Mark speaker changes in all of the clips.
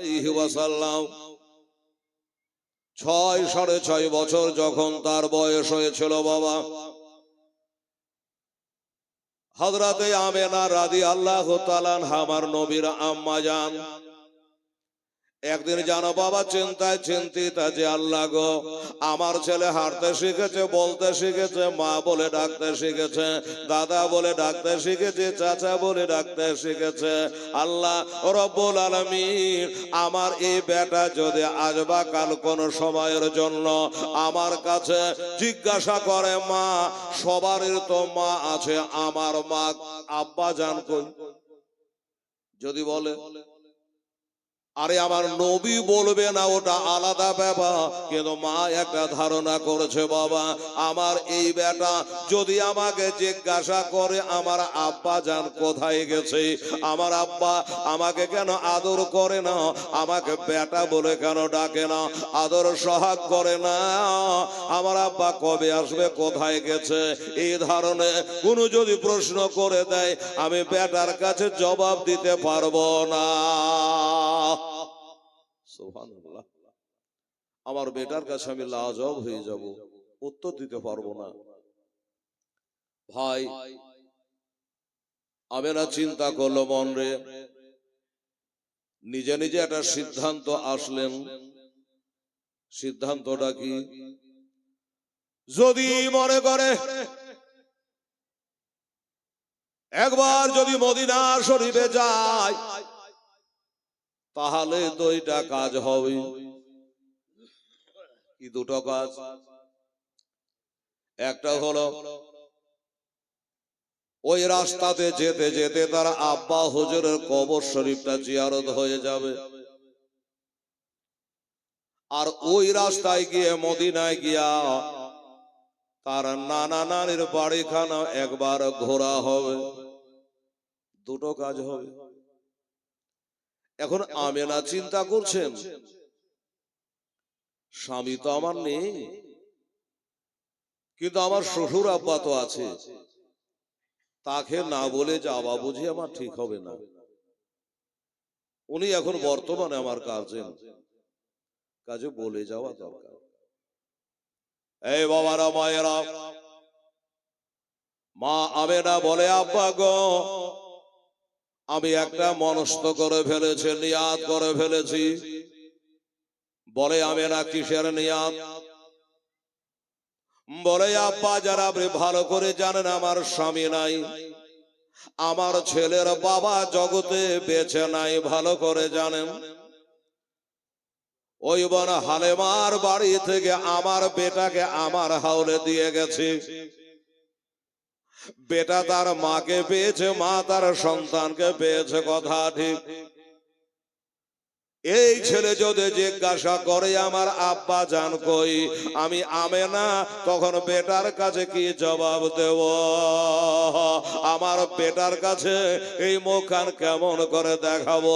Speaker 1: আলাইহি ওয়াসাল্লাম 6.5 বছর যখন তার বয়স হয়েছিল বাবা, হযরতে আমেনা রাদিয়াল্লাহু তাআলা আনহা আমার নবীর আম্মা জান একদিন জানো বাবা চিন্তায় চিন্তিত যে আল্লাহ গো, আমার ছেলে হাঁটতে শিখেছে, বলতে শিখেছে, মা বলে ডাকতে শিখেছে, দাদা বলে ডাকতে শিখেছে, চাচা বলে ডাকতে শিখেছে। আল্লাহ রব্বুল আলামিন আমার এই বেটা যদি আজ বা কাল কোন সময়ের জন্য আমার কাছে জিজ্ঞাসা করে, মা সবারই তো মা আছে, আমার মা আব্বা জান কই? যদি বলে আরে আমার নবী বলবে না, ওটা আলাদা ব্যাপার, কিন্তু মা একটা ধারণা করেছে বাবা আমার এই বেটা যদি আমাকে জিজ্ঞাসা করে আমার আব্বা জান কোথায় গেছে, আমার আব্বা আমাকে কেন আদর করে না, আমাকে বেটা বলে কেন ডাকে না, আদর সোহাগ করে না, আমার আব্বা কবে আসবে, কোথায় গেছে, এই ধরনের কোনো যদি প্রশ্ন করে দেয় আমি বেটার কাছে জবাব দিতে পারবো না। সুবহানাল্লাহ। আমার বেটার কাছে আমি লাজবাব হয়ে যাব, উত্তর দিতে পারবো না। ভাই আমেনা চিন্তা করলো মন রে, নিজে নিজে একটা সিদ্ধান্ত আসলেন। সিদ্ধান্তটা কি? যদি মনে করে একবার যদি মদিনা শরীফে যায় তাহলে দুইটা কাজ হবে। কি দুটো কাজ? একটা হলো ওই রাস্তাতে যেতে যেতে তার আব্বা হুজুরের কবর শরীফটা জিয়ারত হয়ে যাবে, আর ওই রাস্তায় গিয়ে মদিনায় গিয়া তার নানা নানির বাড়িখানা একবার ঘোরা হবে। দুটো কাজ হবে। এখন আমেনা চিন্তা করছেন স্বামী তো আমার নেই, কিন্তু আমার শ্বশুর আব্বা তো আছে, তাকে না বলে যাওয়া বুঝি আমার ঠিক হবে না। উনি এখন বর্তমানে আমার কাজে বলে যাওয়া দরকার। এই বাবারা মায়েরা, মা আমেনা বলে আব্বা গো, আমি একটা মনস্থ করে ফেলেছি, নিয়াত করে ফেলেছি। বলে আমেনা কিসের নিয়াত? বলে আব্বা যারা আপনি ভালো করে জানেন আমার স্বামী নাই, আমার ছেলের বাবা জগতে বেঁচে নাই, ভালো করে জানেন। ওই বোন হালেমার বাড়ি থেকে আমার বেটাকে আমার হাওলে দিয়ে গেছে। বেটা তার মাকে পেয়েছে, মা তার সন্তানকে পেয়েছে, কথা ঠিক। এই ছেলে যদি জিজ্ঞাসা করে আমার আব্বা জান কই, আমি আমেনা তখন বেটার কাছে কি জবাব দেব? আমার বেটার কাছে এই মুখখান কেমন করে দেখাবো?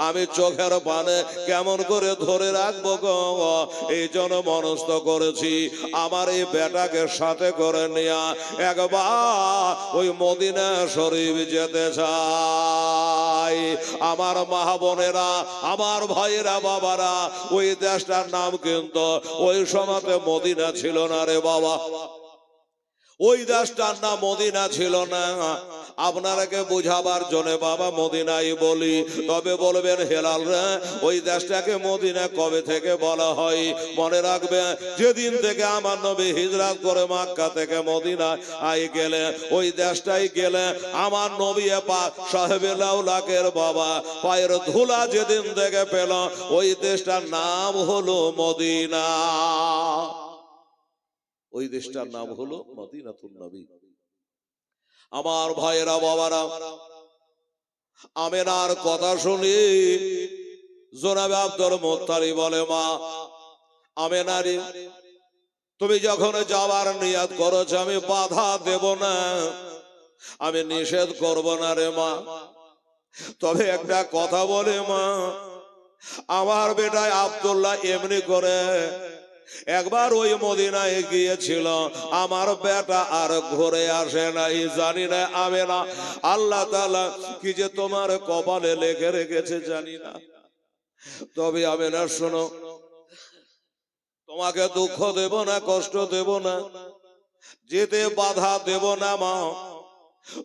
Speaker 1: আমি চোখের পানে কেমন করে ধরে রাখবো গো? এই জন্য মনস্থ করেছি আমার এই বেটাকে সাথে করে নিয়া একবার ওই মদিনা শরীফ যেতে চাই। আমার মা বোনেরা, আমার ভাইয়েরা, বাবারা, ওই দেশটার নাম কিন্তু ওই সময়তে মদিনা ছিল না রে বাবা। ওই দেশটার নাম মদিনা ছিল না। আপনারাকে বুঝাবার জন্য বাবা মদিনাই বলি, তবে বলবেন হেলাল রে ওই দেশটাকে মদিনা কবে থেকে বলা হয়? মনে রাখবে যেদিন থেকে আমার নবী হিজরত করে মক্কা থেকে মদিনা গেলে, ওই দেশটাই গেলে আমার নবী পাক সাহেবে লাউলাকের বাবা পায়ের ধুলা যেদিন থেকে পেল, ওই দেশটার নাম হলো মদিনা। ওই দেশটার নাম হলো মদিনাতুন নবী। আমার ভাইয়েরা, বাবারা, আমেনার কথা শুনি জনাবে আব্দুল মুত্তালিব বলে, মা আমেনারে, তুমি যখন যাবার নিয়াত করেছো আমি বাধা দেব না, আমি নিষেধ করব না রে মা। তবে একটা কথা বলে মা, আমার বেটায় আব্দুল্লাহ এমনি করে একবার ওই মদিনায় গিয়েছিল, আমার বেটা আর ঘুরে আসে নাই। জানি না আমেনা আল্লাহ তাআলা কি যে তোমার কপালে লেখে রেখেছে জানি না। তবে আমি না, শোনো, তোমাকে দুঃখ দেব না, কষ্ট দেব না, যেতে বাধা দেব না মা।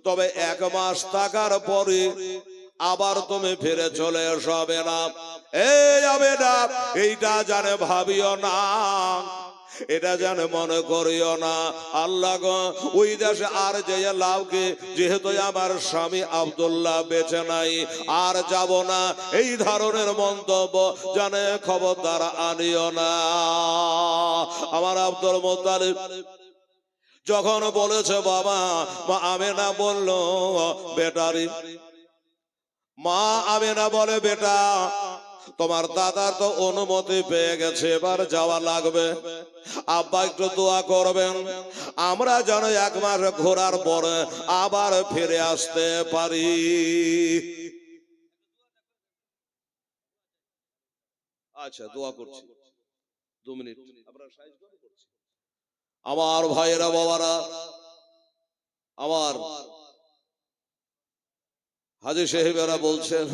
Speaker 1: তবে 1 মাস থাকার পরে আবার তুমি ফিরে চলে আসবে না, এই যাবে না, এইটা জানে ভাবিও না, এটা জানে মনে করিও না। আল্লাহ গো, ওই দেশে আর যে লাউকে, যেহেতু আমার স্বামী আব্দুল্লাহ বেঁচে নাই, আর যাব না, এই ধরনের মন্তব্য জানে খবরদার আনিও না। আমার আব্দুল মুত্তালিব যখন বলেছে বাবা, মা আমেনা বলল বেটারি, মা আমেনা বলে বেটা, তোমার দাদার তো অনুমতি পেয়ে গেছে, এবার যাওয়া লাগবে, আব্বা একটু দোয়া করবেন, আমরা যেন 1 মাস ঘোরার পরে আবার ফিরে আসতে পারি। আচ্ছা, দোয়া করছি, 2 মিনিট আপনারা সাইজ করছি। আমার ভাইয়েরা, বাবারা, আমার হাজী সাহেবেরা বলছেন,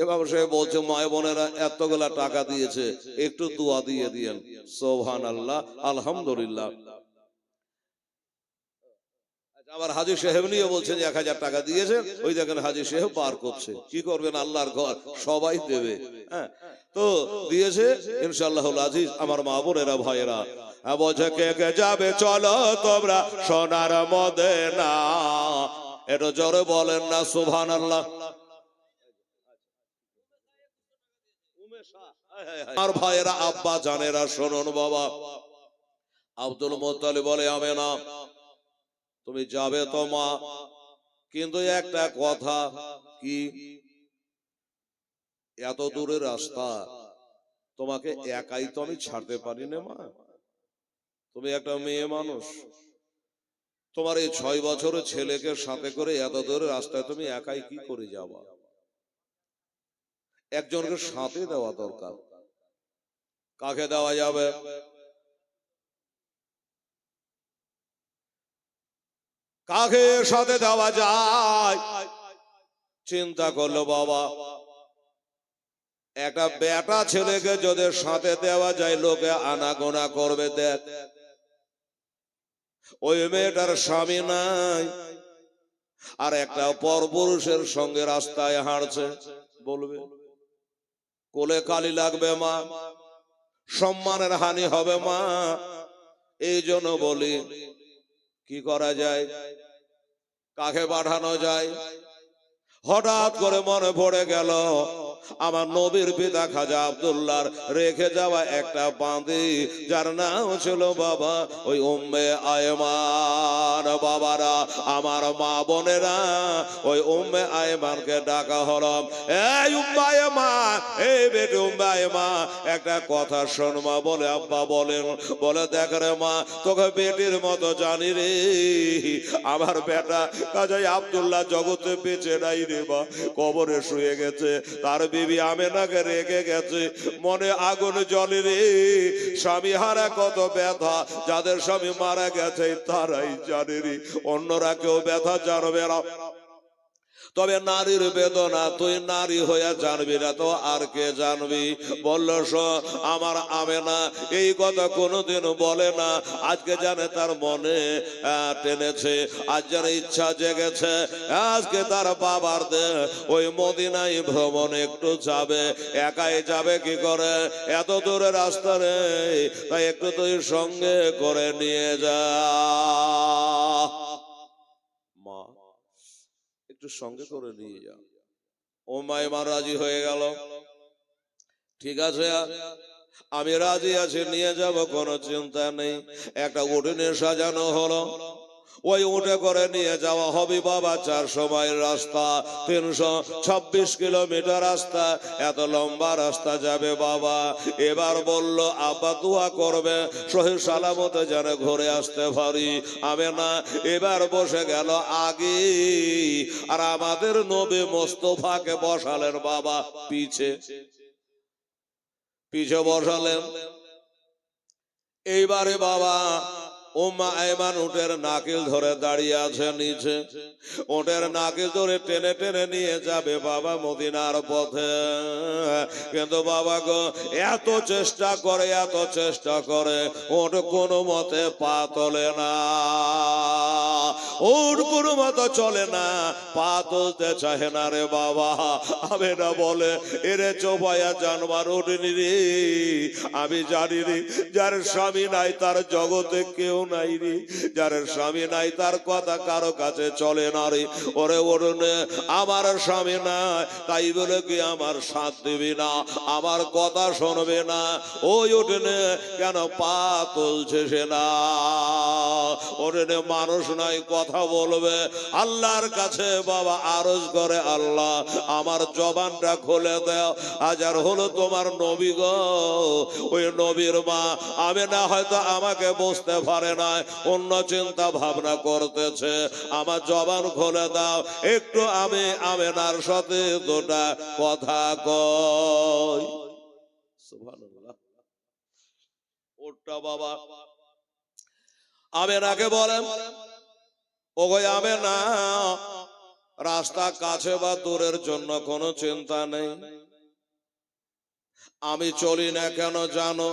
Speaker 1: ইমাম সাহেব বলছে, মায় বোনেরা এতগুলা টাকা দিয়েছে, একটু দোয়া দিয়ে দিয়েন। সুবহানাল্লাহ, আলহামদুলিল্লাহ। আবার হাজী সাহেব নিয়ে বলছেন 1000 টাকা দিয়েছেন, ওই দেখেন হাজী সাহেব বার করছে। কি করবেন, আল্লাহর ঘর, সবাই দেবে। হ্যাঁ, তো দিয়েছে ইনশাআল্লাহুল আজিজ। আমার মা বোনেরা, ভাইয়েরা, বলছে কে কে যাবে চলো তোমরা সোনার মদিনা, এটা জোরে বলেন না সুবহানাল্লাহ। আমার ভাইয়েরা, আব্বা জানেরা, শুনুন বাবা, আব্দুল মুত্তালিব বলে আমেনা তুমি যাবে তো মা, কিন্তু একটা কথা, কি, এত দূরের রাস্তা তোমাকে একাই তো আমি ছাড়তে পারি না মা, তুমি একটা মেয়ে মানুষ, তোমার এই 6 বছরের ছেলেকে সাথে করে এত দূরের রাস্তায় তুমি একাই কি করে যাবা, একজনকে সাথে দেওয়া দরকার। কাকে দেওয়া যাবে? কাকে সাথে দেওয়া যায়? চিন্তা করলো বাবা, একটা বেটা ছেলেকে যদি সাথে দেওয়া যায়, লোকে আনাগোনা করবে, দেখ ওই মেয়েটার স্বামী নাই, আর একটা পরপুরুষের সঙ্গে রাস্তায় হাঁটছে, বলবে কোলে কালি লাগবে মা, সম্মানের হানি হবে মা। এই জন্য বলি, কি করা যায়, কাকে পাঠানো যায়? হঠাৎ করে মনে পড়ে গেল আমার নবীর পিতা খাজা আব্দুল্লাহর রেখে যাওয়া একটা বাঁধি, যার নাম ছিল বাবা ওই উম্মে আয়মান। বাবারা, আমার মা বোনেরা, ওই উম্মে আয়মানকে ডাকা হলো, এই উম্মে আয়মান, এই বেটি উম্মে আয়মান, একটা কথা শোন মা। বলে আব্বা বলেন, বলে দেখ রে মা, তোকে বেটির মতো জানি রে, আমার বেটা খাজা আব্দুল্লাহ জগতে বেঁচে নাই রে মা, কবরে শুয়ে গেছে, তার বিবি আমেনাকে রেখে গেছে, মনে আগুন জ্বলে রে, স্বামী হারা কত ব্যথা, যাদের স্বামী মারা গেছে তারাই জানে রে, অন্যরা কেউ ব্যথা জানবে না। তবে নারীর বেদনা তুই নারী হয়ে জানবি না তো আর কে জানবি? বলল আমার আমেনা এই কথা কোনোদিন বলে না, আজকে জানে তার মনে টেনেছে, আজ যেন ইচ্ছা জেগেছে, আজকে তার বাবার দে ওই মদিনায় ভ্রমণ একটু যাবে। একাই যাবে কি করে, এত দূরে রাস্তা রে, তাই একটু তুই সঙ্গে করে নিয়ে যা মা, একটু সঙ্গে করে নিয়ে যাও। ও মাইমা রাজি হয়ে গেল, ঠিক আছে আমি রাজি আছি, নিয়ে যাব, কোনো চিন্তা নেই। একটা উঠে নিয়ে সাজানো হলো, ওই উঠে করে নিয়ে যাওয়া হবে বাবা। 400 মাইল রাস্তা, 326 কিলোমিটার রাস্তা, এত লম্বা রাস্তা যাবে বাবা। এবার বলল আব্বা দোয়া করবে সহি সালামতে যেন ঘুরে আসতে পারি। আমেনা এবার বসে গেল আগে, আর আমাদের নবী মোস্তফাকে বসালেন বাবা পিছে, পিছে বসালেন। এইবারে বাবা উম্মে আইমান উটের নাকিল ধরে দাঁড়িয়ে আছে নিচে, উটের নাকিল ধরে টেনে টেনে নিয়ে যাবে বাবা মদিনার পথে। কিন্তু বাবা গো এত চেষ্টা করে উট কোনো মতে পা তোলে না, উট কোনো মতে চলে না, পা তুলতে চাহে না রে বাবা। আমেনা বলে এরে চোপায়া জানবার উঠেনি রে, আমি জানি রে যার স্বামী নাই তার জগতে কেউ নাই রে, যার স্বামী নাই তার কথা কারো কাছে চলে না রে। ওরে ওরে আমার স্বামী নাই তাই বলে কি আমার সাথ দিবি না, আমার কথা শুনবে না, ওই ওঠেনে কেন পা তুলছে সে না। ওঠেনে মানুষ নাই কথা বলবে, আল্লাহর কাছে বাবা আরজ করে আল্লাহ আমার জবানটা খুলে দাও। হাজার হলো তোমার নবী গো, ওই নবীর মা আমেনা হয়তো আমাকে বুঝতে পারে না, অন্য চিন্তা ভাবনা করতেছে, আমার জবান খুলে দাও একটু, আমি আমেনার সাথে দুটা কথা কই। সুবহানাল্লাহ। ওটা বাবা আমেনাকে বলেন, ও গো আমেনা, রাস্তা কাছে বা দূরের জন্য কোনো চিন্তা নেই, আমি চলি না কেন জানো?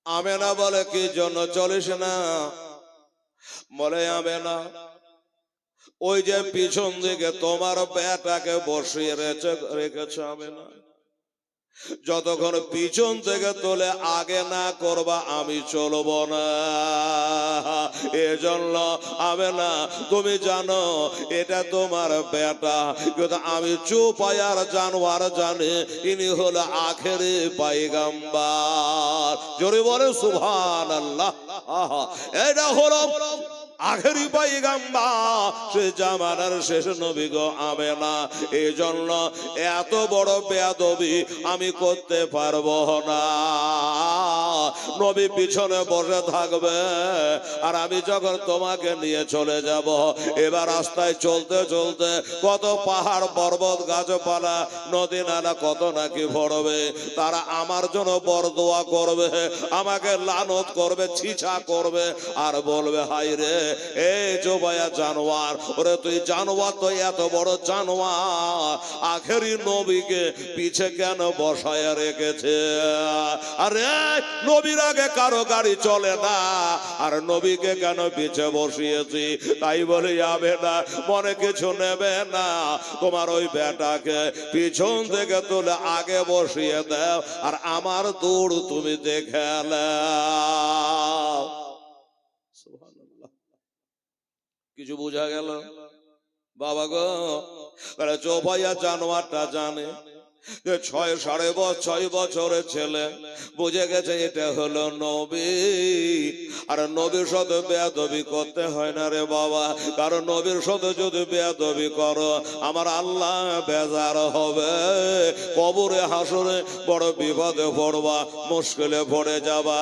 Speaker 1: আমেনা বলে কি জন্য চলিস না? বলে আমেনা ওই যে পিছন দিকে তোমার বেটাকে বসিয়ে রেখেছ আমেনা, যতক্ষণ পিছন থেকে তোলে আগে না করবা আমি চলবো না। এজন্য আমেনা তুমি জানো এটা তোমার বেটা, কিন্তু আমি চুপায়ার জানোয়ার জানে ইনি হলো আখেরি পয়গম্বর। জোরে বলে সুবহানাল্লাহ। এটা হলো আখেরি পয়গম্বর, সে জামানার শেষ নবী গো আমেনা। এই জন্য এত বড় বেয়াদবি আমি করতে পারবো না। নবী পিছনে বসে থাকবে আর আমি যখন তোমাকে নিয়ে চলে যাব, এবার রাস্তায় চলতে চলতে কত পাহাড় পর্বত গাছপালা নদী নালা কত নাকি ভরবে, তারা আমার জন্য বরদোয়া করবে, আমাকে লানত করবে, ছিছা করবে আর বলবে হাই রে এই জোবায়া জানোয়ার, ওরে তুই জানোয়ার তো এত বড় জানোয়ার, আখেরি নবীকে পিছে কেন বসায় রেখেছে? আরে নবীর আগে কারো গাড়ি চলে না, আর নবীকে কেন পিছে বসিয়েছি? তাই বলে যাবে না, মনে কিছু নেবে না, তোমার ওই বেটাকে পিছন থেকে তুলে আগে বসিয়ে দাও আর আমার দৌড় তুমি দেখে নাও। কিছু বোঝা গেল বাবা গো? চোপাইয়া জানোয়ারটা জানে যে 6.5 বছরের ছেলে, বুঝে গেছে এটা হলো নবী, আর নবীর সাথে বেয়াদবি করতে হয় না রে বাবা, কারণ নবীর সাথে যদি বেয়াদবি করো আমার আল্লাহ বেজার হবে, কবরে হাসরে বড় বিপদে পড়বা, মুশকিলে পড়ে যাবা,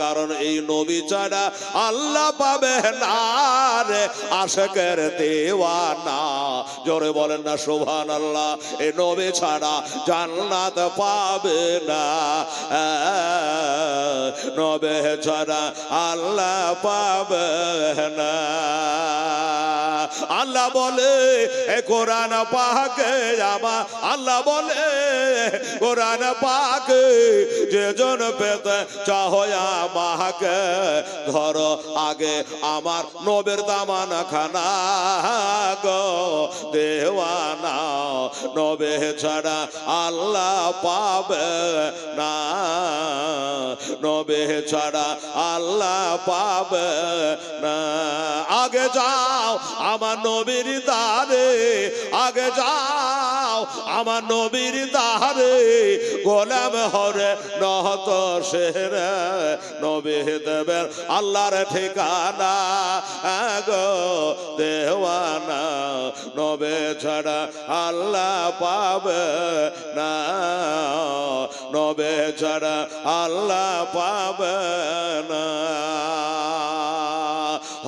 Speaker 1: কারণ এই নবী ছাড়া আল্লাহ পাবে না রে আশিকের দেওয়ানা। জোরে বলেন না সুবহানাল্লাহ। এই নবী ছাড়া জান্নাত পাবে না, নবী ছাড়া আল্লাহ পাবে না। আল্লাহ বলে এ কোরআন পাকে, আমার আল্লাহ বলে কোরআন পাকে, যে জন পেতে চাহো আমাকে ধরো আগে আমার নবীর দামানা খানা গো দেওয়ানা, নবী ছাড়া আল্লাহ পাবে না, নবী ছাড়া আল্লাহ পাবে না। আগে যাও আমার নবীর দারে, আগে যাও আমার নবীর দারে, গোলাম হরে নহত শেরে, নবী দেবের আল্লাহর ঠিকানা গো দেওয়ানা, নবী ছাড়া আল্লাহ পাবে না, নবী ছাড়া আল্লাহ পাবে না।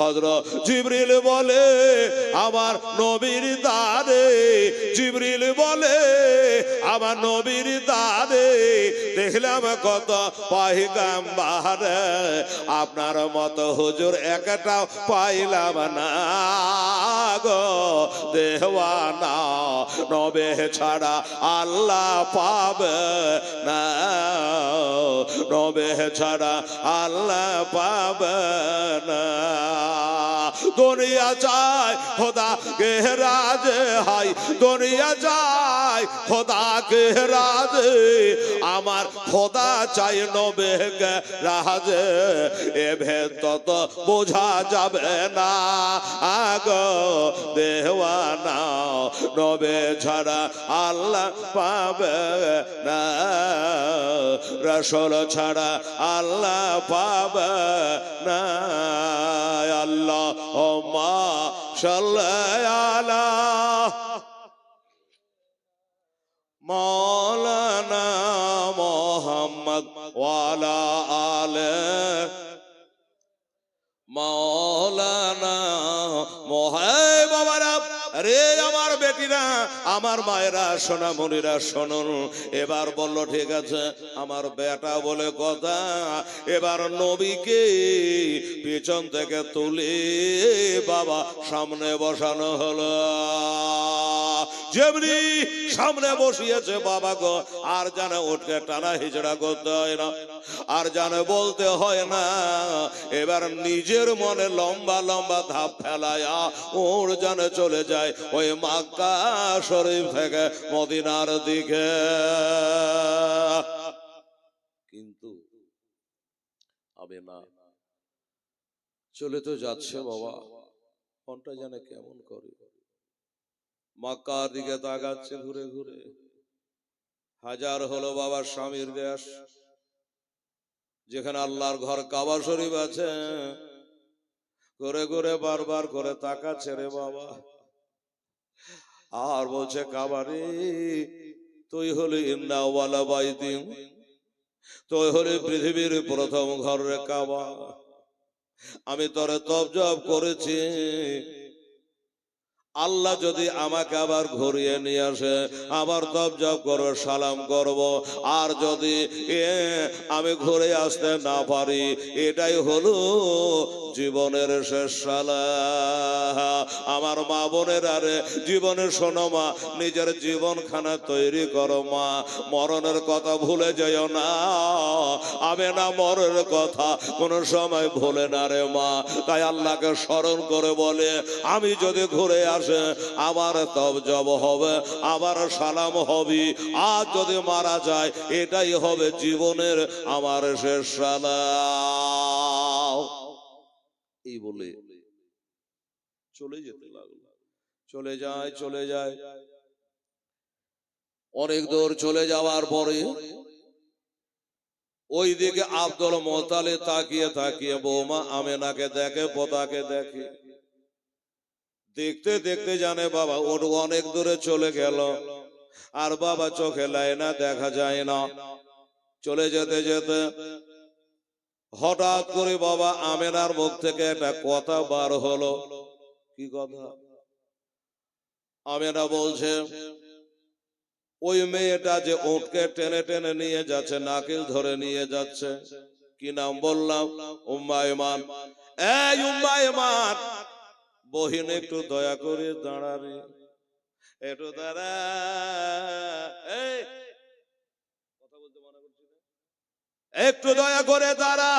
Speaker 1: হযরত জিবরিল বলে আমার নবীর দাদে, জিবরিল বলে আমার নবীর দাদে, দেখলাম কত পয়গম্বর, আপনার মতো হুজুর একটাও পাইলাম না গো দেওয়ানা, নবে ছাড়া আল্লাহ পাবে না, নবে ছাড়া আল্লাহ পাবে না। দুনিয়া চায় খোদা কে রাজ হাই, দুনিয়া চায় খোদা কে রাজ, আমার খোদা চাই নবে কে রাজ, এ ভেদ তো বোঝা যাবে না আগো দেওয়ানা, নবে ছাড়া আল্লাহ পাবে না, রাসূল ছাড়া আল্লাহ পাবে না। আল্লাহুম্মা সাল্লি আলা মাওলানা মুহাম্মদ ওয়া আলা আলি মাওলানা মুহাম্মদ। বাবারা রে আমার বেটিরা, আমার মায়েরা, সোনামণিরা শুনুন, এবার বলল ঠিক আছে আমার বেটা বলে কথা, এবার নবীকে পিছন থেকে তুলে বাবা সামনে বসানো হলো। যেমনি সামনে বসিয়েছে বাবা গো, আর জানে উঠে টানা হিজড়া করতে হয় না, আর জানে বলতে হয় না, এবার নিজের মনে লম্বা লম্বা ধাপ ফেলায়া ওর জানে চলে যায় ওই মক্কা শরীফ থেকে মদিনার দিকে। কিন্তু হবে না, চলে তো যাচ্ছে বাবা, মনটা জানে কেমন করে, মক্কার দিকে তাকাচ্ছে ঘুরে ঘুরে। হাজার হলো বাবার স্বামীর দেশ, যেখানে আল্লাহর ঘর কাবা শরীফ আছে, ঘুরে ঘুরে বারবার করে তাকাচ্ছে রে বাবা, আর বলছে কাবারে তুই হলি ইন্না ওয়ালা বাইতিন, তুই হলি পৃথিবীর প্রথম ঘর রে কাবা, আমি তোরে তওজব করেছি, আল্লাহ যদি আমাকে আবার ঘুরিয়ে নিয়ে আসে আবার তওজব করব, সালাম করব, আর যদি আমি ঘুরে আসতে না পারি এটাই হলো জীবনের শেষ সালাহ। আমার মা বোনের আরে জীবনের শোনো মা, নিজের জীবনখানা তৈরি করো মা, মরণের কথা ভুলে যেও না, আমি না মরণের কথা কোনো সময় ভুলে না রে মা। তাই আল্লাহকে স্মরণ করে বলে আমি যদি ঘুরে আসে আমার তওজব হবে, আবার সালাম হবে, আর যদি মারা যায় এটাই হবে জীবনের আমার শেষ সালাম। এই বলে চলে যেতে লাগলো, চলে যায় চলে যায়, অনেক দূর চলে যাওয়ার পরে ওই দিকে আব্দুল মুত্তালিব তাকিয়ে তাকিয়ে বৌমা আমেনাকে দেখে, পোতাকে দেখে, দেখতে দেখতে জানে বাবা ওর অনেক দূরে চলে গেল, আর বাবা চোখে লাই না, দেখা যায় না। চলে যেতে যেতে হঠাৎ করে বাবা আমেনার মুখ থেকে একটা কথা বার হলো। কি কথা? আমেনা বলছে ওই মেয়েটা যে উটকে টেনে টেনে নিয়ে যাচ্ছে, নাকিল ধরে নিয়ে যাচ্ছে, কি নাম বললাম? উম্মে আইমান। এই উম্মে আইমান, বহিন একটু দয়া করে দাঁড়াবে, একটু দাঁড়া, এই কথা বলতে মনে করছি না, একটু দয়া করে দাঁড়া।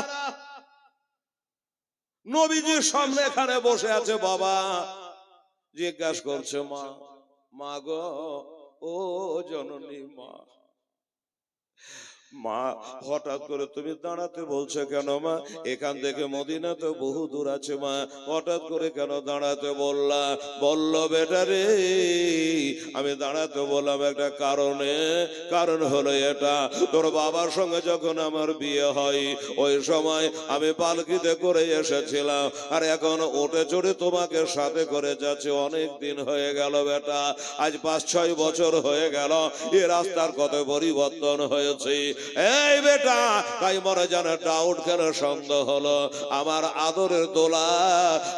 Speaker 1: নবীজির সামনে এখানে বসে আছে বাবা, জিজ্ঞাসা করছে মা, মা গো, ও জননী মা, মা হঠাৎ করে তুমি দাঁড়াতে বলছো কেন মা? এখান থেকে মদিনা তো বহু দূর আছে মা, হঠাৎ করে কেন দাঁড়াতে বললা? বলল বেটা রে, আমি দাঁড়াতে বললাম একটা কারণে, কারণ হলো এটা, তোর বাবার সঙ্গে যখন আমার বিয়ে হয় ওই সময় আমি পালকিতে করে এসেছিলাম, আর এখন উঠে চড়ে তোমাকে সাথে করে যাচ্ছে, অনেক দিন হয়ে গেল বেটা, আজ ৫-৬ বছর হয়ে গেল, এ রাস্তার কত পরিবর্তন হয়েছে, এই বেটা, তাই মনে জানে ডাউট কেন সন্দেহ হলো? আমার আদরের দোলা,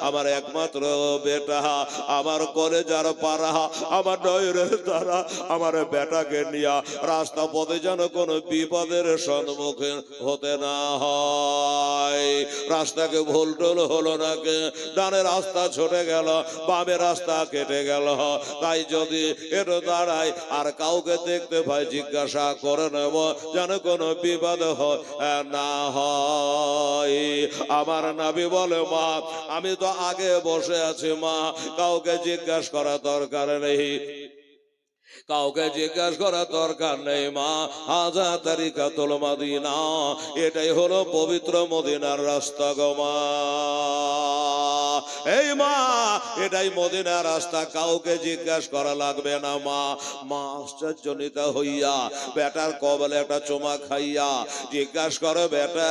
Speaker 1: আমার একমাত্র বেটা, আমার কলেজার পাড়া, আমার নয়নের দ্বারা আমার বেটাকে নিয়ে রাস্তা পথে যেন কোনো বিপদের সম্মুখীন হতে না হয়। রাস্তাকে ভুল টুল হলো নাকি, ডানে রাস্তা ছুটে গেল, বামে রাস্তা কেটে গেল, তাই যদি এটা দাঁড়ায় আর কাউকে দেখতে পাই জিজ্ঞাসা করে নেব যেন কোনো বিপদ না হয়। আমার নবী বলে, মা আমি তো আগে বসে আছি মা, কাউকে জিজ্ঞাসা করা দরকার নেই, কাউকে জিজ্ঞাসা করার দরকার নেই মা। হাজা তারিকাতুল মদিনা, এটাই হলো পবিত্র মদিনার রাস্তা গো মা। এই মা, এটাই মদিনার রাস্তা, কাউকে জিজ্ঞাসা করা লাগবে না মা। মা আশ্চর্যজনিত হইয়া বেটার কবলে একটা চুমা খাইয়া জিজ্ঞাসা করে, বেটা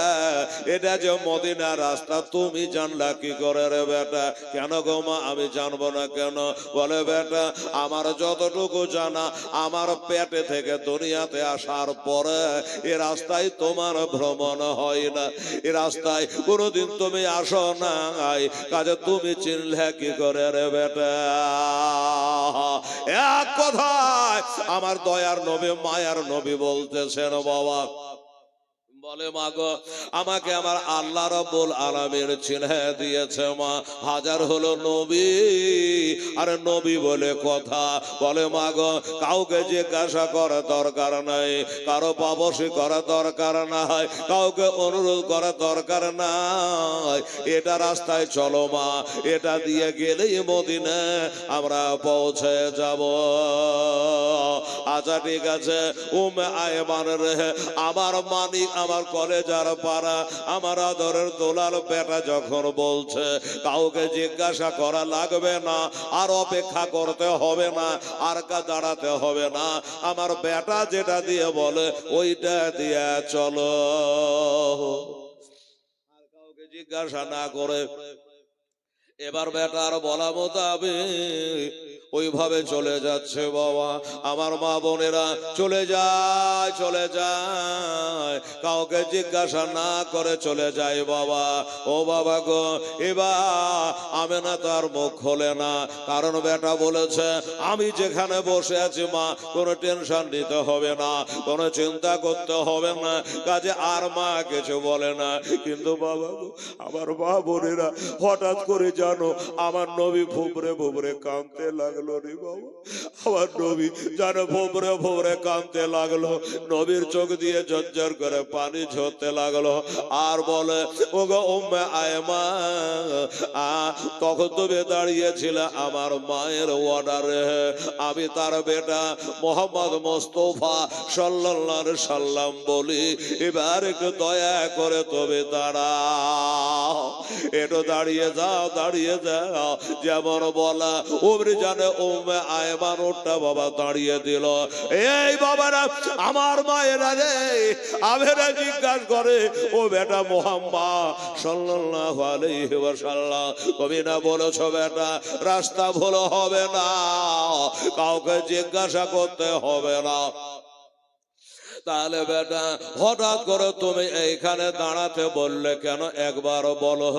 Speaker 1: এটা যে মদিনার রাস্তা তুমি জানলা কি করে রে বেটা? কেন গো মা আমি জানবো না কেন? বলে, বেটা আমার যতটুকু জানা, আমার পেটে থেকে দুনিয়াতে আসার পরে এ রাস্তায় তোমার ভ্রমণ হয় না, এ রাস্তায় কোনোদিন তুমি আসো নাই, কাজে তুমি চিনলে কি করে রে বেটা? এক কথায় আমার দয়ার নবী মায়ার নবী বলতেছেন, বাবা বলে মা গো, আমাকে আমার আল্লাহ রাব্বুল আলামিন চিনে দিয়েছে মা, হাজার হলো নবী আর নবী বলে কথা। বলে মা গো, কাউকে জিজ্ঞাসা করা দরকার নাই, কারো পাবসি করা দরকার নাই, কাউকে অনুরোধ করা দরকার নাই, এটা রাস্তায় চলো মা, এটা দিয়ে গেলেই মদিনা আমরা পৌঁছে যাব। আচ্ছা ঠিক আছে, আয়মান রে, আমার মানিক, আমার কলেজার পাড়া, আমার আদরের দোলার বেটা যখন বলছে কাউকে জিজ্ঞাসা করা লাগবে না, আর অপেক্ষা করতে হবে না, আর দাঁড়াতে হবে না, আমার বেটা যেটা দিয়ে বলে ওইটা দিয়ে চলো। আর কাউকে জিজ্ঞাসা না করে এবার বেটার বলা মোতাবেক ওইভাবে চলে যাচ্ছে বাবা। আমার মা বোনেরা চলে যায়, চলে যায়, কাউকে জিজ্ঞাসা না করে চলে যায় বাবা। ও বাবা গো, এবার আমেনা তার মুখ খোলে না, কারণ বেটা বলেছে আমি যেখানে বসে আছি মা, কোনো টেনশন নিতে হবে না, কোনো চিন্তা করতে হবে না, কাজে আর মা কিছু বলে না। কিন্তু বাবা গো, আমার মা বোনেরা হঠাৎ করে জানো আমার নবী ভুবরে ভুবরে কাঁদতে লাগলো রে বাবা। আমার নবী জানো ভুবরে ভুবরে কাঁদতে লাগলো, নবীর চোখ দিয়ে ঝরঝর করে পানি ঝরতে লাগলো, আর বলে ও গো উম্মে আয়মা, তখন তুমি দাঁড়িয়েছিল আমার মায়ের অর্ডারে, আমি তার বেটা মোহাম্মদ মোস্তফা সাল্লাল্লাহু আলাইহি সাল্লাম বলি, এবার একটু দয়া করে তুমি দাঁড়াও, একটু দাঁড়িয়ে যাও, দাঁড়িয়ে যাও। যেমন বলা ওমরি জানে উম্মে আয়মান ওটা বাবা দাঁড়িয়ে দিল। এই বাবারা আমার মায়েরা রে, আমেরা জিজ্ঞাসা করে ও বেটা মুহাম্মদ সাল্লাল্লাহু আলাইহি ওয়াসাল্লাম, তুমি না বলেছো বেটা রাস্তা ভুল হবে না, কাউকে জিজ্ঞাসা করতে হবে না, তাহলে বেটা হঠাৎ করে তুমি এইখানে দাঁড়াতে বললে কেন? একবার বলো,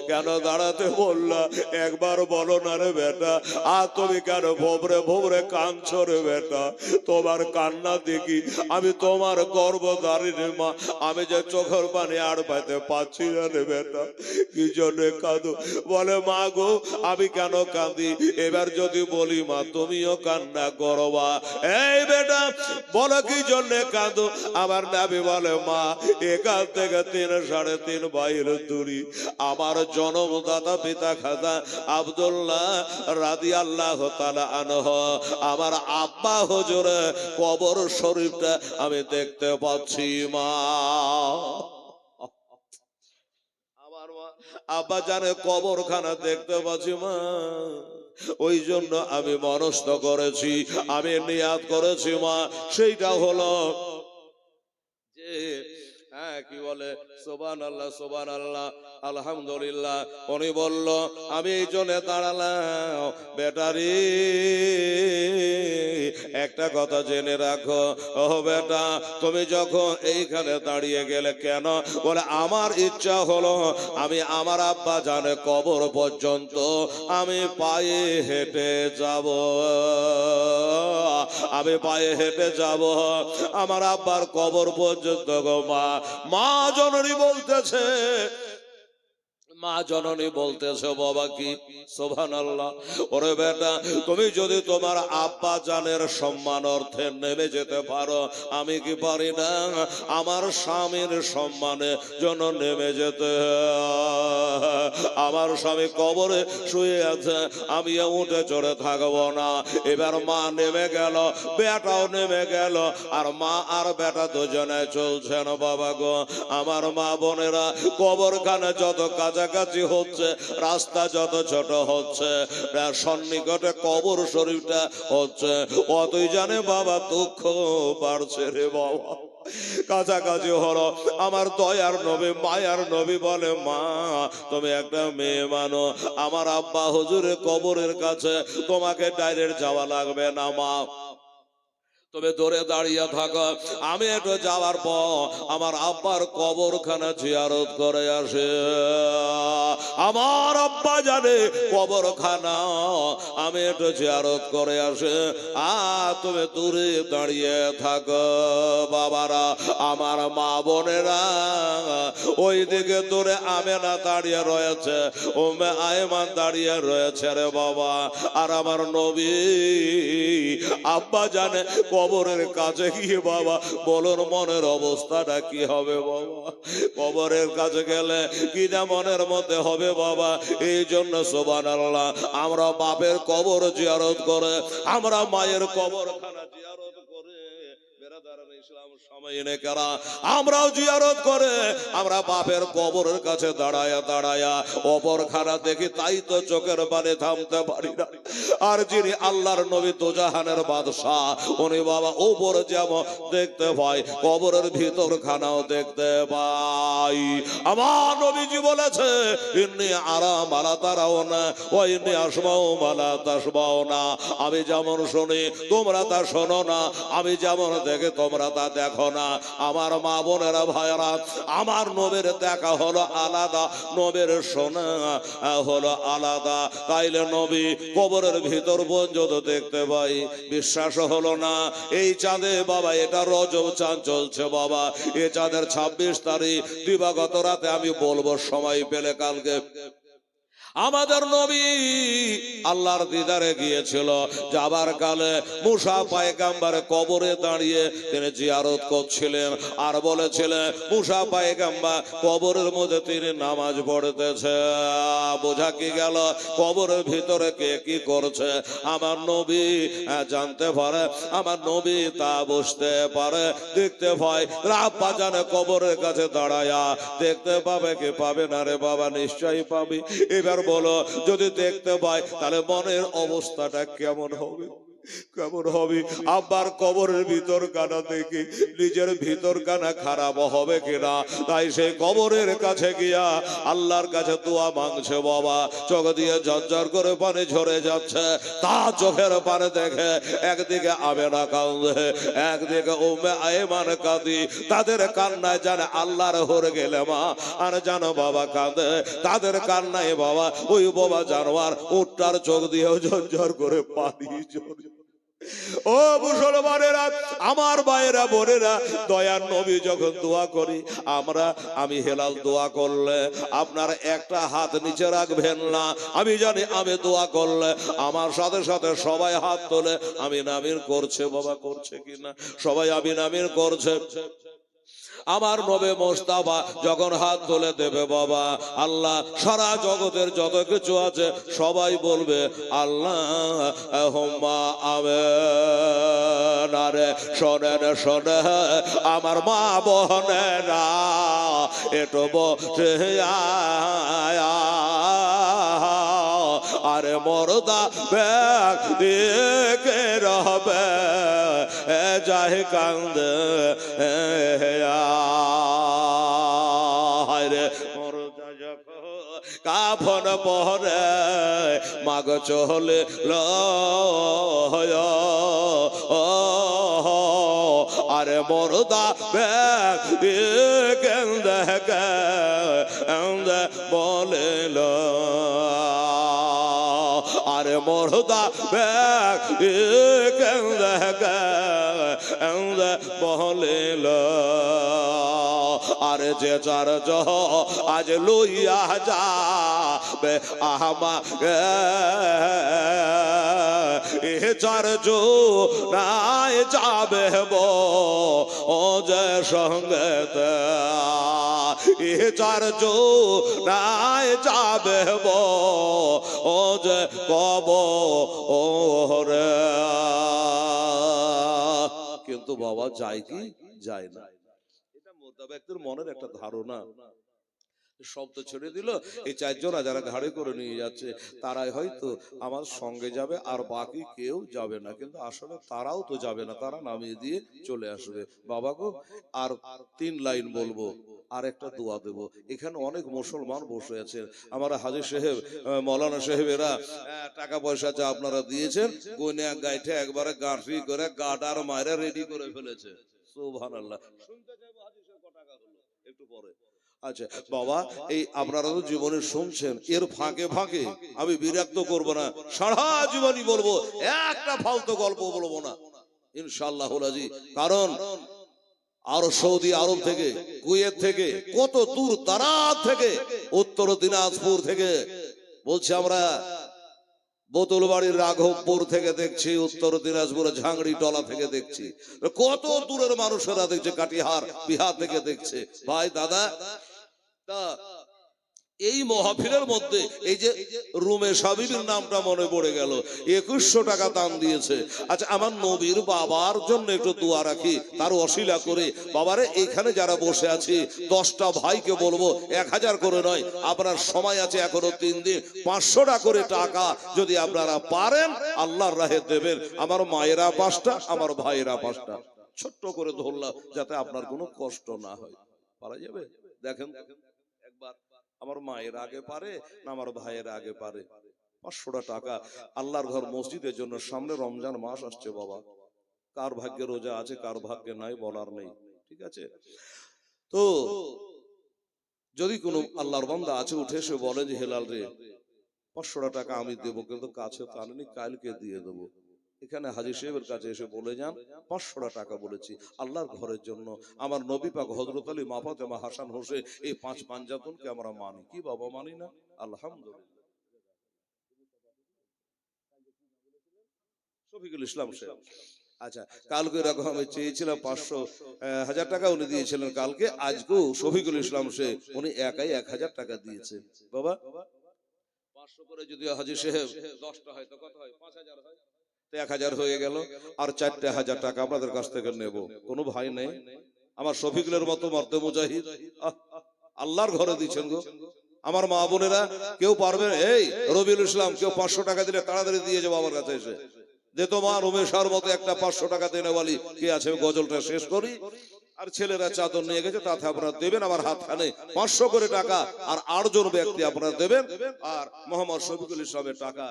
Speaker 1: কেন দাঁড়াতে বললা? একবার বলো না রে বেটা। আর তুমি কেন ভোবরে ভোবরে কাঁদছো রে বেটা? তোমার কান্না দেখি আমি তোমার গর্ভধারিণী মা, আমি যে চোখের পানি আর পাইতে পাচ্ছি না রে বেটা, কি জন্যে কাঁদো? বলে মা গো, আমি কেন কাঁদি? এবার যদি বলি মা তুমিও কান্না করবা। এই বেটা বলো কি জন্যে কাঁদো? আমার নবী বলে মা, এখান থেকে 3.5 মাইল দূরে আমার জন্মদাতা পিতা খাজা আব্দুল্লাহ রাদিয়াল্লাহু তাআলা আনহু, আমার আব্বা হুজুরের কবর শরীফটা আমি দেখতে পাচ্ছি মা। আমার মা আব্বা জানে কবরখানা দেখতে পাচ্ছি মা, ওই জন্য আমি মনস্থ করেছি, আমি নিয়াত করেছি মা, সেইটা হলো যে হ্যাঁ, কি বলে? সুবহানাল্লাহ, সুবহানাল্লাহ, আলহামদুলিল্লাহ। উনি বলল, আমি এই জন্য দাঁড়ালাম, বেটারি একটা কথা জেনে রাখো, ও বেটা, তুমি যখন এইখানে দাঁড়িয়ে গেলে কেন? বলে, আমার ইচ্ছা হলো আমি আমার আব্বা জানে কবর পর্যন্ত আমি পায়ে হেঁটে যাব, আমি পায়ে হেঁটে যাব আমার আব্বার কবর পর্যন্ত গো। মা জননী বলতেছে, মা জননী বলতেছে, বাবা কি? সুবহানাল্লাহ। ওরে বেটা, তুমি যদি তোমার আব্বা জানের সম্মান অর্থে নেমে যেতে পারো, আমি কি পারি না? আমার স্বামীর সম্মানে জন্য নেমে যেতে। আমার স্বামী কবরে শুয়ে আছে, আমি উঠে চড়ে থাকবো না। এবার মা নেমে গেল, বেটাও নেমে গেল, আর মা আর বেটা দুজনে চলছেন। বাবা গো, আমার মা বোনেরা, কবরখানে যত কাছাকাছি হচ্ছে, রাস্তা যত ছোট হচ্ছে, সন্নিকটে কবর শরীফটা হচ্ছে, অতই জানে বাবা দুঃখ বাড়ছে রে বাবা। কাছাকাছি হলো। আমার দয়ার নবী, মায়ার নবী বলে, মা তুমি একটা মেয়ে মানো, আমার আব্বা হুজুরের কবরের কাছে তোমাকে ডাইরেক্ট যাওয়া লাগবে না মা, তবে দূরে দাঁড়িয়ে থাকো। আমি একটু যাওয়ার পর আমার আব্বার কবরখানা জিয়ারত করে আসে। আমার আব্বা জানে কবরখানা, আমি একটু জিয়ারত করে আসে। তুমি দূরে দাঁড়িয়ে থাকো। বাবারা, আমার মা বোনেরা, ওই দিকে দূরে আমেনা দাঁড়িয়ে রয়েছে, উম্মে আয়মান দাঁড়িয়ে রয়েছে রে বাবা। আর আমার নবী আব্বা জানে কবরের কাছে গিয়ে বাবা বলুন মনের অবস্থাটা কি হবে বাবা? কবরের কাছে গেলে কি না মনের মধ্যে হবে বাবা? এই জন্য সুবহানাল্লাহ, আমরা বাপের কবর জিয়ারত করে, আমরা মায়ের কবরখানা জিয়ারত করে, আমরাও জিয়ারত করে আমরা বাপের কবরের কাছে দাঁড়ায়া দাঁড়ায়া কবরখানা দেখি, তাই তো চোখের পানি থামতে পারি না। আর যিনি আল্লাহর নবী দোজাহানের বাদশাহ, উনি বাবা উপরে যেমন দেখতে পাই, কবরের ভিতর খানাও দেখতে পাই। আমার নবীজি বলেছে, ইন্নী আরা মালা তারাও না, ও ইন্নী আসমাও মালা তাসমাও না। আমি যেমন শুনি তোমরা তা শোনো না, আমি যেমন দেখে তোমরা তা দেখো না। আমার মা বোনেরা, ভাইরা, আমার নবীর দেখা হলো আলাদা, নবীর শোনা হলো আলাদা। তাইলে নবী কবরের ভিতর পর্যন্ত দেখতে পাই, বিশ্বাস হলো না? এই চাঁদে বাবা, এটা রজব চাঁদ চলছে বাবা, এই চাঁদের 26 তারিখ দিবাগত রাতে আমি বলবো সময় পেলে কালকে। আমাদের নবী আল্লাহর দিদারে গিয়েছিল, যাবার কালে মুসা পয়গম্বর কবরে দাঁড়িয়ে তিনি জিয়ারত করছিলেন, আর বলেছিলেন মুসা পয়গম্বর কবরের মধ্যে তিনি নামাজ পড়তেছে। বোঝা কি গেল কবরের ভিতরে কে কি করছে? আমার নবী জানতে পারে, আমার নবী তা বুঝতে পারে, দেখতে পায়। আব্বা জানে কবরের কাছে দাঁড়ায়া দেখতে পাবে কি পাবে না রে বাবা? নিশ্চয়ই পাবি। এবার বলো, যদি দেখতে পাই তাহলে মনের অবস্থাটা কেমন হবে? কেমন হবে? আব্বার কবরের ভিতর কানা দেখি নিজের ভিতর কানা খারাপ হবে কিনা? তাই সেই কবরের কাছে গিয়া আল্লাহর কাছে দোয়া মাংছে বাবা। চোখ দিয়ে ঝরঝর করে পানি ঝরে যাচ্ছে, তা চোখের পানে দেখে একদিকে আমেনা কাঁদে, একদিকে উম্মে আয়মান কাঁদি। তাদের কান্নায় জানে আল্লাহর হরে গেলে মা, আর জানো বাবা কাঁদে। তাদের কান্নায় বাবা ওই বাবা জানোয়ার উটটার চোখ দিয়েও ঝরঝর করে পানি ঝরে। ও মুসলমানেরা, আমার ভাইয়েরা, বোনেরা, দয়ার নবী যখন দোয়া করি আমি হেলাল দোয়া করলে আপনার একটা হাত নিচে রাখবেন না। আমি জানি আমি দোয়া করলে আমার সাথে সাথে সবাই হাত তোলে আমিন আমিন করছে। বাবা করছে কিনা? সবাই আমিন আমিন করছে। আমার নবী মোস্তাফা যখন হাত তুলে দেবে বাবা, আল্লাহ সারা জগতের যত কিছু আছে সবাই বলবে আল্লাহুম্মা আমিন। আরে শোনেন শোনেন আমার মা বোনেরা, একটু বসে আরে মরদা ব্যাগ দেখে রবে যাই কান্দে পরে মাগ চলে আরে মরদা বলে আরে মরদা বলে আরে যে চার জহ আজ লইয়া যাবে আহমা এ চার জো নাই যাবে ও যে সঙ্গে এ চার জো নাই যাবে ও যে কব ও রে কিন্তু বাবা যায় কি যায় না, এটা মোদ্দা ব্যক্তির মনের একটা ধারণা। শব্দ ছেড়ে দিল, এই চারজনা যারা ঘাড়ে করে নিয়ে যাচ্ছে তারাই হয়তো আমার সঙ্গে যাবে আর বাকি কেউ যাবে না, কিন্তু আসলে তারাও তো যাবে না, তারা নামিয়ে দিয়ে চলে আসবে। বাবা গো আর 3 লাইন বলবো আর একটা দোয়া দেব। এখানে অনেক মুসলমান বসে আছেন, আমার হাজী সাহেব মৌলানা সাহেবেরা টাকা পয়সা যা আপনারা দিয়েছেন গয়না গাইঠে একবারে গাঁঠি করে গাডার মায়েরা রেডি করে ফেলেছে। সুবহানাল্লাহ। শুনতে চাইবো হাজী সাহেব কত টাকা হলো একটু পরে। আচ্ছা বাবা, এই আপনারা তো জীবনে শুনছেন, এর ফাঁকে ফাঁকে আমি বিরক্ত করব না, সারা জীবনই বলবো, একটা ফালতু গল্প বলবো না ইনশাআল্লাহ রাজি। কারণ আর সৌদি আরব থেকে, কুয়েত থেকে, কত দূর দারাজ থেকে, উত্তর দিনাজপুর থেকে বলছি, আমরা বোতলবাড়ির রাঘবপুর থেকে দেখছি, উত্তর দিনাজপুরের ঝাংড়ি টলা থেকে দেখছি, কত দূরের মানুষেরা দেখছে, কাটিহার বিহার থেকে দেখছে। ভাই দাদা, তা এই মাহফিলের মধ্যে এই যে রুমে সাবিবির নামটা মনে পড়ে গেল, 2100 টাকা দান দিয়েছে। আচ্ছা আমার নবীর বাবার জন্য একটু দোয়া রাখি, তার ওসিলা করে। বাবারে এইখানে যারা বসে আছি 10টা ভাইকে বলবো 1000 করে নয়, আপনার সময় আছে এখনো 3 দিন, 500 টাকা করে টাকা যদি আপনারা পারেন আল্লাহর রাহে দেবেন। আমার মায়েরা 5টা, আমার ভাইয়েরা 5টা, ছোট্ট করে ধরলাম যাতে আপনার কোনো কষ্ট না হয়। পারা যাবে? দেখেন একবার, আমার মায়ের আগে পারে না আমার ভাইয়ের আগে পারে? 500 টাকা আল্লাহর ঘর মসজিদের জন্য। সামনে রমজান মাস আসছে বাবা, কার ভাগ্যে রোজা আছে কার ভাগ্যে নাই বলার নেই, ঠিক আছে? তো যদি কোনো আল্লাহর বান্দা আছে উঠে এসে বলে যে হেলাল রে 500 টাকা আমি দেবো, কিন্তু কাছে তো আনেনি, কালকে দিয়ে দেবো, এখানে হাজী সাহেবের কাছে এসে বলে যান 500 টাকা বলেছি আল্লাহর ঘরের জন্য। আমার নবী পাক হযরত আলী, মা ফাতেমা, হাসান হোসেন, এই 5 পাঞ্জাতনকে আমরা মানি কি বাবা? মানি না? আলহামদুলিল্লাহ। শফিকুল ইসলাম সাহেব, আচ্ছা কালকে এরকম আমি চেয়েছিলাম 500 টাকা উনি দিয়েছিলেন কালকে, আজকেও শফিকুল ইসলাম সাহেব উনি একাই 1000 টাকা দিয়েছে। বাবা 500 করে যদি হাজী সাহেব 10টা হয় তো কত হয়? 5000 হয়, 1000 হয়ে গেল। আর 4000 টাকা আপনাদের কাছ থেকে নেব। কোনো ভাই নেই আমার শফিকুলের মতো মর্দে মুজাহিদ আল্লাহর ঘরে দিচ্ছেন গো। আমার মা বোনেরা কেউ পারবেন? এই রবিউল ইসলাম, কেউ 500 টাকা দিলে তাড়াতাড়ি দিয়ে যাবো আমার কাছে এসে, যে তোমার রমেশার মতো একটা 500 টাকা দেনেওয়ালি কে আছে? গজলটা শেষ করি। আর ছেলেরা চাদর নিয়ে গেছে, তাতে আপনারা দেবেন আমার হাতখানে 500 করে টাকা, আর 8 জন ব্যক্তি আপনারা দেবেন। আর মোহাম্মদ শফিকুল ইসলামের টাকা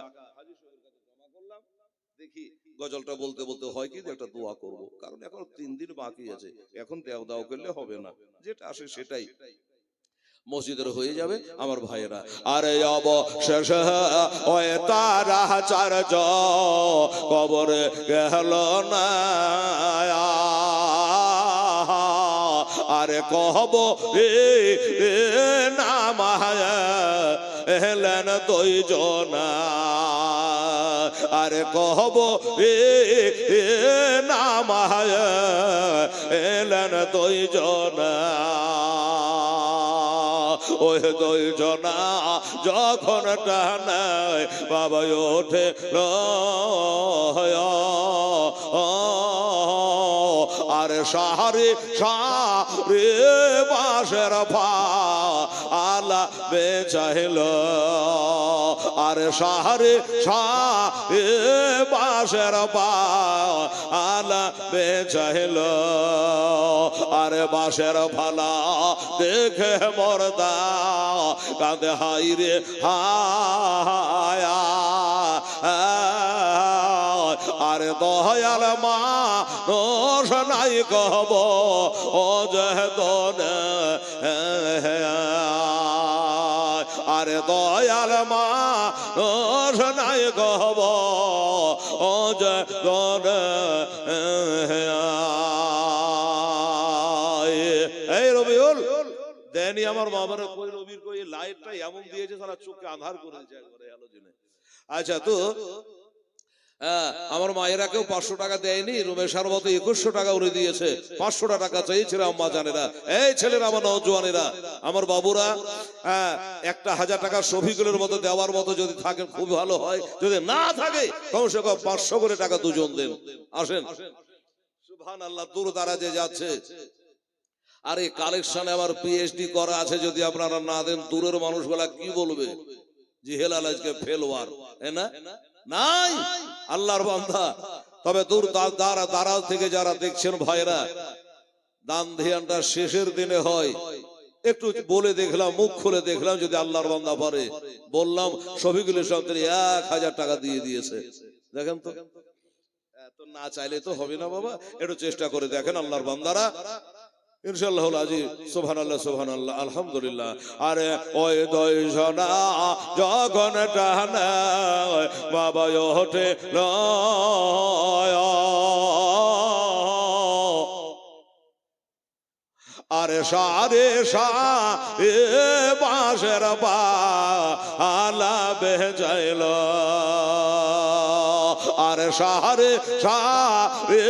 Speaker 1: দেখি গজলটা বলতে বলতে হয় কি একটা দোয়া করব, কারণ এখন 3 দিন বাকি আছে, এখন দেও দাও করলে হবে না, যেটা আসে সেটাই মসজিদের হয়ে যাবে আমার ভাইয়েরা। আরে অবশেষ ওই তারা চারজ কবরে গেল না, আরে কহব এ নামায় এলেন 2 জনা, আরে কহব এ নামায় এলেন 2 জনা। ওই 2 জনা যখন টানায় বাবা ওঠে আরে সাহারে সারে বাঁশের ফালা বেচাইল আরে সাহারে সারে বাঁশের ফালা বেচাইল আরে বাঁশের ফালা দেখে মরদা কাঁদে হাই রে হায়া আরে দয়াল মানুষ নাই কহব ও যেদন আরে দয়াল মানুষ নাই কহব ও যেদন এই রবিউল দেনি আমার বাবার কই রবির কই লাইটটা এমন দিয়েছে সারা চোখকে আঁধার করে দিয়েছে একবারে আলোচনা। আচ্ছা তো আমার মায়েরা কেউ 500 টাকা দেয়নি, রুমেশার মতো 2100 টাকা উনি দিয়েছে। 500 টাকা চাইছিল আম্মা জানেরা, এই ছেলেরা আমার নওজোয়ানেরা আমার বাবুরা, 1000 টাকা শফিকুলের মতো দেওয়ার মতো যদি থাকে খুব ভালো হয়, যদি না থাকে কমসে কম 500 করে টাকা দুজন দেন। আসেন সুবহানাল্লাহ, দূর দারাজে যাচ্ছে। আর এই কালেকশনে আমার পিএইচডি করা আছে, যদি আপনারা না দেন দূরের মানুষগুলা কি বলবে? জিহেলাল আজকে ফেলওয়ার না নাই আল্লাহর বান্দা। তবে দূর দারাজ থেকে যারা দেখছেন ভাইরা, দান ধ্যানটা শেষের দিনে হয়, একটু বলে দেখলাম, মুখ খুলে দেখলাম, যদি আল্লাহর বান্দা পারে। বললাম শফিকুল ইসলাম 1000 টাকা দিয়ে দিয়েছে। দেখেন তো, এত না চাইলে তো হবে না বাবা, একটু চেষ্টা করে দেখেন আল্লাহর বান্দারা, ইনশাআল্লাহ আজিজ। সুবহানাল্লাহ সুবহানাল্লাহ আলহামদুলিল্লাহ। আরে ওই দয়জনা যখন টানা বাবা ওঠে আরে সারে সারে বাঁশের পালা বেজাইল আরে সারে সারে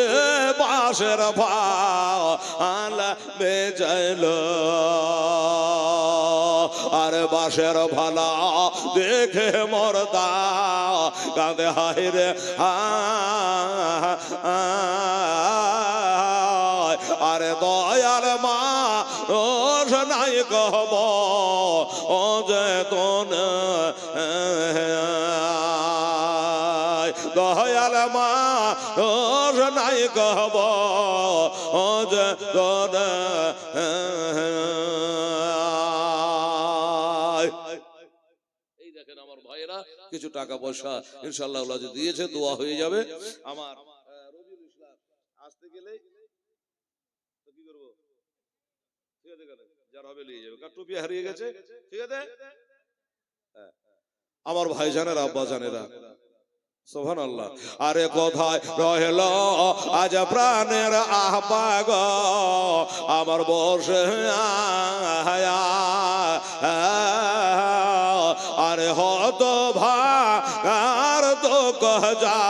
Speaker 1: বাঁশের পালা বেজাইল আরে বাঁশের ভালা দেখে মরদা কাঁদে হায় রে আরে দয়াল মানুষ নাই কহব ও যেতন দয়াল মানুষ নাই কহব ও যেতন। এই দেখেন আমার ভাইয়েরা কিছু টাকা পয়সা ইনশাআল্লাহ দিয়েছে, দোয়া হয়ে যাবে। আমার রবিউল ইসলাম আসতে গেলে কি করবো, ঠিক আছে, যার হবে নিয়ে যাবে, কার টুপি হারিয়ে গেছে, ঠিক আছে। আমার ভাইজানের আব্বা জানেরা সুবহানাল্লাহ। আরে কোথায় রইল আজ প্রাণের আহ্বাগ আমার বসে আরে হত ভাগার তো কজা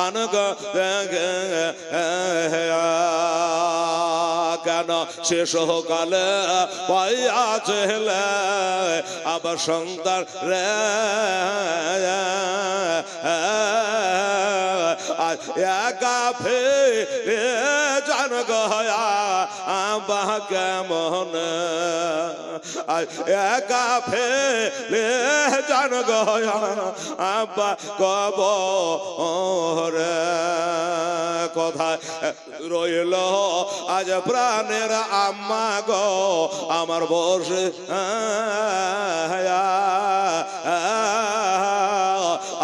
Speaker 1: আনগ কেন শেষ কালে পাইয়া ছেলে আবার সন্তান রে একা ফেরে জান গয়া আবা কেমন একা ফেরে জান গয়া আবা কব রে কোথায় রইল আজ প্রাণের আম্মা গো আমার বসে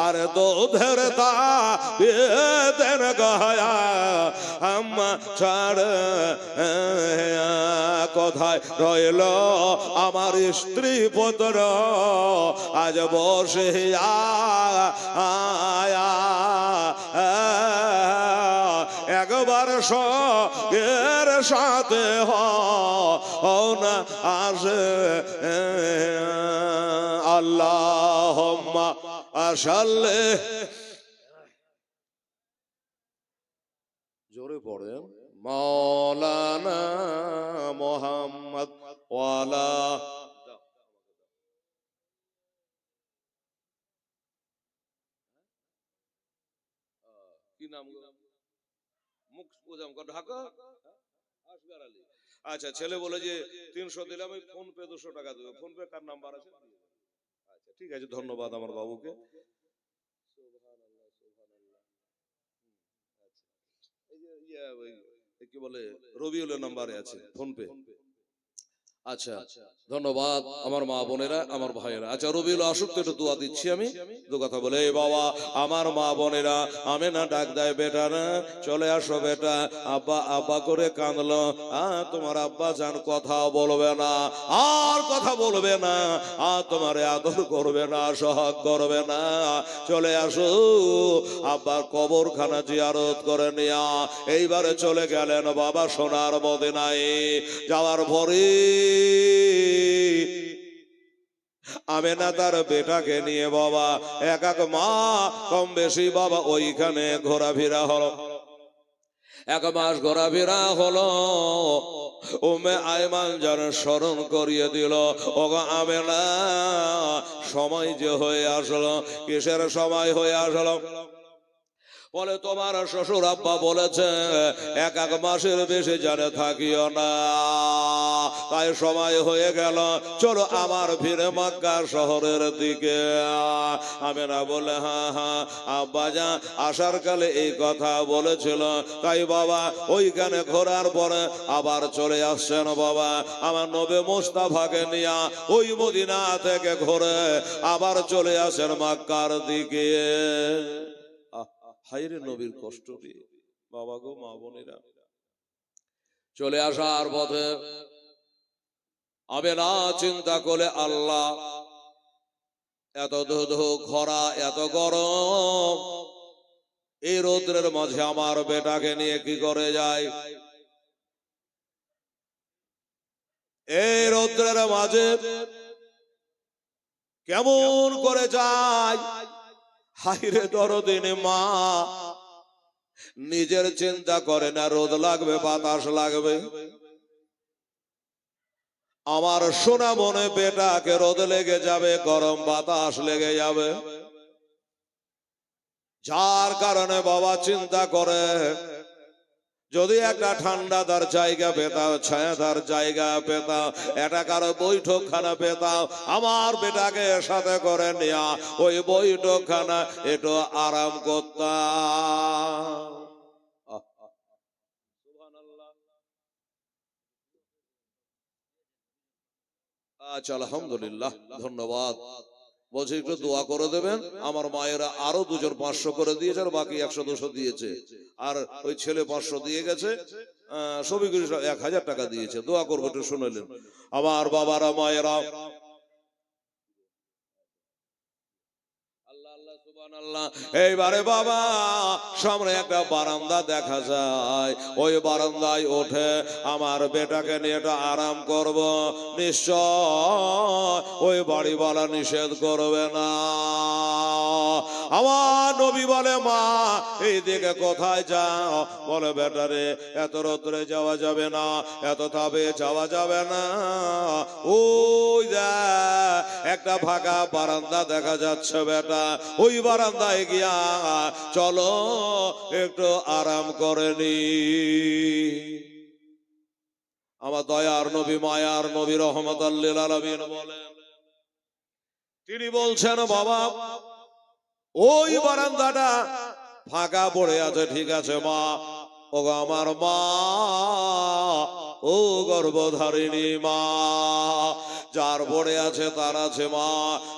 Speaker 1: আর দুধের দেন গয়া আম্মা ছাড় কোথায় রইল আমার স্ত্রী পুত্র আজ বসে একবার সঙ্গের সাথে না আসে আল্লাহুম্মা সাল্লি জোরে পড়েন মাওলানা মুহাম্মদ ওয়ালা কি নাম মুখ ঢাকা। আচ্ছা, ছেলে বলে যে 300 দিলাম, আমি ফোন পে 200 টাকা দেবো। ফোন পে কার নাম্বার আছে? আচ্ছা ঠিক আছে, ধন্যবাদ আমার বাবুকে। এই যে কি বলে রবিউলের নাম্বারে আছে ফোন পে। আচ্ছা ধন্যবাদ আমার মা বোনেরা, আমার ভাইয়েরা। আচ্ছা রবিউল আসুক তো একটু দোয়া দিচ্ছি আমি দু কথা বলে। বাবা আমার মা বোনেরা, আমি না ডাক দেয় বেটা না, চলে আসো বেটা। আব্বা আব্বা করে কাঁদলো। তোমার আব্বা জান কথা বলবে না, আর কথা বলবে না, আর তোমার আদর করবে না, সোহাগ করবে না। চলে আসো, আব্বার কবরখানা জিয়ারত করে নিয়া এইবারে চলে গেলেন বাবা সোনার মদিনায়। যাওয়ার পরে আমেনা তার বেটাকে নিয়ে বাবা এক এক মা কম বেশি বাবা ওইখানে ঘোরাফেরা হলো। 1 মাস ঘোরাফেরা হলো। উম্মে আয়মান যেন স্মরণ করিয়ে দিল, ওগো আমেনা সময় যে হয়ে আসলো। কিসের সময় হয়ে আসলো? বলে তোমার শ্বশুর আব্বা বলেছে 1 মাসের বেশি জানে থাকিও না, তাই সময় হয়ে গেল, চলো আমার ফিরে মক্কা শহরের দিকে। আমেনা বলে হ্যাঁ হ্যাঁ আব্বা যা আসার কালে এই কথা বলেছিল, তাই বাবা ওইখানে ঘোরার পরে আবার চলে আসছেন বাবা আমার নবী মুস্তাফাকে নিয়ে ওই মদিনা থেকে ঘুরে আবার চলে আসেন মক্কার দিকে। হায়রে নবীর কষ্ট রে বাবা গো, মা বোনেরা। চলে আসার পথে আমেনা চিন্তা করে আল্লাহ এত ধুধু খরা, এত গরম, এই রৌদ্রের মাঝে আমার বেটাকে নিয়ে কি করে যায়? এই রৌদ্রের মাঝে কেমন করে যায়? হায়রে দরদিনী মা নিজের চিন্তা করে না, রোদ লাগবে বাতাস লাগবে। আমার সোনা মনে বেটাকে রোদ লেগে যাবে, গরম বাতাস লেগে যাবে, যার কারণে বাবা চিন্তা করে যদি একটা ঠান্ডাদার জায়গা পেতাম, ছায়াদার জায়গা পেতাম, এটা কারো বৈঠকখানা পেতাম, আমার বেটাকে সাথে করে নেয়া ওই বৈঠকখানা একটু আরাম করতাম। আচ্ছা আলহামদুলিল্লাহ, ধন্যবাদ। বলছি একটু দোয়া করে দেবেন। আমার মায়েরা আরো 2জন 500 করে দিয়েছে, আর বাকি 100-200 দিয়েছে, আর ওই ছেলে 500 দিয়ে গেছে, সবই 1000 টাকা দিয়েছে। দোয়া করবো, একটু শুনলেন আমার বাবারা মায়েরা। এইবারে বাবা সামনে একটা বারান্দা দেখা যায়, ওই বারান্দায় ওঠে আমার বেটাকে নিয়ে এটা আরাম করব, নিশ্চয় ওই বাড়িওয়ালা নিষেধ করবে না। আমার নবী বলে মা এই দিকে কোথায় যাও? বলে বেটারে এত রোদ্রে যাওয়া যাবে না, এত তাপে যাওয়া যাবে না, ওই দেখ একটা ফাঁকা বারান্দা দেখা যাচ্ছে বেটা, ওই বারান্দায় গিয়া চলো একটু আরাম করে নি। আমার দয়ার নবী মায়ার নবী রহমতুল লিল আলামিন বলেন, তিনি বলছেন বাবা ওই বারান্দাটা ফাঁকা পড়ে আছে, ঠিক আছে মা, ও আমার মা, ও গর্ভধারিণী মা, যার পড়ে আছে তার আছে মা,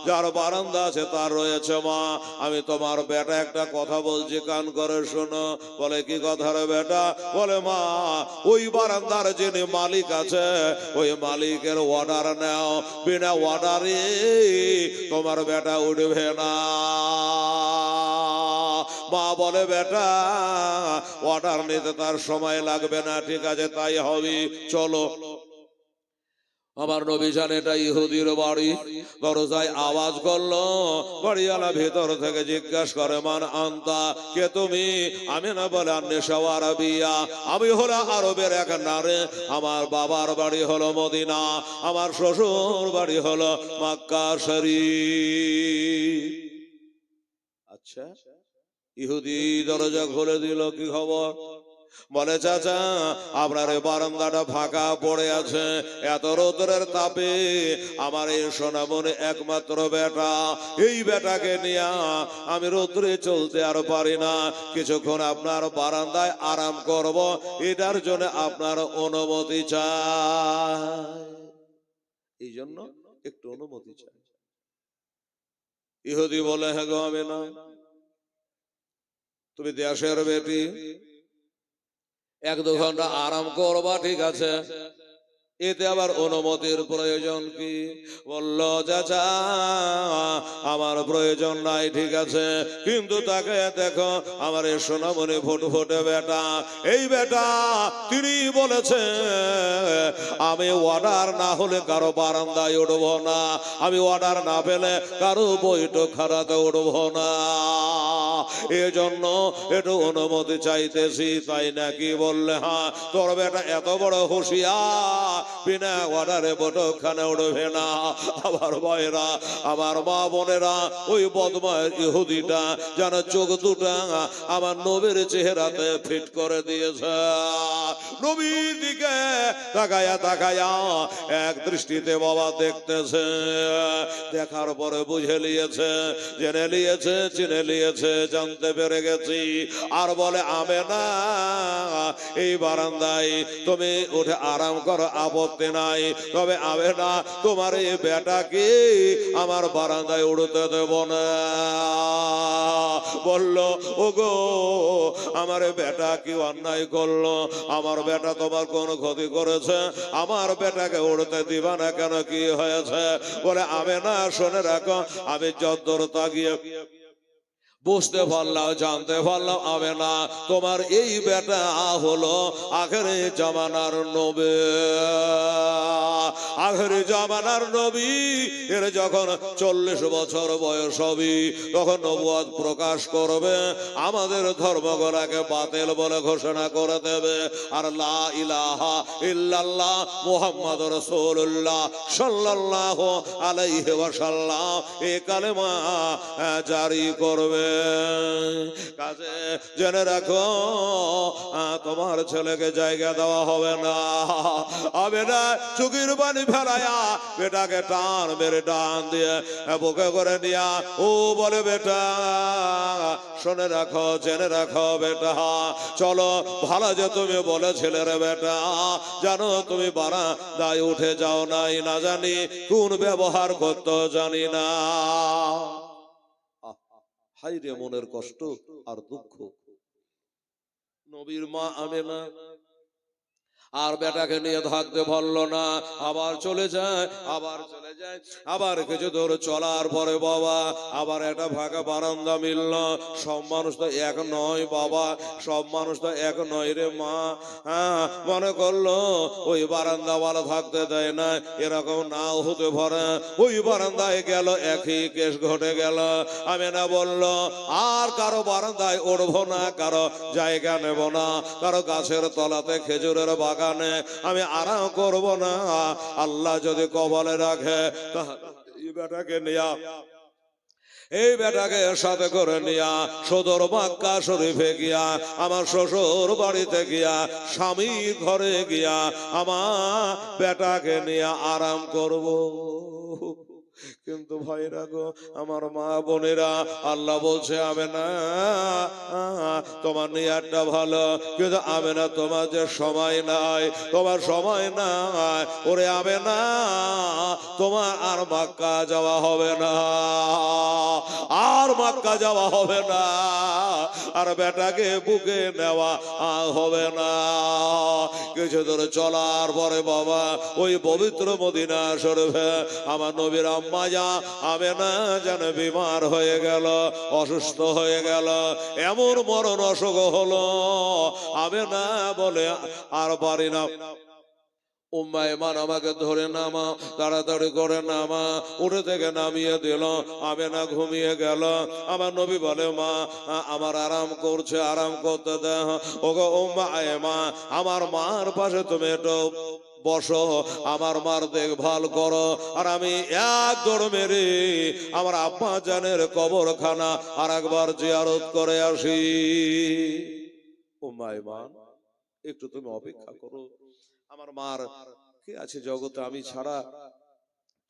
Speaker 1: যার বারান্দা আছে তার রয়েছে মা। আমি তোমার বেটা একটা কথা বলছি, কান করে শোনো। বলে কি কথা রে বেটা? বলে মা ওই বারান্দার যিনি মালিক আছে ওই মালিকের অর্ডার নাও, বিনা অর্ডারে তোমার বেটা উঠবে না। মা বলে বেটা অর্ডার নিতে তার সময় লাগবে না, ঠিক আছে তাই হবে, চলো। আমার নবী জান এটা ইহুদির বাড়ি, দরজায় আওয়াজ করলো, বাড়িওয়ালা ভেতর থেকে জিজ্ঞাসা করে মান আনতা, কে তুমি? আমি না বলে আন্নেশা আরবিয়া, আমি হলো আরবের এক নারী, আমার বাবার বাড়ি হলো মদিনা, আমার শ্বশুর বাড়ি হলো মক্কা শরীফ। আচ্ছা ইহুদি দরজা খুলে দিল, কি খবর? বলে চাচা আপনার এই বারান্দাটা ফাঁকা পড়ে আছে, এত রোদের তাপে আমার এই সোনামণি একমাত্র বেটা, এই বেটাকে নিয়ে আমি রোদ্রে চলতে আর পারি না, কিছুক্ষণ আপনার বারান্দায় আরাম করব, এটার জন্য আপনার অনুমতি চাই। এই জন্য একটু অনুমতি চাই। ইহুদি বলে হ্যাঁ গো আমি না, তুমি দেশের বেটি, 1-2 ঘন্টা আরাম করবা ঠিক আছে, এতে আবার অনুমতির প্রয়োজন কি? বলল চাচা আমার প্রয়োজন নাই ঠিক আছে, কিন্তু তাকে দেখো আমার এই সোনামণি ফুটফুটে বেটা, এই বেটা তিনি বলেছে আমি অর্ডার না হলে কারো বারান্দায় উঠবো না, আমি অর্ডার না পেলে কারো বৈঠক খানাতে উঠবো না, এজন্য একটু অনুমতি চাইতেছি। তাই নাকি? বললে হ্যাঁ। তোর বেটা এত বড় হুঁশিয়ার, বিনা অর্ডারে বৈঠকখানে উঠবে না। আমার ভাইরা, আমার মা বোনেরা, ওই বদমাশ ইহুদিটা যেন চোখ দুটা আমার নবীর চেহারাতে ফিট করে দিয়েছে। নবীর দিকে তাকায়া তাকায়া এক দৃষ্টিতে বাবা দেখতেছে, দেখার পরে বুঝে নিয়েছে, জেনে নিয়েছে, চিনে নিয়েছে, জানতে পেরে গেছি। আর বলে আমি না, এই বারান্দায় তুমি উঠে আরাম করো, আপত্তি নাই, তবে আমি না তোমার এই বেটাকে আমার বারান্দায় উঠতে দেব না। বলল ওগো আমার বেটা কি অন্যায় করলো? আমার বেটা তোমার কোন ক্ষতি করেছে? আমার বেটাকে উঠতে দিবা না কেন? কি হয়েছে? বলে আমি না, শুনে রাখো, আমি যদ্দূর তাকিয়ে বুঝতে পারলাম, জানতে পারলাম আমি না তোমার এই বেটা হলো আখেরি জামানার নবী। আখেরি জামানার নবী, এর যখন 40 বছর বয়স হবে তখন নবুয়ত প্রকাশ করবে, আমাদের ধর্মগুলোকে বাতিল বলে ঘোষণা করে দেবে, আর লা ইলাহা ইল্লাল্লাহ মুহাম্মাদুর রাসূলুল্লাহ সাল্লাল্লাহু আলাইহি ওয়াসাল্লাম এই কালেমা জারি করবে। কাজে জেনে রাখো তোমার ছেলেকে জায়গা দেওয়া হবে না, হবে না। চুকির পানি ফেলায়া বেটাকে টান মেরে টান দিয়ে বুকে করে নিয়া ও বলে বেটা শুনে রাখো, জেনে রাখো বেটা, চলো ভালো যে তুমি বলেছিলে রে বেটা, জানো তুমি বারান্দায় উঠে যাও নাই, না জানি কোন ব্যবহার করতে জানি না। হাই রে মনের কষ্ট আর দুঃখ। নবীর মা আমেনা আর বেটাকে নিয়ে থাকতে পারলো না, আবার চলে যায়, আবার কিছু দূর চলার পরে বাবা আবার একটা ফাঁকা বারান্দা মিলল। সব মানুষ তো এক নয় বাবা, সব মানুষ তো এক নয় রে মা। হ্যাঁ, মনে করলো ওই বারান্দাওয়ালা থাকতে দেয় না, এরকম নাও হতে পারে। ওই বারান্দায় গেল, একই কেস ঘটে গেল। আমি না বলল আর কারো বারান্দায় উঠবো না, কারো জায়গা নেব না, কারো গাছের তলাতে খেজুরের বাগানে আমি আরাম করব না। আল্লাহ যদি কবলে রাখে এই বেটাকে নিয়া, এই বেটাকে সাথে করে নিয়া সদর মক্কা শরীফে গিয়া, আমার শ্বশুর বাড়িতে গিয়া, স্বামীর ঘরে গিয়া আমার বেটাকে নিয়ে আরাম করব। কিন্তু ভাইরা গো, আমার মা বোনেরা, আল্লাহ বলছে আমি না তোমার নিয়ারটা ভালো, কিন্তু আমি না তোমার যে সময় নাই, তোমার সময় নাই, ওরে আমি না তোমার আর মক্কা যাওয়া হবে না, আর মক্কা যাওয়া হবে না, আর বেটাকে বুকে নেওয়া হবে না। কিছু দূর চলার পরে বাবা ওই পবিত্র মদিনা শরীফে আমার নবীর আম্মা যা আমেনা যেন বিমার হয়ে গেল, অসুস্থ হয়ে গেল, এমন মরণ অসুখ হলো আমেনা বলে আর পারি না। উম্মে ইমান আমাকে ধরে নামা, তাড়াতাড়ি করে নামা, উঠে থেকে নামিয়ে দিল। আমেনা ঘুমিয়ে গেল। আমার নবী বলে মা আমার আরাম করছে, আরাম করতে দে। ওগো উম্মে ইমান, আমার মার পাশে তুমি একটু বসো, আমার মার দেখভাল করো, আর আমি এক দৌড় মেরে আমার আব্বা জানের কবরখানা আর একবার জিয়ারত করে আসি। উম্মে ইমান একটু তুমি অপেক্ষা করো, আমার মার কে আছে জগতে আমি ছাড়া,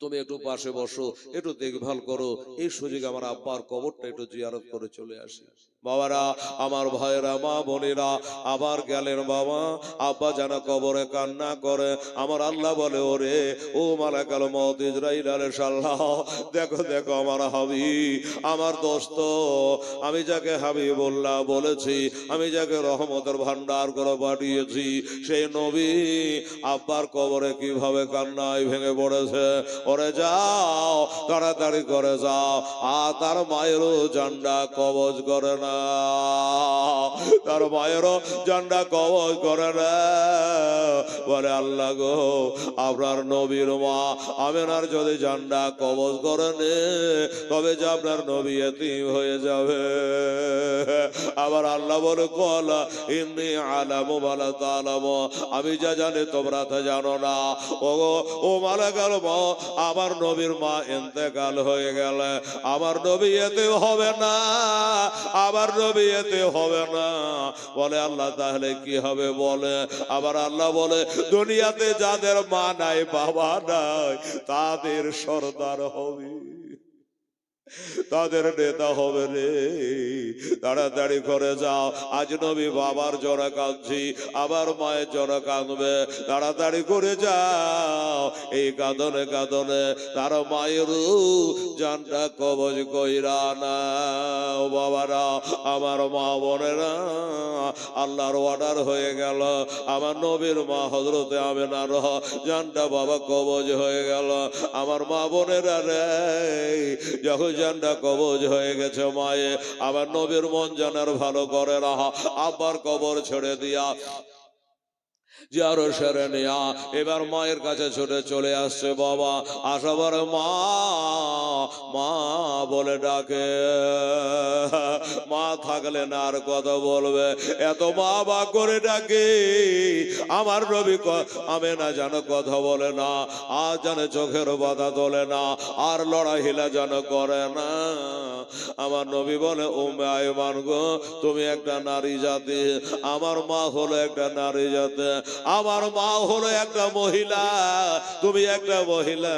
Speaker 1: তুমি একটু পাশে বসো, একটু দেখভাল করো, এই সুযোগে আমার আব্বার কবরটা একটু জিয়ারত করে চলে আসি। বাবারা, আমার ভাইয়েরা, মা বোনেরা, আবার গেলেন বাবা, আব্বা যেন কবরে কান্না করে। আমার আল্লাহ বলে, ওরে ও মালাকাল মউত ইসরাইল আলাইহিস সালাম, দেখো দেখো আমার হাবিব, আমার দোস্ত, আমি যাকে হাবিবুল্লাহ বলেছি, আমি যাকে রহমতের ভান্ডার করে পাঠিয়েছি, সেই নবী আব্বার কবরে কিভাবে কান্নায় ভেঙে পড়েছে। ওরে যাও, তাড়াতাড়ি করে যাও, আর তার মায়েরও জান্ডা কবজ করে না, তার মায়েরও জান্ডা কবজ করে না। বলে আল্লাহ গো, আপনার নবীর মা আমেনার যদি জান্ডা কবজ করে নে, তবে যে আপনার নবী এতিম হয়ে যাবে। আবার আল্লাহ বলে, কলা ইন্নী আলামু মালা তালামু, আমি যা জানি তোমরা তা জানো না। ও মালাকাল মউত, আমার নবীর মা ইন্তেকাল হয়ে গেলে আমার নবী এতিম হবে না, আমার নবী এতিম হবে না। বলে আল্লাহ, তাহলে কি হবে? বলে আবার আল্লাহ বলে, দুনিয়াতে যাদের মা নাই বাবা নাই, তাদের সর্দার হবে, তাদের নেতা হবে রে। তাড়াতাড়ি করে যাও, আজ নবী বাবার জোরে কাঁদছি, আবার মায়ের জোরে কাঁদবে, তাড়াতাড়ি করে যাও। এই কাঁদনে কাঁদনে তার মায়ের জানটা কবজ কইরা না। ও বাবারা, আমার মা বোনেরা, আল্লাহর অর্ডার হয়ে গেল, আমার নবীর মা হযরতে আমেনার জানটা বাবা কবজ হয়ে গেল। আমার মা বোনেরা রে, যখন জানটা কবজ হয়ে গেছে মায়ে, আবার নবীর মন জানার ভালো করে না, আব্বার কবর ছেড়ে দিয়া যারো সেরে নেয়া এবার মায়ের কাছে ছুটে চলে আসছে। বাবা আসাবার মা মা বলে ডাকে, মা থাকলে না আর কথা বলবে, এত মা বা করে ডাকে। আমার নবী আমেনা যেন কথা বলে না, আর যেন চোখের বাধা তোলে না, আর লড়াই হিলা যেন করে না। আমার নবী বলে, উম্মে আয়মান গো, তুমি একটা নারী জাতি, আমার মা হলো একটা নারী জাতি, আমার মা হলো একটা মহিলা, তুমি একটা মহিলা,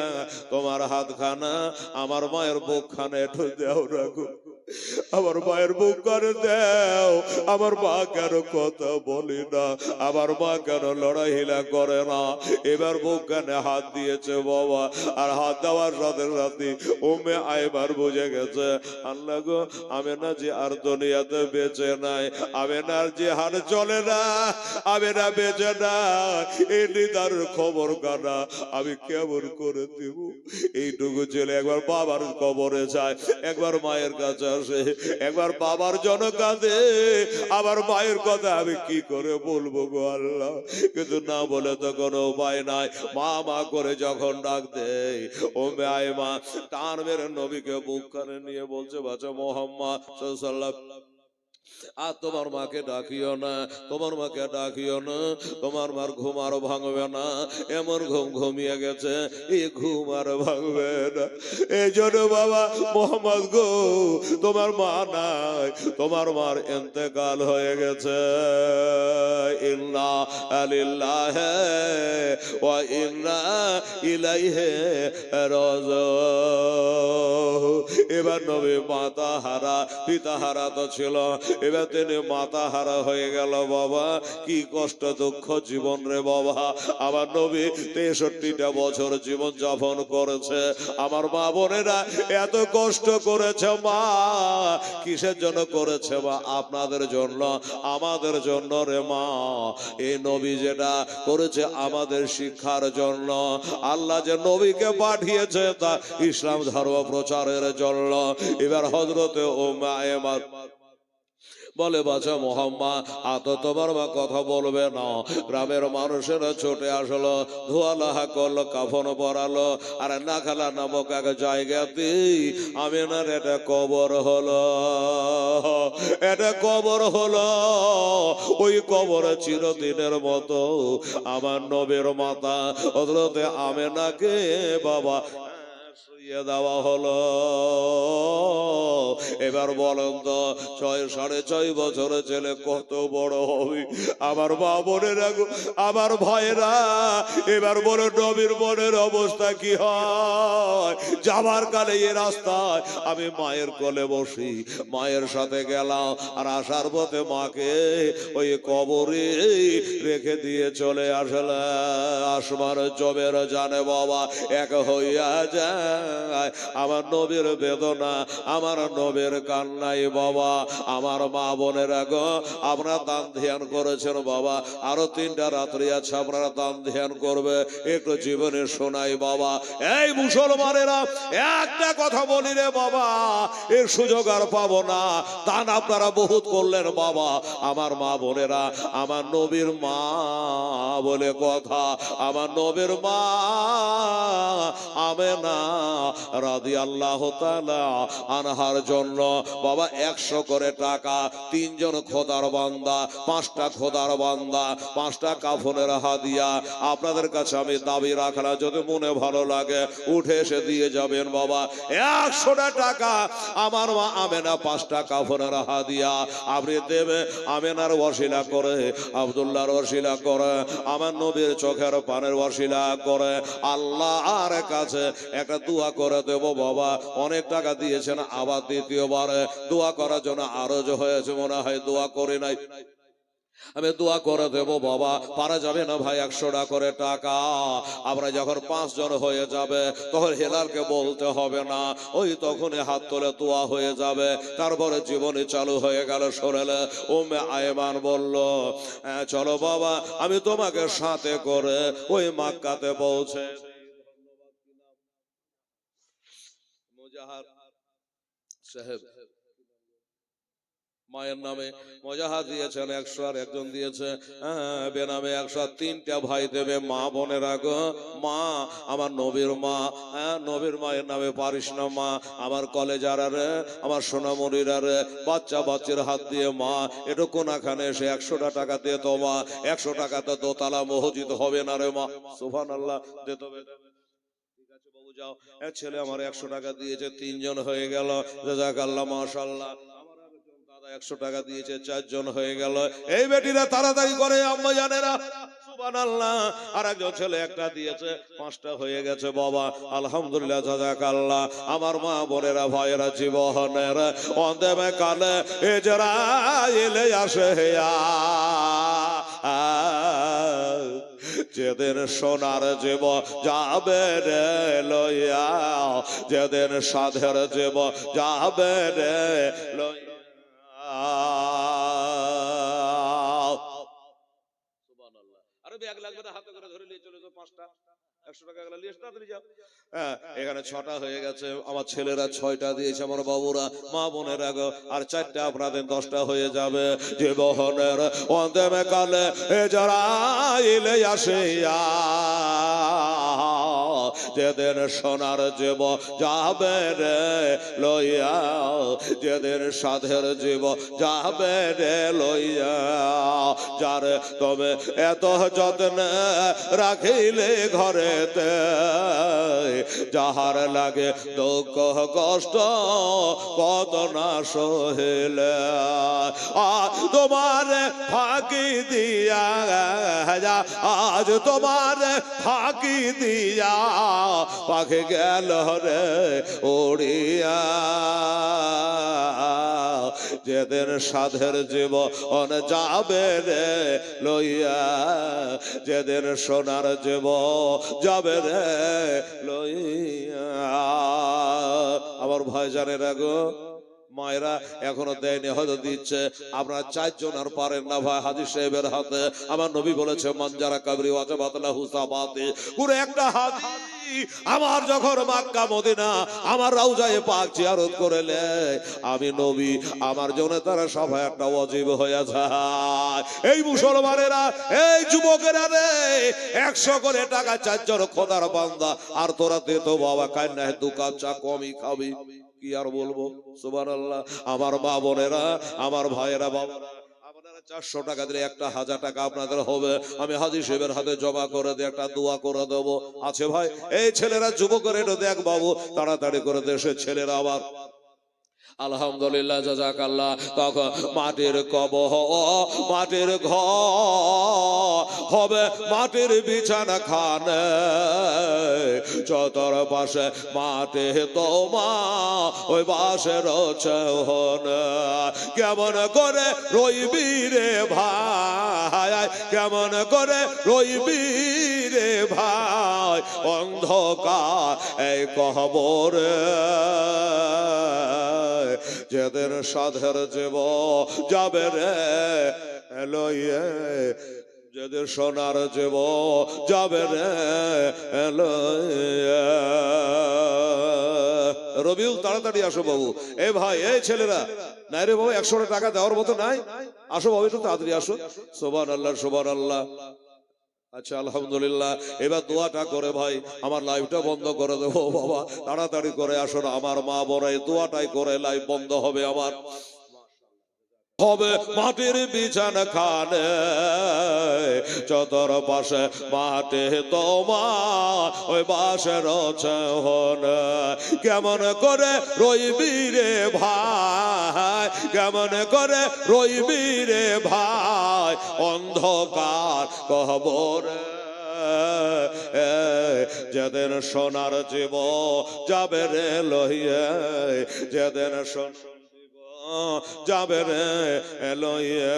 Speaker 1: তোমার হাতখানা আমার মায়ের বুকখানে একটু দেও রাখো, আমার মায়ের বুক করে দেও। আমার মা কেন কথা বলি না, আমার মা কেন লড়াই হিলা করে না। এবার বুক কানে হাত দিয়েছে বাবা, আর হাত দেওয়ার সাথে সাথে উম্মে আয়মান বুঝে গেছে, আল্লাহ গো, আমেনা যে আর দুনিয়াতে বেঁচে নাই, আমেনার যে হাত চলে না, আমেনা বেঁচে না, এই নিদার খবর কানা আমি কেমন করে দিব। এইটুকু ছেলে একবার বাবার কবরে যায়, একবার মায়ের কাছে আসে, একবার বাবার জন্য কাঁদে, আবার মায়ের কথা আমি কি করে বলবো গো আল্লাহ। কিন্তু না বলে তো কোনো উপায় নাই, মা মা করে যখন ডাক দেয়, উম্মে আয়মান টান মেরে নবীকে বুক করে নিয়ে বলছে, বাচ্চা মোহাম্মদ সাল্লাল্লাহু আলাইহি ওয়াসাল্লাম, আর তোমার মাকে ডাকিও না, তোমার মাকে ডাকিও না, তোমার মার ঘুম আর ভাঙবে না, এমন ঘুম ঘুমিয়ে গেছে, এই ঘুম আর ভাঙবে না। এই জন্য বাবা মোহাম্মদ গো, তোমার মা নাই, তোমার মার ইন্তেকাল হয়ে গেছে। ইন্না লিল্লাহি ওয়া ইন্না ইলাইহি রাজিউন। এবার নবী মাতা হারা পিতা হারা তো ছিল, এবার তিনি মাতা হারা হয়ে গেল। বাবা কি কষ্ট দুঃখ জীবন রে বাবা। আমার নবী 63টা বছর জীবন যাপন করেছে। আমার মা বোনেরা এত কষ্ট করেছে মা, কিসের জন্য করেছে? মা আপনাদের জন্য, আমাদের জন্য রে মা। এই নবী যেটা করেছে আমাদের শিক্ষার জন্য। আল্লাহ যে নবীকে পাঠিয়েছে তা ইসলাম ধর্ম প্রচারের জন্য। এবার হযরতে উম্মে আয়মান বলে, বাচ্চা মোহাম্মদ, আত তোমার মা কথা বলবে না। গ্রামের মানুষেরা ছুটে আসলো, ধোয়ালাহা করলো, কাফন পরালো, আর নাখালা নামক এক জায়গাতে আমিনার এটা কবর হলো, এটা কবর হলো। ওই কবরে চিরদিনের মতো আমার নবীর মাতা হযরতে আমেনাকে বাবা দিয়ে দেওয়া হলো। এবার বলেন তো 6.5 বছরের ছেলে কত বড় হবে? আমার মা বোনেরা, আমার ভাইরা, এবার বলে নবীর বোনের অবস্থা কি হয়? যাবার কালে এই রাস্তায় আমি মায়ের কোলে বসি, মায়ের সাথে গেলাম, আর আসার পথে মাকে ওই কবরে রেখে দিয়ে চলে আসলে আসমান জমের জানে বাবা এক হইয়া যায়। আমার নবীর বেদনা, আমার নবীর কান্নাই বাবা। আমার মা বোনেরা গো, আপনারা দান ধ্যান করেছেন বাবা, আরো 3টা রাত্রি আছে, আপনারা দান ধ্যান করবে, একটু জীবনে শোনাই বাবা। এই মুসলমানেরা, একটা কথা বলি রে বাবা, এর সুযোগ আর পাবো না। দান আপনারা বহুত করলেন বাবা। আমার মা বোনেরা, আমার নবীর মা বলে কথা, আমার নবীর মা আমেনা রাদিয়াল্লাহু তাআলা আনহার জন্য বাবা 100 করে টাকা, 3 জন খোদার বান্দা, 5টা খোদার বান্দা, 5টা কাফনের হাদিয়া আপনাদের কাছে আমি দাবি রাখলাম, যদি মনে ভালো লাগে উঠে এসে দিয়ে যাবেন বাবা। 100টা টাকা আমার মা আমেনা 5টা কাফনের হাদিয়া আপনি দেবে, আমেনার ওয়াসিলা করে, আব্দুল্লাহর ওয়াসিলা করে, আমার নবীর চোখের পানের ওয়াসিলা করে আল্লাহর কাছে একটা দোয়া করে দেব বাবা। অনেক টাকা দিয়েছেন, আবার দ্বিতীয়বারে দোয়া করার জন্য আরজ হয়েছে, মনে হয় দোয়া করে নাই, আমি দোয়া করে দেব বাবা। পারা যাবে না ভাই 100টা করে টাকা? আমরা যখন 5 জন হয়ে যাবে তখন হেলালকে বলতে হবে না, ওই তখনই হাত তোলে দোয়া হয়ে যাবে। তারপরে জীবনে চালু হয়ে গেল। শোনেলে উম্মে আয়মান বলল, চলো বাবা আমি তোমাকে সাথে করে ওই মক্কাতে পৌঁছে। মুজাহার সাহেব মায়ের নামে মজাহা দিয়েছেন 100, আর একজন দিয়েছে বেনামে 100। 3টা ভাই দেবে। মা বোনেরা গো, মা আমার নবীর মা, নবীর মায়ের নামে পারিস না মা, আমার কলেজারা রে, আমার সোনামণিরা রে, বাচ্চা বাচ্চার হাত দিয়ে মা একটু কোনাখানে এসে 100টা টাকা দিয়ে তো মা, 100 টাকাতে দোতলা মসজিদ হবে না রে মা। সুবহানাল্লাহ, দিতে হবে। ঠিক আছে বাবু যাও। ছেলে আমার 100 টাকা দিয়েছে, 3 জন হয়ে গেল, জাযাকাল্লাহ মাশাআল্লাহ। 100 টাকা দিয়েছে, 4 জন হয়ে গেল। এই বেটিরা তাড়াতাড়ি করে আম্মা জানেরা, সুবহানাল্লাহ। আর একজন ছেলে একটা দিয়েছে, 5টা হয়ে গেছে বাবা, আলহামদুলিল্লাহ, জাযাকাল্লাহ। আমার মা বোনেরা, ভাইয়েরা, জীবনের অন্তেমে কালে ইজরাইল আসে যেদিন সোনার জীব যাবে রে লইয়া, যেদিন সাধের জীব যাবে রে লইয়া। আরে ব্যাগ লাগবে না, হাতে করে ধরে নিয়ে চলে যাও। 5টা 100 টাকা গেলে নিয়ে তাড়াতাড়ি যাও। এখানে 6টা হয়ে গেছে, আমার ছেলেরা 6টা দিয়েছে, আমার বাবুরা, মা বোনেরা গো, আর 4টা আপনাদের 10টা হয়ে যাবে। যে বহনের অন্তেমে কালে ইজরাইল আসিয়া, যেদিন সোনার জীব যাবে রে লইয়া, যেদিন সাধের জীব যাবে রে লইয়া, যারে তবে এত যত্নে রাখিলে ঘরেতে, যাহার লাগে দুঃখ কষ্ট কত না সহিলে, তোমার ফাঁকি দিয়া, আজ তোমার ফাঁকি দিয়া পাখি গেল রে উড়িয়া, যেদিন সাধের জীবন যাবে রে লইয়া, যেদিন সোনার জীবন যাবে রে লইয়া। আমার ভাই জানেরা গো, মায়েরা এখনো দেয়নি, হয়তো দিচ্ছে, আপনারা 4 জন আর পারেন না ভাই। হাজী সাহেবের হাতে আমার নবী বলেছে, মঞ্জারা কাবরি ওয়াজাবাতলা হুসাবাতে, পুরো একটা হাজি আমার যখন মক্কা মদিনা আমার রওজায়ে পাক জিয়ারত করেলে, আমি নবী আমার জন্য তারা সবাই একটা ওয়াজিব হয়ে যায়। এই মুসলমানেরা, এই যুবকেরা রে, 100 করে টাকা 4 জন খোদার বান্দা, আর তোরা দে তো বাবা কান্না, 2 কাপ চা কমই খাবি, কি আর বলবো। সুবহানাল্লাহ। আমার মা বোনেরা, আমার ভাইয়েরা, বাবারা, আপনারা 400 টাকা দিলে 1000 টাকা আপনাদের হবে। আমি হাজী সাহেবের হাতে জমা করে দিয়ে একটা দোয়া করে দেবো। আছে ভাই? এই ছেলেরা যুবকের এটা দেখ বাবু, তাড়াতাড়ি করে দেশের ছেলেরা আবার আলহামদুলিল্লাহ জাযাকাল্লাহ। তখন মাটির কবর, মাটির ঘর হবে, মাটির বিছানা খানে, চতর পাশে মাটি তোমা, ওই বাসের চৌহন। কেমন করে রইবি রে ভাই, কেমন করে রইবি রে ভাই, অন্ধকার এই কবরে। যেদিন সাধের জীব যাবে রে লইয়ে, যেদিন সোনার জীব যাবে রে লইয়ে। রবিউল তাড়াতাড়ি আসো বাবু। এ ভাই, এই ছেলেরা নাই রে বাবু, 100 টাকা দেওয়ার মতো নাই। আসো বাবু, একটু তাড়াতাড়ি আসো। সুবহানাল্লাহ, সুবহানাল্লাহ। আচ্ছা, আলহামদুলিল্লাহ। এবার দোয়াটা করে ভাই, আমার লাইভটা বন্ধ করে দেবো বাবা, তাড়াতাড়ি করে আসুন। আমার মা বড় এই দোয়াটাই করে লাইভ বন্ধ হবে আমার। হবে মাটির বিছানা খানে, চতর পাশে মাটি তোমা, ওই বাসের চৌহন। কেমন করে রইবি রে ভাই, কেমন করে রইবি রে ভাই, অন্ধকার কবরে। যেদিন সোনার জীব যাবে রে লইয়ে, যেদিন সোনার যাবে রে লইয়ে।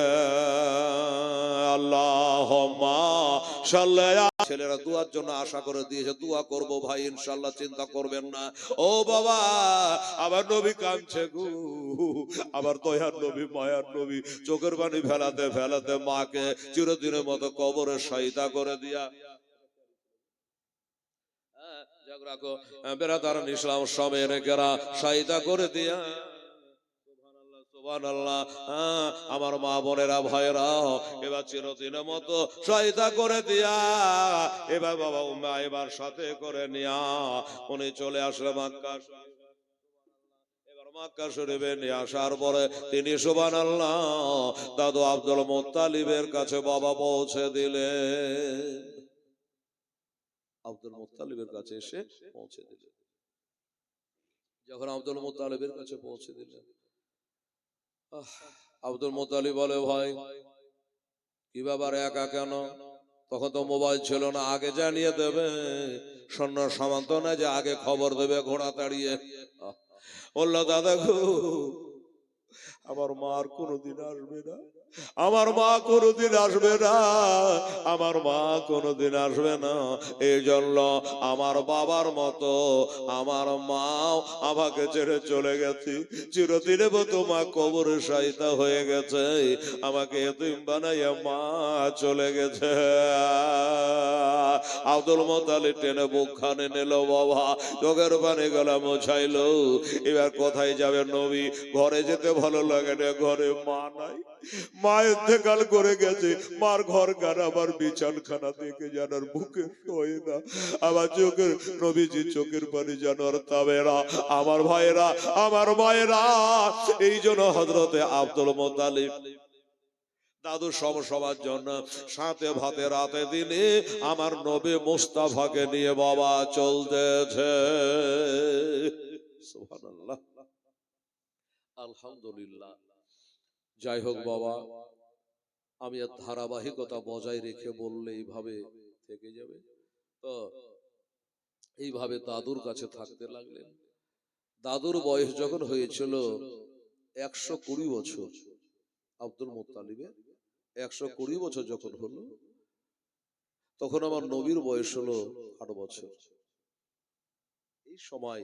Speaker 1: আল্লাহুম্মা সাল্লি। ছেলেরা দুয়ার জন্য আশা করে দিয়েছে, দোয়া করব ভাই ইনশাআল্লাহ, চিন্তা করবেন না। ও বাবা, আবার নবী কাঁদছে গো, আবার দয়ার নবী, মায়ার নবী চোখের পানি ফেলাতে ফেলাতে মাকে চিরদিনের মতো কবরে শায়িতা করে দিয়া। বেরাদারান ইসলাম সামেনেকেরা শায়িতা করে দিয়া। আমার মা বোনেরা ভাইরা এবার চিরদিনের মতো শায়িতা করে দিয়া, এবার বাবা উম্মা এবার সাথে করে নিয়া উনি চলে আসলে মক্কা। এবার মক্কা শরীফে নিয়ে আসার পরে তিনি সুবহানাল্লাহ দাদু আব্দুল মুত্তালিবের কাছে বাবা পৌঁছে দিলেন। আব্দুল মুত্তালিবের কাছে এসে পৌঁছে দিলেন। যখন আব্দুল মুত্তালিবের কাছে পৌঁছে দিলেন, আব্দুল মুত্তালিব বলে, ভাই কি ব্যাপার একা কেন? তখন তো মোবাইল ছিল না, আগে জানিয়ে দেবে, সৈন্য সামন্ত না যে আগে খবর দেবে ঘোড়া তাড়িয়ে। বললো, দাদা গো, আমার মা আর কোনোদিন আসবে না, আমার মা কোনোদিন আসবে না, আমার মা কোনোদিন আসবে না। এই জন্য আমার বাবার মতো আমার মাও আমাকে ছেড়ে চলে গেছে, চিরদিনের মতো মা কবরে শায়িতা হয়ে গেছে, আমাকে এতিম বানাইয়া মা চলে গেছে। আব্দুল মুত্তালিব টেনে বুকখানে নিল বাবা, চোখের পানি গলা মোছাইলো। এবার কোথায় যাবে নবী? ঘরে যেতে ভালো লাগে না, ঘরে মা নাই, মা ইন্তেকাল করে গেছে, মার ঘর গান আমার বিছানখানা দেখে জানার বুকে হয় না, আমার চোখের নবীজি চোখের পানি জানার তাবেরা। আমার ভাইরা, আমার মায়েরা, এই জন্য হযরতে আব্দুল মুত্তালিব দাদু সব সবার জন্য সাথে ভাতে রাতে দিনে আমার নবী মুস্তাফাকে নিয়ে বাবা চলতেছে। সুবহানাল্লাহ, আলহামদুলিল্লাহ। যাই হোক বাবা, আমি আর ধারাবাহিকতা বজায় রেখে বললে এইভাবে থেকে যাবে তো। এইভাবে দাদুর কাছে থাকতে লাগলেন। দাদুর বয়স যখন হয়েছিল 120 বছর, আব্দুল মুত্তালিবের 120 বছর যখন হলো, তখন আমার নবীর বয়স হলো 8 বছর। এই সময়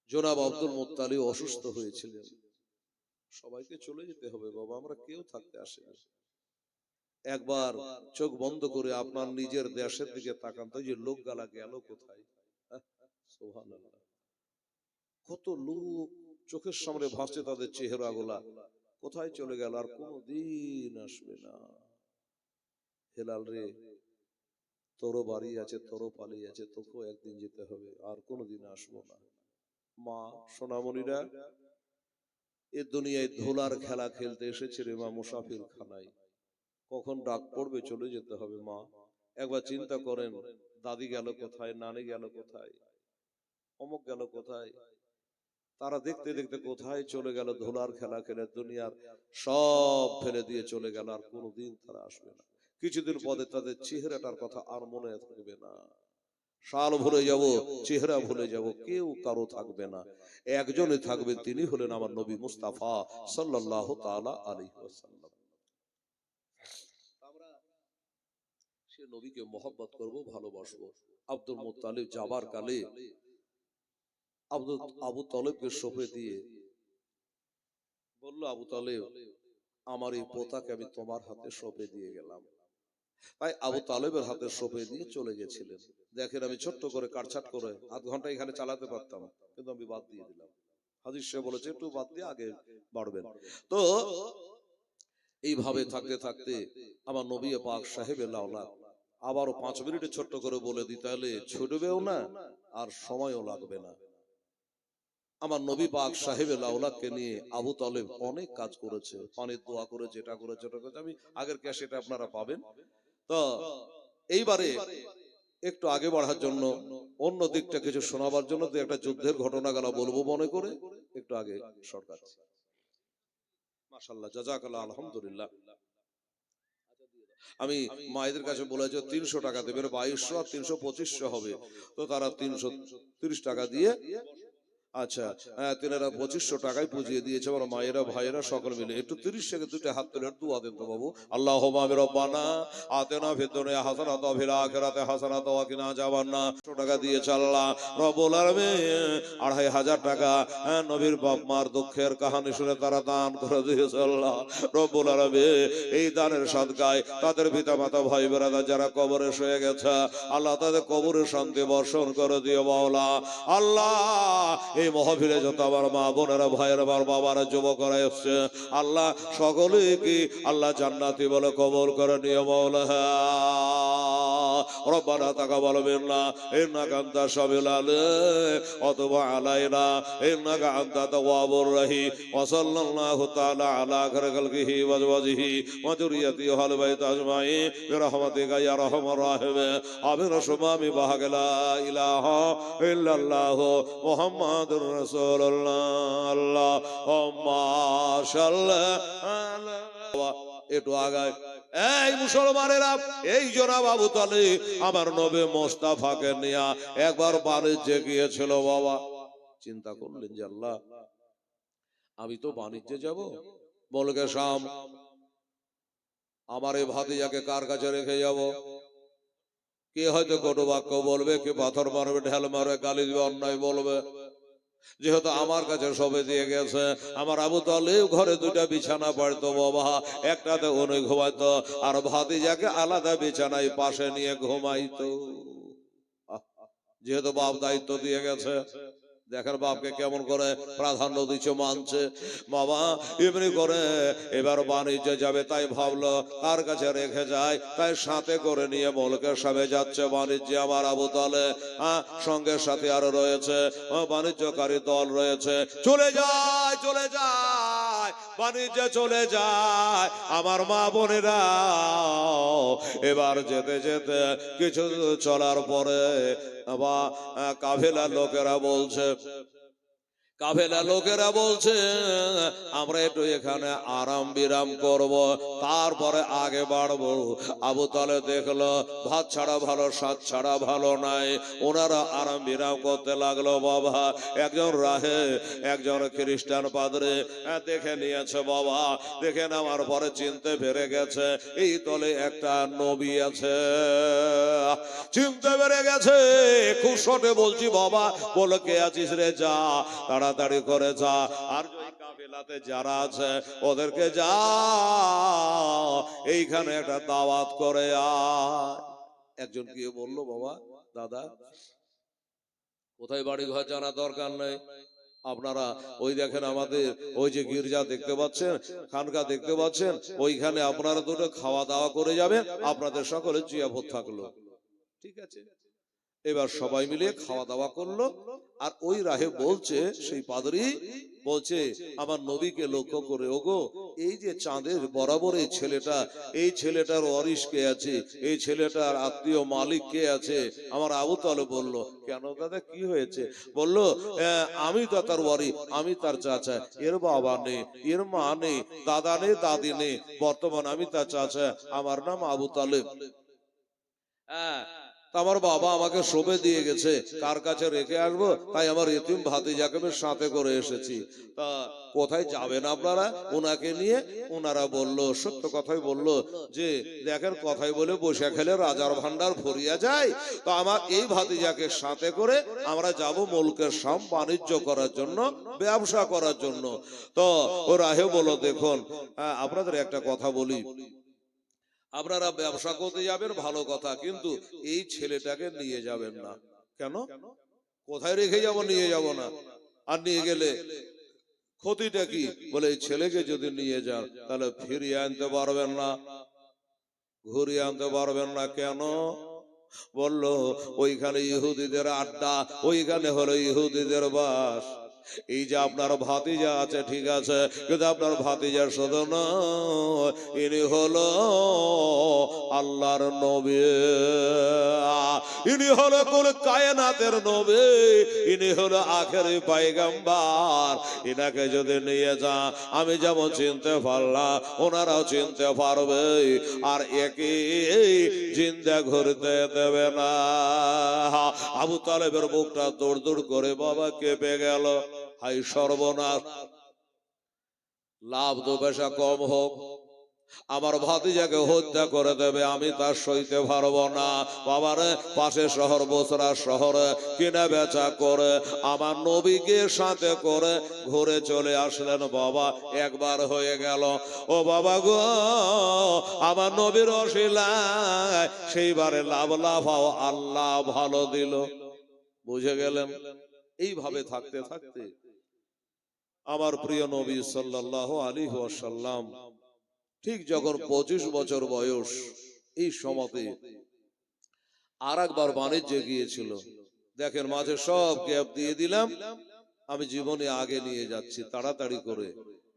Speaker 1: জনাব আব্দুল মুত্তালিব অসুস্থ হয়েছিলেন। সবাইকে চলে যেতে হবে বাবা, আমরা কেউ থাকতে আসেনি। একবার চোখ বন্ধ করে আপনার নিজের দেশের দিকে তাকান তো, যে লোক গালা গেল কোথায়? সুবহানাল্লাহ, কত লোক চোখের সামনে ভাসছে, তাদের চেহারা গুলা কোথায় চলে গেল? আর কোনদিন আসবে না। হেলাল রে, তোরও বাড়ি আছে, তোরও পালিয়ে আছে, তোকেও একদিন যেতে হবে, আর কোনদিন আসবো না। মা সোনামণিরা, এ দুনিয়ায় ধুলার খেলা খেলতে এসেছে রে মা, মুসাফির খানায়। কখন ডাক পড়বে চলে যেতে হবে মা। একবার চিন্তা করেন, দাদি গেল কোথায়, নানি গেল কোথায়, অমুক গেল কোথায়, তারা দেখতে দেখতে কোথায় চলে গেল। ধুলার খেলা খেলে দুনিয়ার সব ফেলে দিয়ে চলে গেল, আর কোনোদিন তারা আসবে না। কিছুদিন পরে তাদের চেহারাটার কথা আর মনে থাকবে না। সাল ভুলে যাব, চেহারা ভুলে যাব, কেউ কারো থাকবে না। একজনই থাকবেন, তিনি হলেন আমার নবী মুস্তাফা সাল্লাল্লাহু তাআলা আলাইহি ওয়াসাল্লাম। আমরা সে নবীকে মহব্বত করব, ভালোবাসবো। আব্দুল মুত্তালিব যাবার কালে আবু তালেবকে সঁপে দিয়ে বলল, আবু তালেব, আমার এই পোতাকে আমি তোমার হাতে সঁপে দিয়ে গেলাম। তাই আবু তালেবের হাতে সঁপে দিয়ে চলে গেছিলেন। দেখেন, আমি ছোট্ট করে কাটছাট করে আধ ঘন্টা এখানে চালাতে পারতাম, কিন্তু আমি বাদ দিয়ে দিলাম। হাদিস সাহেব বলেছে একটু বাদ দিয়ে আগে বাড়বেন। তো এইভাবে থাকতে থাকতে আমার নবী পাক সাহেবের লাউলা আবারও 5 মিনিটে ছোট্ট করে বলে দিই, তাহলে ছুটবেও না আর সময়ও লাগবে না। আমার নবী পাক সাহেবের লাউলাকে নিয়ে আবু তালেব অনেক কাজ করেছে, পানির দোয়া করে, যেটা করেছে ওটা করেছে। আমি আগের ক্যাসেটে আপনারা পাবেন। তো এইবারে একটু আগে বাড়ার জন্য, অন্য দিকটা কিছু শোনাবার জন্য একটা যুদ্ধের ঘটনা গেল বলবো মনে করে একটু আগে সরকার। মাশাআল্লাহ, জাযাকাল্লাহ, আলহামদুলিল্লাহ। আমি মায়েদের কাছে বলেছি 300 টাকা দেবেন, 2200 আর 300 2500 হবে। তো তারা 330 টাকা দিয়ে, আচ্ছা তেনারা 2500 টাকায় পুজিয়ে দিয়েছে। আমার মায়েরা ভাইয়েরা সকল মিলে একটু 30 সেকেন্ড দুইটা হাত তুলে দোয়া দেন তো বাবু। আল্লাহুম্মা রব্বানা আতিনা ফিদ দুনিয়া হাসানাতাও ওয়া ফিল আখিরাতি হাসানাতাও ওয়া কিনা আযাবান্নার। 100 টাকা দিয়েছে আল্লাহ রব্বুল আলামিন। 2500 টাকা নবীর বাপ মার দুঃখের কাহিনী শুনে তারা দান করে দিয়েছে আল্লাহ রব্বুল আলামিন। এই দানের সাদকায় তাদের পিতা মাতা ভাই বেরাদার যারা কবরে শুয়ে গেছে, আল্লাহ তাদের কবরে শান্তি বর্ষণ করে দিও মাওলা। আল্লাহ এই মহফিলে যত আমার মা বোনেরা ভাইয়েরা আমার বাবারা যুবকরা এসছে, আল্লাহ সকলেকে আল্লাহ জান্নাতি বলে কবুল করে নিও মাওলা। রব্বানা তাকাব্বাল মিন্না ইন্নাকা আনতাস সামিউল আলিম ওয়া তুব আলাইনা ইন্নাকা আনতাত তাওয়াবুর রহিম। ওয়া সাল্লাল্লাহু তাআলা আলা খালিহি ওয়া আজওয়াজিহি ওয়া যুররিয়াতিহি ওয়া আহলি বাইতি আজমাইন বিরহমাতিকা ইয়া আরহামার রাহিমিন। আমিন। সুবহানি বাহাকা লা ইলাহা ইল্লাল্লাহ মুহাম্মাদুর রাসূলুল্লাহ। আল্লাহুম্মা সাল্লি আলা। একটু আগায় এই মুসলমানেরা, এই জনাব আবু তালেব আমার নবী মুস্তাফাকে নিয়ে একবার বাণিজ্যে গিয়েছিল। বাবা চিন্তা করলেন যে আল্লাহ, আমি তো বাণিজ্যে যাব, মুলকে শাম, আমার এই ভাতিজাকে কার কাছে রেখে যাব? কে হয়তো কটু বাক্য বলবে, কে পাথর মারবে, ঢেল মারবে, গালি দিবে, অন্যায় বলবে। যেহেতু আমার কাছে সবে দিয়ে গেছে, আমার আবু তালেব ঘরে 2টা বিছানা পাড়তো বাবা, একটাতে উনি ঘুমাইতো আর ভাতিজাকে আলাদা বিছানায় পাশে নিয়ে ঘুমাইতো। যেহেতু বাপ দায়িত্ব দিয়ে গেছে, দেখেন বাপকে কেমন করে প্রাধান্য দিচ্ছে, মানছে। বাবা এমনি করে এবার বাণিজ্যে যাবে, তাই ভাবলো কার কাছে রেখে যায়, তাই সাথে করে নিয়ে মুলকের সামনে যাচ্ছে বাণিজ্যে আমার আবু তালেব। সঙ্গে সাথে আরো রয়েছে বাণিজ্যকারী দল রয়েছে। চলে যায় চলে যায় বাণিজ্যে চলে যায় আমার মা বোনেরা। এবার যেতে যেতে কিছু চলার পরে কাফেলার লোকেরা বলছে আমরা একটু এখানে আরাম বিরাম করব, তারপরে আগে বাড়বো। আবু তালেব দেখলো ভাত ছাড়া ভালো, স্বাদ ছাড়া ভালো নাই। ওনারা আরাম বিরাম করতে লাগলো। বাবা একজন রাহে, একজন খ্রিস্টান পাদ্রী দেখে নিয়েছে। বাবা দেখে নেওয়ার পরে চিনতে পেরে গেছে এই দলে একটা নবী আছে, চিনতে পেরে গেছে। খুব শর্টে বলছি বাবা, বলে কে আছিস রে, যা তাড়াতাড়ি করে যা, আর ওই কাফেলাতে যারা আছে ওদেরকে যা এইখানে একটা দাওয়াত করে আয়। একজন গিয়ে বলল, বাবা দাদা কোথায় বাড়ি ঘর জানা দরকার নেই, আপনারা ওই দেখেন আমাদের ওই যে গির্জা দেখতে পাচ্ছেন, খানকা দেখতে পাচ্ছেন, ওইখানে আপনারা 2টো খাওয়া দাওয়া করে যাবেন, আপনাদের সকলে জিয়াফত থাকলো। ঠিক আছে, এবার সবাই মিলে খাওয়া দাওয়া করলো। আর ওই রাহে বলছে, সেই পাদরি বলছে আমার নবীকে লক্ষ্য করে, ওগো এই যে চাঁদের বরাবর এই ছেলেটার ওয়ারিশ কে আছে, এই ছেলেটার আত্মীয় মালিক কে আছে? আমার আবু তালেব বলল, কেন দাদা কি হয়েছে? বলল, আমি তো তার ওয়ারি, আমি তার চাচা, এর বাবা নেই, এর মা নেই, দাদা নেই, দাদি নেই, বর্তমান আমি তার চাচা, আমার নাম আবু তালেব। হ্যাঁ, আমার বাবা আমাকে শোভে দিয়ে গেছে, কার কাছে রেখে আসবো, তাই আমার এতিম ভাতিজাকে সাথে করে এসেছি। তা কোথায় যাবেন আপনারা ওনাকে নিয়ে? ওনারা বলল, সত্য কথাই বলল, যে দেখেন কথাই বলে বসে খেলে রাজার ভান্ডার ভরিয়া যায়, তো আমার এই ভাতিজাকে সাথে করে আমরা যাব মুলকের শাম বাণিজ্য করার জন্য, ব্যবসা করার জন্য। তো ও রাহে বলো, দেখুন আপনাদের একটা কথা বলি, আপনারা ব্যবসা করতে যাবেন ভালো কথা, কিন্তু এই ছেলেটাকে নিয়ে যাবেন না। কেন? কোথায় রেখে যাব? নিয়ে যাব না। আর নিয়ে গেলে ক্ষতিটা কি? বলে এই ছেলেকে যদি নিয়ে যান তাহলে ফিরিয়ে আনতে পারবেন না, ঘুরিয়ে আনতে পারবেন না। কেন? বললো ওইখানে ইহুদিদের আড্ডা, ওইখানে হলো ইহুদিদের বাস। এই যে আপনার ভাতিজা আছে ঠিক আছে, কিন্তু আপনার ভাতিজার শুধু নয়, ইনি হলো আল্লাহর নবী, ইনি হলো কুল কায়নাতের নবী, ইনি হলো আখেরি পয়গম্বর। ইনাকে যদি নিয়ে যা, আমি যেমন চিনতে পারলাম ওনারাও চিনতে পারবে, আর একে জিন্দা ঘুরতে দেবে না। আবু তালেবের বুকটা দৌড় দৌড় করে বাবা কেঁপে গেল। হাই সর্বনাশ, লাভ দু পয়সা কম হোক, আমার ভাতিজাকে হত্যা করে দেবে, আমি তার সইতে পারবো না। বাবারে পাশে শহর বসরা শহরে কিনা বেচা করে আমার নবীকে সাথে করে ঘুরে চলে আসলেন। বাবা একবার হয়ে গেল, ও বাবা গো আমার নবীর অশিলায় সেইবারে লাভ লাফাও আল্লাহ ভালো দিল। বুঝে গেলেন? এইভাবে থাকতে থাকতে আমার প্রিয় নবী সাল্লাল্লাহু আলাইহি ওয়াসাল্লাম ঠিক যখন 25 বছর বয়স, এই সময়তে আর একবার বাণিজ্যে গিয়েছিল। দেখেন মাঝে সব গ্যাপ দিয়ে দিলাম, আমি জীবনে আগে নিয়ে যাচ্ছি তাড়াতাড়ি করে।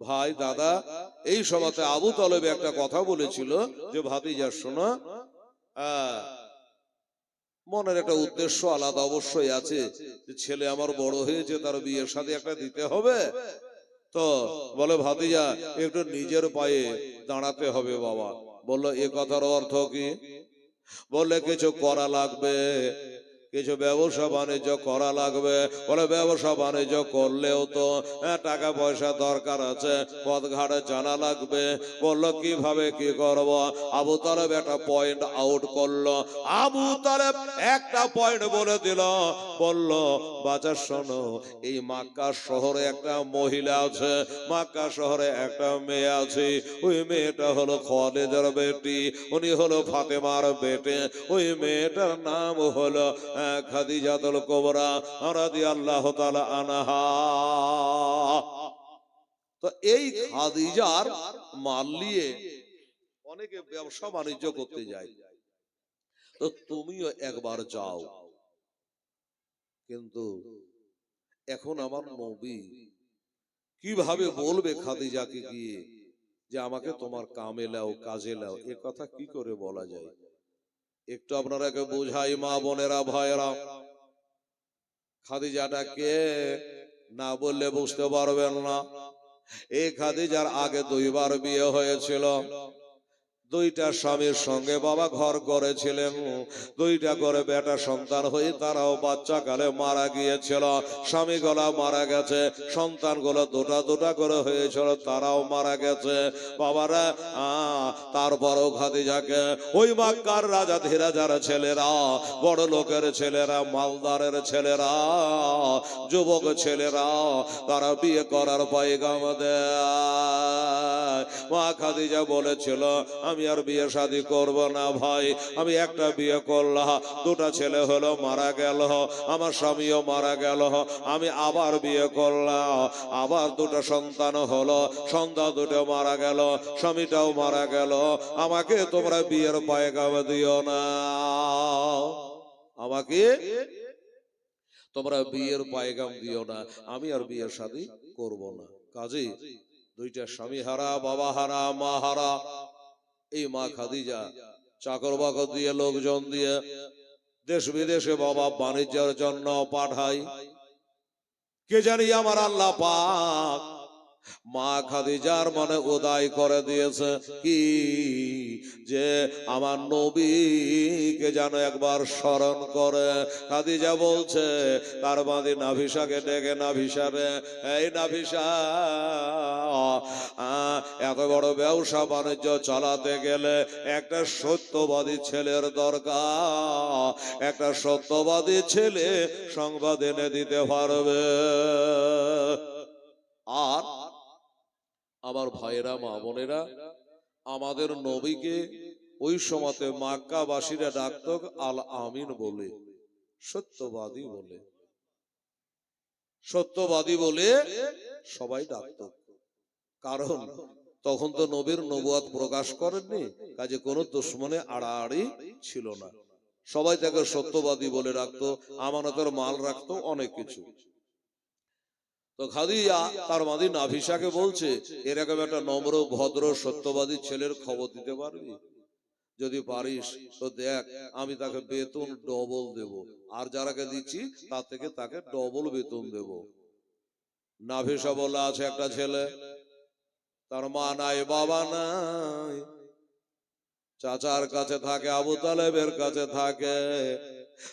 Speaker 1: ভাই দাদা, এই সময়তে আবু তালেব একটা কথা বলেছিল যে ভাতিজা শোনা, মনের একটা উদ্দেশ্য আলাদা অবশ্যই আছে, যে ছেলে আমার বড় হয়েছে, তার বিয়ের সাথে একটা দিতে হবে। তো বলে ভাতিজা একটু নিজের পায়ে দাঁড়াতে হবে বাবা। বললো এ কথার অর্থ কি? বললে কিছু করা লাগবে, কিছু ব্যবসা বাণিজ্য করা লাগবে। বলে ব্যবসা বাণিজ্য করলেও তো টাকা পয়সা দরকার আছে, পথঘাটে জানা লাগবে। বললো কিভাবে কি করব? আবু তালেব একটা পয়েন্ট আউট করলো। আবু তালেব একটা পয়েন্ট বলে দিল, বলল বাজার শোনো, এই মক্কা শহরে একটা মহিলা আছে, মক্কা শহরে একটা মেয়ে আছে, ওই মেয়েটা হলো খালিদের বেটি, উনি হলো ফাতেমার বেটে, ওই মেয়েটার নাম হলো খাদিজাতুল কুবরা রাদিয়াল্লাহু তাআলা আনহা। তো এই খাদিজার মাল নিয়ে অনেকে ব্যবসা বাণিজ্য করতে যায়, তো তুমিও একবার যাও। কিন্তু এখন আমার নবী কিভাবে বলবে খাদিজাকে গিয়ে যে আমাকে তোমার কামে লাও, কাজে লাও? এ কথা কি করে বলা যায়? একটু আপনারাকে বোঝাই মা বোনেরা ভাইয়েরা, খাদিজাটাকে না বললে বুঝতে পারবেন না। এই খাদিজার আগে 2 বার বিয়ে হয়েছিল, 2টা স্বামীর সঙ্গে বাবা ঘর করেছিলেন, 2টা করে বেটা সন্তান হয়ে তারাও বাচ্চা কালে মারা গিয়েছিল, স্বামী গুলা মারা গেছে, সন্তান গুলো 2টা করে হয়েছিল, তারাও মারা গেছে বাবারা। তারপরও খাদিজাকে ওই মক্কার রাজা ধীরাজার ছেলেরা, বড় লোকের ছেলেরা, মালদারের ছেলেরা, যুবক ছেলেরা, তারা বিয়ে করার পয়গাম দেয়। মা খাদিজা বলেছিল আমি আর বিয়ে শাদী করব না ভাই, আমি একটা বিয়ে করলাম, 2টা ছেলে হলো মারা গেল, আমার স্বামীও মারা গেল, আমি আবার বিয়ে করলাম, আবার 2টা সন্তান হলো, সন্তান 2টা মারা গেল, স্বামীটাও মারা গেল, আমাকে তোমরা বিয়ের পয়গাম দিও না। আমাকে তোমরা বিয়ের পায়গাম দিও না, আমি আর বিয়ের শাদী করব না। কাজে দুইটা স্বামী হারা, বাবা হারা, মা হারা এই মা খাদিজা চাকর বাকর দিয়ে, লোকজন দিয়ে দেশ বিদেশে বাবা বাণিজ্যের জন্য পাঠাই। কে জানি আমার আল্লাহ পাক মা খাদিজার মনে উদয় করে দিয়েছে কি, যে আমার নবীকে যেন একবার স্মরণ করে। খাদিজা বলছে তার বাদে নাভিসাকে ডেকে, নাভিসা রে, এই নাভিসা, এত বড় ব্যবসা বাণিজ্য চালাতে গেলে একটা সত্যবাদী ছেলের দরকার। একটা সত্যবাদী ছেলে সংবাদ এনে দিতে পারবে। আর আমার ভাইয়েরা, মা বোনেরা, আমাদের নবীকে ওই সময়তে মক্কাবাসীরা ডাকত আল আমিন বলে, সত্যবাদী বলে, সত্যবাদী বলে সবাই ডাকত। কারণ তখন তো নবীর নবুয়ত প্রকাশ করেননি, কাজে কোনো দুশমনে আড়াআড়ি ছিল না। সবাই তাকে সত্যবাদী বলে রাখতো, আমানতের মাল রাখতো, অনেক কিছু। তো খাদিজা তার মাদি নাভিসাকে বলছে, এরকম একটা নম্র, ভদ্র, সত্যবাদী ছেলের খবর দিতে পারবি? যদি পারিস তো দেখ, আমি তাকে বেতন ডবল দেব, আর যারাকে দিচ্ছি তার থেকে তাকে ডবল বেতন দেব। নাভিসা বলে, আছে একটা ছেলে, তার মা নাই, বাবা নাই, চাচার কাছে থাকে, আবু তালেবের কাছে থাকে,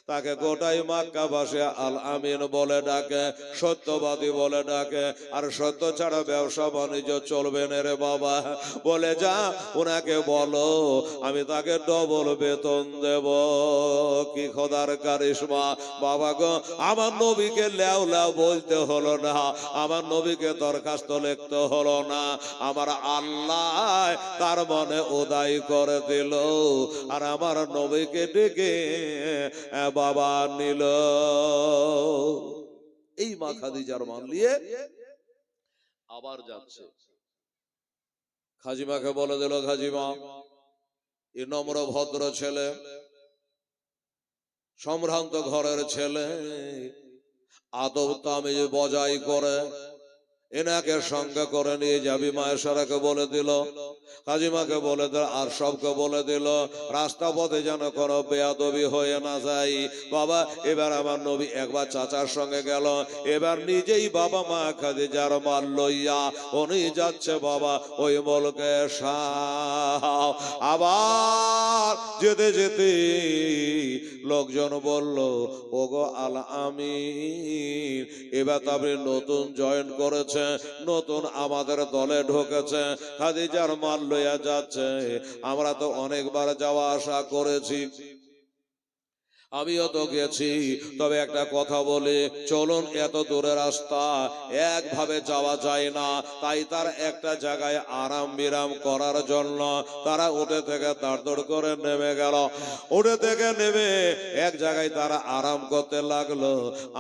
Speaker 1: তাকে গোটাই মক্কাবাসী আল আমিন বলে ডাকে, সত্যবাদী বলে ডাকে। আর সত্য ছাড়া ব্যবসা বাণিজ্য চলবে না রে বাবা। বলে যা, ওনাকে বলো আমি তাকে ডবল বেতন দেব। কি খোদার কারিশমা বাবা গো! আমার নবীকে লেও লেও বলতে হলো না, আমার নবীকে দরখাস্ত লিখতে হলো না, আমার আল্লাহ তার মনে উদয় করে দিল, আর আমার নবীকে ডেকে বাবা নিল। এই মা খাদিজার মান নিয়ে আবার যাচ্ছে। খাজিমাকে বলে দিল, খাজিমা, এ নম্র ভদ্র ছেলে, সম্ভ্রান্ত ঘরের ছেলে, আদব তামিজ বজায় করে, এনাকে সঙ্গে করে নিয়ে যাবি। মায়েশারাকে বলে দিল, কাজিমাকে বলে দিল, আর সবকে বলে দিল, রাস্তা পথে যেন কোনো বেয়াদবি হয়ে না যায়। বাবা এবার আমার নবী একবার চাচার সঙ্গে গেল, এবার নিজেই বাবা মা খাদিজার মাল লইয়া উনি যাচ্ছে বাবা ওই মুলকে শাম। আবার যেতে যেতে লোকজন বলল, ওগো আল আমিন, এবার তো আপনি নতুন জয়েন করেছে, নতুন আমাদের দলে ঢুকেছে, খাদিজার মাল লইয়া যাচ্ছে, আমরা তো অনেকবার যাওয়া আসা করেছি, আমিও তো গেছি, তবে একটা কথা বলি, চলুন, এত দূরের রাস্তা একভাবে যাওয়া যায় না, তাই তার একটা জায়গায় আরাম বিরাম করার জন্য তারা উঠে থেকে তাড়াতাড়ি করে নেমে গেল। উঠে থেকে নেমে এক জায়গায় তারা আরাম করতে লাগলো।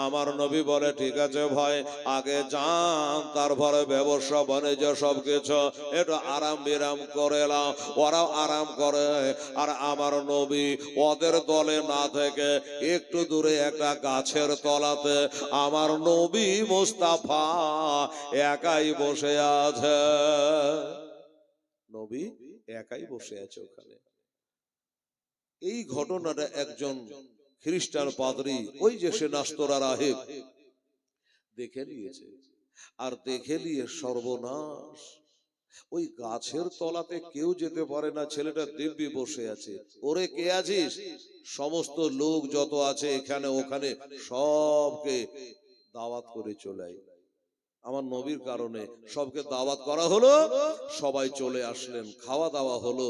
Speaker 1: আমার নবী বলে, ঠিক আছে ভাই, আগে যান, তারপরে ব্যবসা বাণিজ্য সবকিছু একটু আরাম বিরাম করে এলাম। ওরাও আরাম করে, আর আমার নবী ওদের দলে না থেকে একটু দূরে একটা গাছের তলাতে আমার নবী মুস্তাফা একাই বসে আছে। নবী একাই বসে আছে ওখানে। এই ঘটনাটা একজন খ্রিস্টান পাদ্রী, ওই যে সে নাস্তরা রাহিব, দেখে নিয়েছে। আর দেখে নিয়ে সর্বনাশ, ওই গাছের তলাতে কেউ যেতে পারে না, ছেলেটা দিব্যি বসে আছে। ওরে কে আছিস? সমস্ত লোক যত আছে এখানে ওখানে সবকে দাওয়াত করে চলে আয়। আমার নবীর কারণে সবকে দাওয়াত করা হলো, সবাই চলে আসলেন, খাওয়া দাওয়া হলো।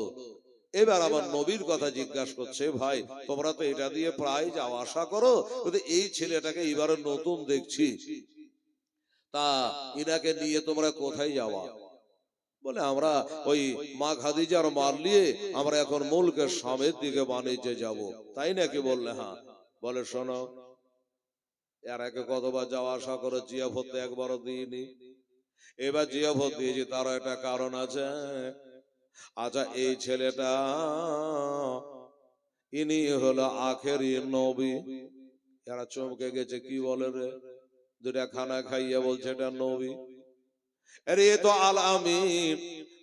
Speaker 1: এবার আমার নবীর কথা জিজ্ঞাসা করছে, ভাই তোমরা তো এটা দিয়ে প্রায় যাওয়া আসা করো, কিন্তু এই ছেলেটাকে এবারে নতুন দেখছি, তা ইনাকে নিয়ে তোমরা কোথায় যাওয়া? বলে, আমরা ওই মা খাদিজার মাল নিয়ে আমরা এখন মুলকের শামের দিকে বাণিজ্যে যাব। তাই নাকি? বললে হ্যাঁ। বলে, শোনো, এর আগে কতবার যাওয়া আসা করে, জিয়াফত একবারও দিইনি, এবার জিয়াফত দিয়েছি, তারও একটা কারণ আছে। আচ্ছা, এই ছেলেটা ইনি হলো আখেরি নবী। এরা চমকে গেছে, কি বলে রে, দুটা খানা খাইয়া বলছে এটা নবী। আরে এ তো আল আমিন,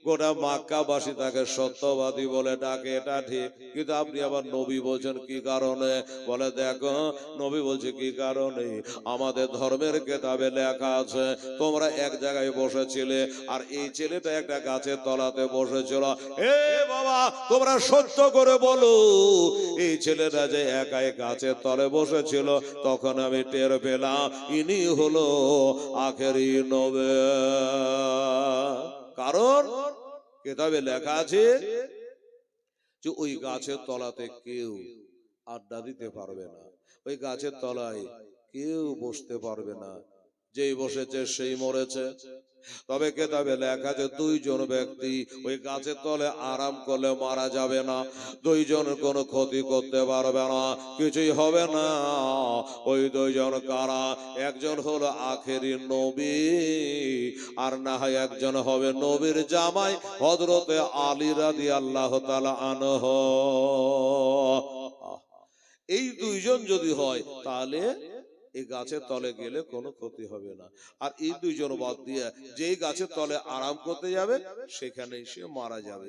Speaker 1: গোটা মক্কাবাসী তাকে সত্যবাদী বলে ডাকে, এটা ঠিক, কিন্তু আপনি আবার নবী বলছেন কি কারণে? বলে দেখো, নবী বলছে কি কারণে, আমাদের ধর্মের কিতাবে লেখা আছে তোমরা এক জায়গায় বসেছিলে আর এই ছেলেটা একটা গাছের তলাতে বসেছিল। এ বাবা, তোমরা সত্য করে বলো, এই ছেলেটা যে একাই গাছের তলে বসেছিল, তখন আমি টের পেলাম ইনি হলো আখেরি নবী। কারণ কিতাবে লেখা আছে যে ওই গাছের তলাতে কেউ আড্ডা দিতে পারবে না, ওই গাছের তলায় কেউ বসতে পারবে না, যেই বসেছে সেই মরেছে। তবে কিতাবে লেখা আছে দুইজন ব্যক্তি ওই গাছের তলে আরাম করলে মারা যাবে না, দুইজন কোনো ক্ষতি করতে পারবে না, কিছুই হবে না। ওই দুইজন কারা? একজন হলো আখেরি নবী, আর না হয় একজন হবে নবীর জামাই হযরতে আলী রাদিয়াল্লাহু তাআলা আনহু। এই দুইজন যদি হয় তাহলে এই গাছের তলে গেলে কোনো ক্ষতি হবে না। আর এই দুইজন বাদ দিয়ে যেই গাছের তলে আরাম করতে যাবে সেখানেই সে মারা যাবে।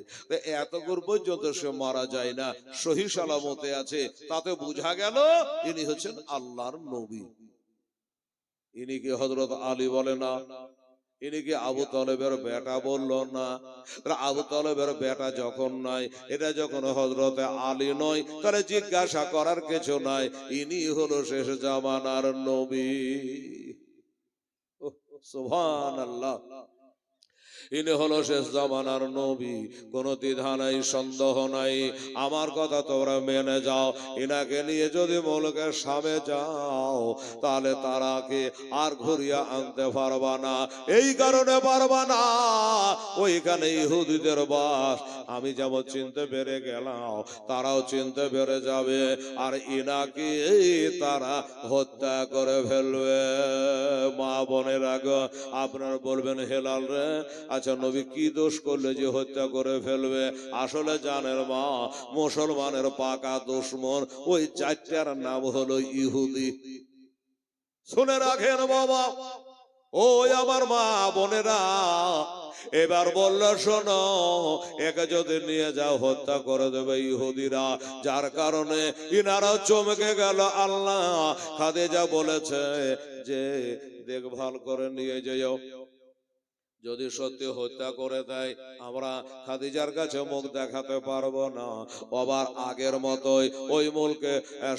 Speaker 1: এতদূর পর্যন্ত সে মারা যায় না, সহি সালামতে আছে, তাতে বোঝা গেল ইনি হচ্ছেন আল্লাহর নবী। ইনি কি হযরত আলী বলে না? ইনি কি আবু তালেবের বেটা বলল না? আবু তালেবের বেটা যখন নয়, এটা যখন হযরতে আলী নয়, তাহলে জিজ্ঞাসা করার কিছু নাই, ইনি হলো শেষ জামানার নবী। সুবহানাল্লাহ, ইনি হলো শেষ জামানার নবী, কোনো দ্বিধা নাই, সন্দেহ নাই। আমার কথা তোমরা মেনে যাও, ইনাকে নিয়ে যদি মুলকের সামনে যাও তাহলে তারাকে আর ঘুরিয়ে আনতে পারবা না। এই কারণে পারবা না, ওইখানে ইহুদিদের বাস। আমি যেমন চিনতে পেরে গেলাম, তারাও চিনতে পেরে যাবে, আর ইনাকে তারা হত্যা করে ফেলবে। মা বোনের আগে আপনারা বলবেন হেলাল রে, আচ্ছা নবী কি দোষ করলে যে হত্যা করে ফেলবে? আসলে জানেন মা, মুসলমানের পাকা দুশমন ওই চারটার নাম হলো ইহুদি। শুনে রাখেন বাবা, ওই আমার মা বোনেরা, এবার বললো শোনো, একে যদি নিয়ে যাও হত্যা করে দেবে ইহুদিরা। যার কারণে ইনারাও চমকে গেল। আল্লাহ খাদিজা বলেছে যে দেখভাল করে নিয়ে যাও, যদি সত্যি হত্যা করে দেয় আমরা খাদিজার কাছে মুখ দেখাতে পারবো না। আবার আগের মতোই ওই মুলকে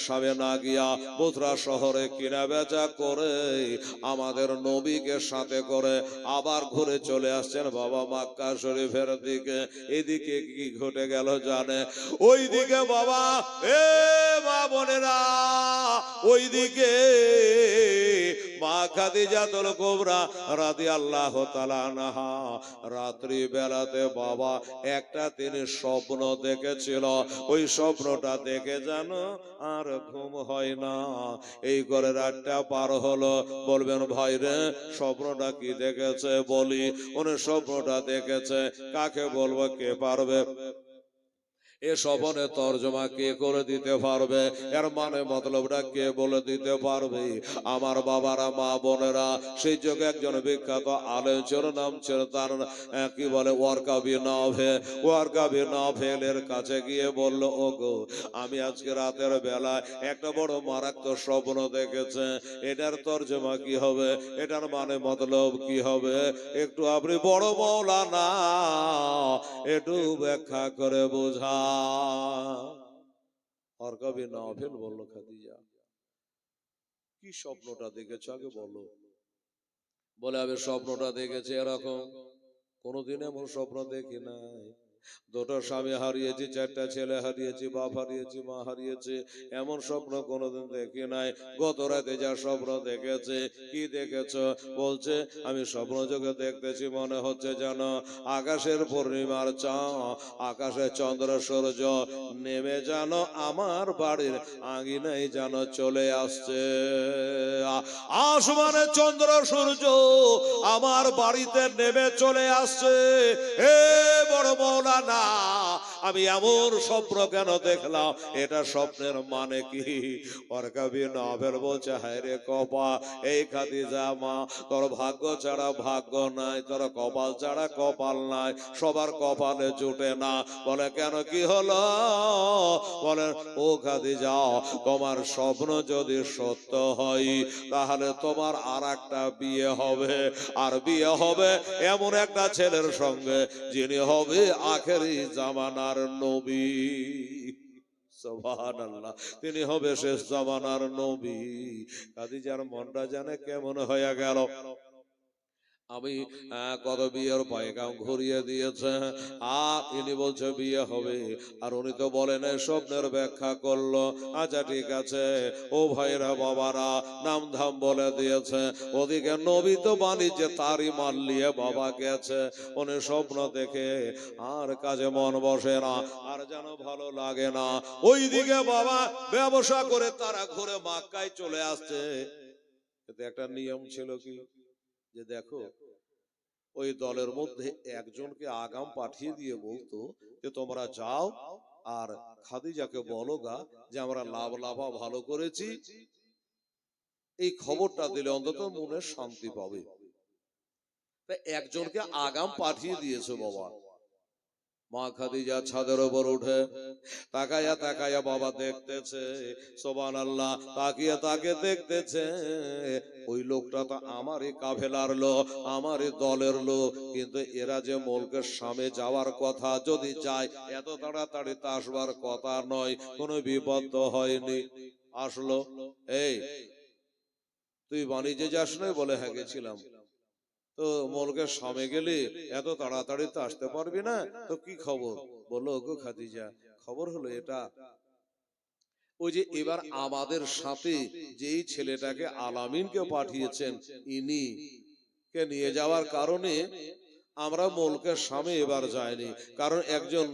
Speaker 1: সামনে না গিয়া বুসরা শহরে কিনা বেচা করে আমাদের নবীকে সাথে করে আবার ঘুরে চলে আসছেন বাবা মক্কা শরীফের দিকে। এদিকে কি ঘটে গেল জানে? ওই দিকে বাবা, এ মা বোনেরা, ওই দিকে মা খাদিজাতুল কুবরা রাদিয়াল্লাহু তাআলা আনহা রাত্রি বেলাতে বাবা একটা তিনি স্বপ্ন দেখেছিল। ওই স্বপ্নটা দেখে জানো আর ঘুম হয় না। এই করে রাতটা পার হলো। বলবেন ভাই রে স্বপ্নটা কি দেখেছে? বলি, উনি স্বপ্নটা দেখেছে, কাকে বলবো, কে পারবে? এ স্বপনের তর্জমা কে করে দিতে পারবে? এর মানে মতলবটা কে বলে দিতে পারবে? আমার বাবারা, মা বোনেরা, সেই যুগে একজন বিখ্যাত আলেমের নাম ছিল, তার কি বলে, ওয়ারকা বিন নাফেল। ওয়ারকা বিন নাফেলের কাছে গিয়ে বলল, ওগো আমি আজকে রাতের বেলায় একটা বড় মারাত্মক স্বপ্ন দেখেছে, এটার তর্জমা কি হবে, এটার মানে মতলব কি হবে, একটু আপনি বড় মাওলানা একটু ব্যাখ্যা করে বোঝা। ওয়ারকা বিন নাফেল বলল, খাদিজা কি স্বপ্নটা দেখেছো আগে বলো। বলে আমি স্বপ্নটা দেখেছি এরকম, কোনোদিন এমন স্বপ্ন দেখি নাই। দুটো স্বামী হারিয়েছি, চারটা ছেলে হারিয়েছি, বাপ হারিয়েছি, মা হারিয়েছি, এমন স্বপ্ন কোনোদিন দেখি নাই। গত রাতে যা স্বপ্ন দেখেছে। কি দেখেছ? বলছে আমি স্বপ্ন যোগে দেখতেছি, মনে হচ্ছে যেন আকাশের পূর্ণিমার চাঁদ, আকাশে চন্দ্র সূর্য নেমে যেন আমার বাড়ির আঙিনায় যেন চলে আসছে। আসমানে চন্দ্র সূর্য আমার বাড়িতে নেমে চলে আসছে। এ বড় মাওলানা, আমি এমন স্বপ্ন কেন দেখলাম, এটা স্বপ্নের মানে কি? ওর কবি নভেল বলছে, হায় রে কপা, এই খাদিজা মা, তোর ভাগ্য ছাড়া ভাগ্য নাই, তোর কপাল ছাড়া কপাল নাই, সবার কপালে জুটে না। বলে কেন, কি হলো? বলে ও খাদিজা, তোমার স্বপ্ন যদি সত্য হয় তাহলে তোমার আর একটা বিয়ে হবে, আর বিয়ে হবে এমন একটা ছেলের সঙ্গে যিনি হবে আখেরি জামানার নবী। সুবহানাল্লাহ, তিনি হবে শেষ জামানার নবী। খাদিজার মনটা জানে কেমন হয়ে গেল। আমি কত বিয়ের পয়গাম ঘুরিয়ে দিয়েছে, আর ইনি বলছে বিয়ে হবে, আর উনি তো বলেন স্বপ্নের ব্যাখ্যা করলো। আচ্ছা ঠিক আছে, ও ভাইরা বাবারা, নাম ধাম বলে দিয়েছে। ওদিকে নবী তো বাণিজ্যে তারই মাল নিয়ে বাবা গেছে, উনি স্বপ্ন দেখে আর কাজে মন বসে না, আর যেন ভালো লাগে না। ওইদিকে বাবা ব্যবসা করে তারা ঘুরে মক্কায় চলে আসছে। কিন্তু একটা নিয়ম ছিল কি, যে দেখো ওই দলের মধ্যে একজনকে আগাম পাঠিয়ে দিয়ে বলতো যে তোমরা যাও আর খাদিজাকে বলো গা যে আমরা লাভা ভালো করেছি, এই খবরটা দিলে অন্তত মনে শান্তি পাবে। তাই একজনকে আগাম পাঠিয়ে দিয়েছে বাবা। মা খাদিজা ছাদের উপর উঠে তাকায়া তাকায়া বাবা দেখতেছে, সুবহানাল্লাহ, তাকিয়ে তাকে দেখতেছে ওই লোকটা তো আমারই কাফেলার লোক, আমারই দলের লোক, কিন্তু এরা যে মুলকের সামনে যাওয়ার কথা, যদি যায় এত তাড়াতাড়ি তা আসবার কথা নয়, কোনো বিপদ তো হয়নি। আসলো, এই তুই বাণিজ্যে যাস নাই? বলে হ্যাঁ গেছিলাম। তো মুলকের সামনে গেলে এত তাড়াতাড়ি তো আসতে পারবি না, তো কি খবর? বললো ওগো খাদিজা, খবর হলো এটা, ওই যে এবার আমাদের সাথে যেই ছেলেটাকে আলামিনকে পাঠিয়েছেন, ইনি কে নিয়ে যাওয়ার কারণে আমরা মুলকের সামনে এবার যাইনি, কারণ একজন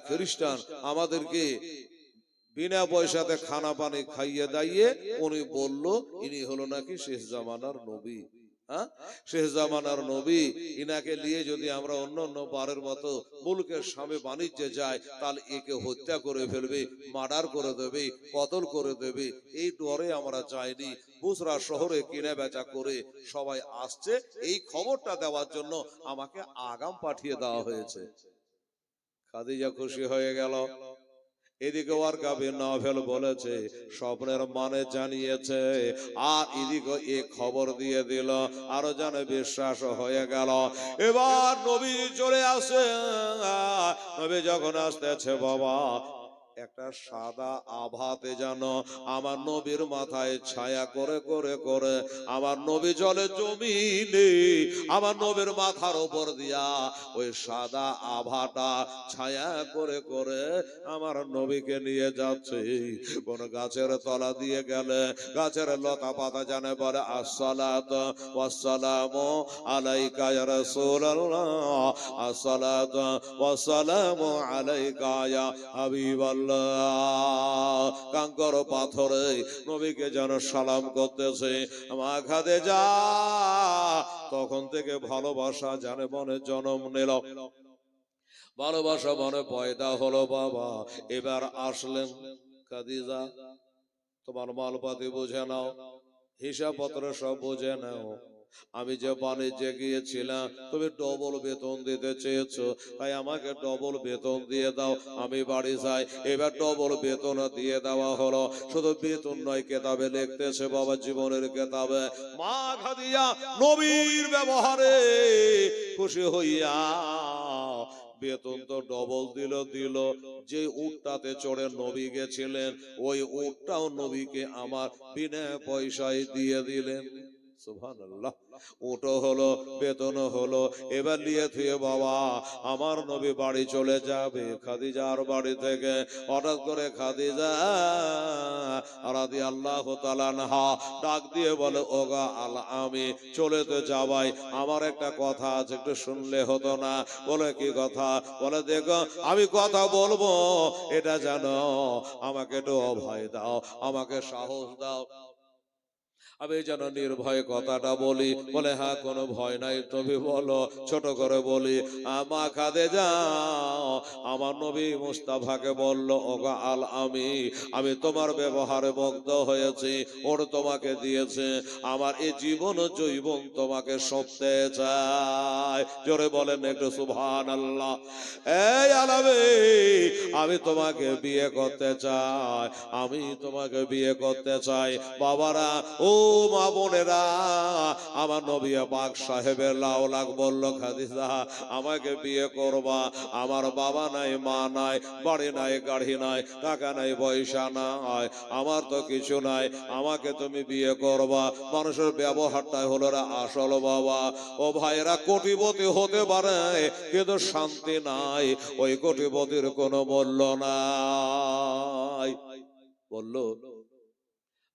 Speaker 1: খ্রিস্টান আমাদেরকে বিনা পয়সাতে খানা পানি খাইয়ে দাইয়ে উনি বলল ইনি হলো নাকি শেষ জামানার নবী। শেষ জামানার নবী, ইনাকে নিয়ে যদি আমরা অন্য অন্য বারের মতো মুলকের সামনে বাণিজ্যে যাই, তাহলে একে হত্যা করে ফেলবে, মার্ডার করে দেবে, কতল করে দেবে, এই ডরে আমরা যাইনি। বুসরা শহরে কিনে বেচা করে সবাই আসছে, এই খবরটা দেওয়ার জন্য আমাকে আগাম পাঠিয়ে দেওয়া হয়েছে। খাদিজা খুশি হয়ে গেল। এদিকে ওয়ারকাবে নভেল বলেছে স্বপ্নের মানে জানিয়েছে, আর এদিকে এ খবর দিয়ে দিল, আরো যেন বিশ্বাস হয়ে গেল। এবার নবী চলে আসে। নবী যখন আসতেছে বাবা, একটা সাদা আভাতে যেন আমার নবীর মাথায় ছায়া করে করে করে আমার নবী জলে জমিনে আমার নবীর মাথার উপর দিয়া ওই সাদা আভাটা ছায়া করে করে আমার নবীকে নিয়ে যাচ্ছে। কোন গাছের তলা দিয়ে গেলে গাছের লতা পাতা জানে বলে আসসালাতু ওয়াসসালামু আলাইকা ইয়া রাসূলুল্লাহ, আসসালাতু ওয়াসসালামু আলাইকা ইয়া হাবিবাল্লাহ। কাঙ্কর পাথরে নবীকে যেন সালাম করতেছে। মা খাদিজা তখন থেকে ভালোবাসা জানে মনে জন্ম নিল, ভালোবাসা মনে পয়দা হলো বাবা। এবার আসলেন খাদিজা, তোমার মালপাতি বুঝে নাও, হিসাব পত্র সব বুঝে নাও। আমি যে বাণিজ্যে গিয়েছিলাম তুমি ডবল বেতন দিতে চেয়েছো, তাই আমাকে ডবল বেতন দিয়ে দাও, আমি বাড়ি যাই। এবার ডবল বেতন দিয়ে দেওয়া হলো। শুধু বেতন নয়, কেতাবে লিখতেছে বাবা, জীবনের কেতাবে, মা খাদিজা নবীর ব্যবহারে খুশি হইয়া বেতন তো ডবল দিল। যে উটটাতে চড়ে নবী গেছিলেন ওই উটটাও নবীকে আমার বিনা পয়সায় দিয়ে দিলেন। সুবহানাল্লাহ, ওটো হলো, বেতন হলো। এবার নিয়ে থুয়ে বাবা আমার নবী বাড়ি চলে যাবে খাদিজার বাড়ি থেকে। হঠাৎ করে খাদিজা রাদিয়াল্লাহু তাআলা আনহা ডাক দিয়ে বলে, ওগা আমি চলে তো যাবাই, আমার একটা কথা আছে, একটু শুনলে হতো না? বলে কি কথা? বলে দেখো আমি কথা বলবো, এটা জানো, আমাকে একটু অভয় দাও, আমাকে সাহস দাও। আমি যেন নির্ভয় কথাটা বলি। বলে হ্যাঁ, কোনো ভয় নাই, তুমি বলো। ছোট করে বলি, মা খাদিজা আমার নবী মুস্তাফাকে বলল, ওগো আল আমি তোমার ব্যবহারে মুগ্ধ হয়েছি, ওর তোমাকে দিয়েছে, আমার এই জীবন ও জৈবন তোমাকে সঁপতে চাই। জোরে বলেন একটু সুবহানাল্লাহ। এই আলামী, আমি তোমাকে বিয়ে করতে চাই, আমি তোমাকে বিয়ে করতে চাই। বাবারা ও মা বোনেরা, আমার নবী পাক সাহেবের লাউলাক বলল, খাদিজা আমাকে বিয়ে করবা। আমার বাবা নাই, মা নাই, বাড়ি নাই, গাড়ি নাই, টাকা নাই, পয়সা নাই, আমার তো কিছু নাই, আমাকে তুমি বিয়ে করবা। মানুষের ব্যবহারটাই হলো আসল বাবা। ও ভাইরা, কোটিপতি হতে পারে কিন্তু শান্তি নাই, ওই কোটিপতির কোনো মূল্য নাই। বললো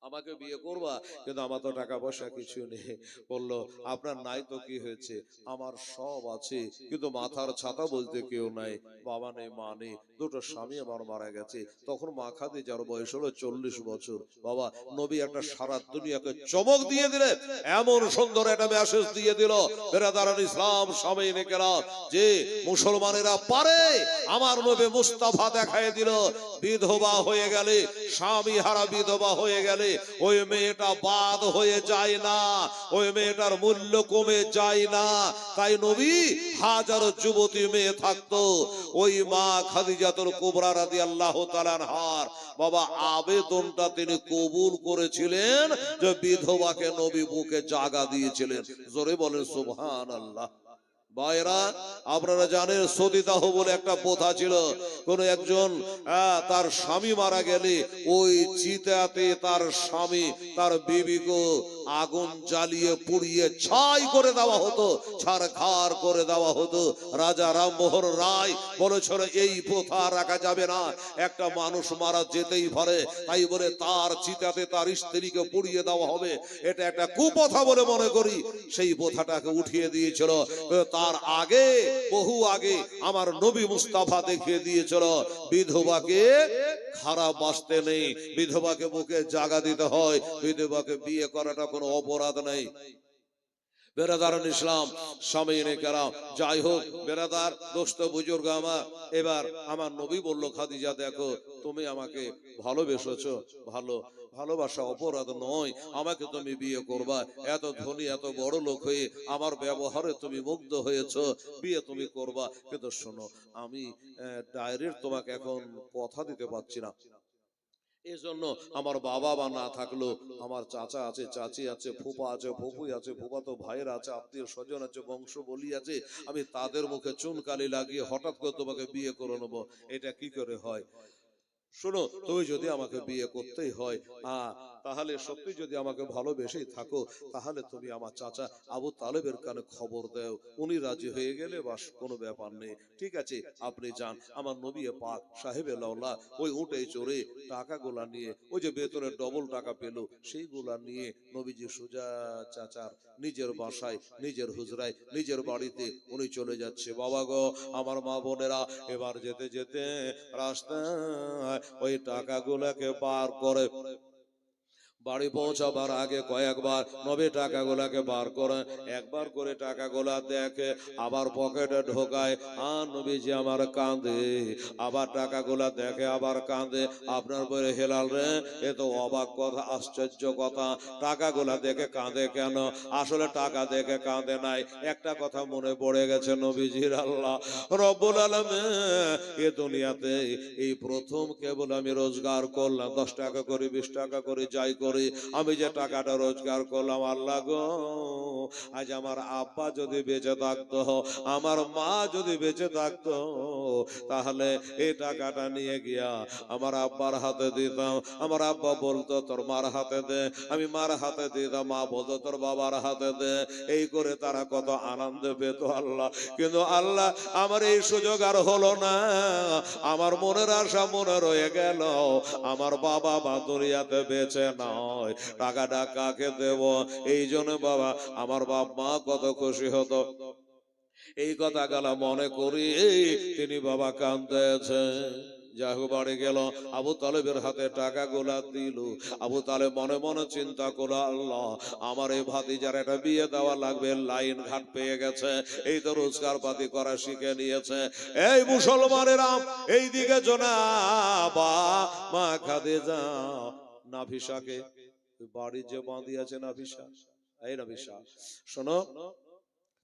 Speaker 1: আমাকে বিয়ে করবা, কিন্তু আমার তো টাকা পয়সা কিছু নেই। বললো আপনার নাই তো কি হয়েছে, আমার সব আছে, কিন্তু মাথার ছাতা বলতে কেউ নাই, বাবা নেই, মা নেই, দুটো স্বামী আমার মারা গেছে। তখন মা খাদিজার বয়স হলো 40 বছর। বাবা নবী একটা সারা দুনিয়াকে চমক দিয়ে দিলেন, এমন সুন্দর একটা মেসেজ দিয়ে দিল, বেরাদারান ইসলাম সামনে কেরাম, যে মুসলমানেরা পারে। আমার নবী মুস্তাফা দেখায় দিল, বিধবা হয়ে গেলে, স্বামী হারা বিধবা হয়ে গেলে ওই মেয়েটা বাদ হয়ে যায় না, ওই মেয়েটার মূল্য কমে যায় না। তাই নবী হাজারো যুবতী মেয়ে থাকতো, ওই মা খাদিজাতুল কুবরা রাদিয়াল্লাহু তাআলা আনহার বাবা আবেদনটা তিনি কবুল করেছিলেন, যে বিধবাকে নবী বুকে জায়গা দিয়েছিলেন। জোরে বলেন সুবহানাল্লাহ। ভাইরা আপনারা জানেন, সতীদাহ বলে একটা প্রথা ছিল। কোন একজন তার স্বামী মারা গেলে ওই চিতাতে তার স্বামী তার বিবিকে আগুন জ্বালিয়ে পুড়িয়ে ছাই করে দেওয়া হতো, ছারখার করে দেওয়া হতো। রাজা রামমোহন রায় বলেছিল এই প্রথা রাখা যাবে না, একটা মানুষ মারা যেতেই পারে, তাই বলে তার চিতাতে তার স্ত্রীকে পুড়িয়ে দেওয়া হবে, এটা একটা কুপ্রথা বলে মনে করি। সেই প্রথাটাকে উঠিয়ে দিয়েছিল। তার আগে, বহু আগে আমার নবী মুস্তাফা দেখিয়ে দিয়েছিল, বিধবাকে খারাপ বাসতে নেই, বিধবাকে বুকে জায়গা দিতে হয়, বিধবাকে বিয়ে করাটা কোনো অপরাধ নেই। বেরাদারান ইসলাম সামিনে কেরাম, যাই হোক বেরাদার দোস্ত বুজুর্গ আমার, এবার আমার নবী বলল, খাদিজা দেখো তুমি আমাকে ভালোবেসেছো, ভালোবাসা অপরাধ নয়, আমাকে তুমি বিয়ে করবা। এত ধনী এত বড় লোক হয়ে আমার ব্যবহারে তুমি মুগ্ধ হয়েছো, বিয়ে তুমি করবা। কিন্তু শোনো, আমি ডাইরেক্ট তোমাকে এখন কথা দিতে পারছি না। এই জন্য আমার বাবা বা না থাকলো, আমার চাচা আছে, চাচি আছে, ফুপা আছে, ফুপুই আছে, ফুপাতো ভাইয়ের আছে, আত্মীয় স্বজন আছে, বংশ বলি আছে, আমি তাদের মুখে চুনকালি লাগিয়ে হঠাৎ করে তোমাকে বিয়ে করে নেবো, এটা কি করে হয়? শোনো, তুমি যদি আমাকে বিয়ে করতেই হয়, তাহলে সত্যি যদি আমাকে ভালোবেসেই থাকো, তাহলে তুমি আমার চাচা আবু তালেবের কানে খবর দাও, উনি রাজি হয়ে গেলে বাস কোনো ব্যাপার নেই, ঠিক আছে আপনি যান। আমার নবী পাক সাহেবে লাউলা ওই উঠে চড়ে টাকাগুলা নিয়ে, ওই যে বেতনের ডবল টাকা পেল, সেইগুলা নিয়ে নবীজি সোজা চাচার নিজের বাসায়, নিজের হুজরায়, নিজের বাড়িতে উনি চলে যাচ্ছে। বাবা গো, আমার মা বোনেরা, এবার যেতে যেতে রাস্তায় ওই টাকাগুলাকে বার করে বাড়ি পৌঁছাবার আগে কয়েকবার নবী টাকাগুলাকে বার করে, একবার করে টাকাগুলা দেখে, আবার পকেটে ঢোকায়, আর নবীজি আমার কাঁদে, আবার টাকাগুলা দেখে আবার কাঁদে। আপনার বলে হেলাল রে, এ তো অবাক কথা, আশ্চর্য কথা, টাকাগুলা দেখে কাঁদে কেন? আসলে টাকা দেখে কাঁদে নাই, একটা কথা মনে পড়ে গেছে নবীজির, আল্লাহ রব্বুল আলামিন এ দুনিয়াতে এই প্রথম কেবল আমি রোজগার করলাম, 10 টাকা করে 20 টাকা করে যাই করে, আমি যে টাকাটা রোজগার করলাম, আল্লাহ গো আজ আমার আব্বা যদি বেঁচে থাকতো, আমার মা যদি বেঁচে থাকতো, তাহলে এই টাকাটা নিয়ে গিয়া আমার আব্বার হাতে দিতাম, আমার আব্বা বলতো তোর মার হাতে দে, আমি মার হাতে দিতাম, মা বলতো তোর বাবার হাতে দে, এই করে তারা কত আনন্দ পেত আল্লাহ। কিন্তু আল্লাহ আমার এই সুযোগ আর হলো না, আমার মনের আশা মনে রয়ে গেল, আমার বাবা মা দুনিয়াতে বেঁচে নয়, টাকাটা কাকে দেব? এই জন্য বাবা আমার বাপ মা কত খুশি হতো, এই কথা গেলা মনে করি তিনি বাবা কাঁদতেছে। যাই হোক বাড়ি গেল, আবু তালেবের হাতে টাকা গোলা দিল। আবু তালেব মনে মনে চিন্তা করলো, আল্লাহ আমার এই ভাতিজার একটা বিয়ে দেওয়া লাগবে, লাইন ঘাট পেয়ে গেছে, এই তো রোজগার পাতি করা শিখে নিয়েছে। এই মুসলমানেরা এই দিকে জনাবা মা খাদিজা নাফিসাকে, বাড়ির যে বাঁধি আছে নাফিসা, এই নাফিসা শোনো,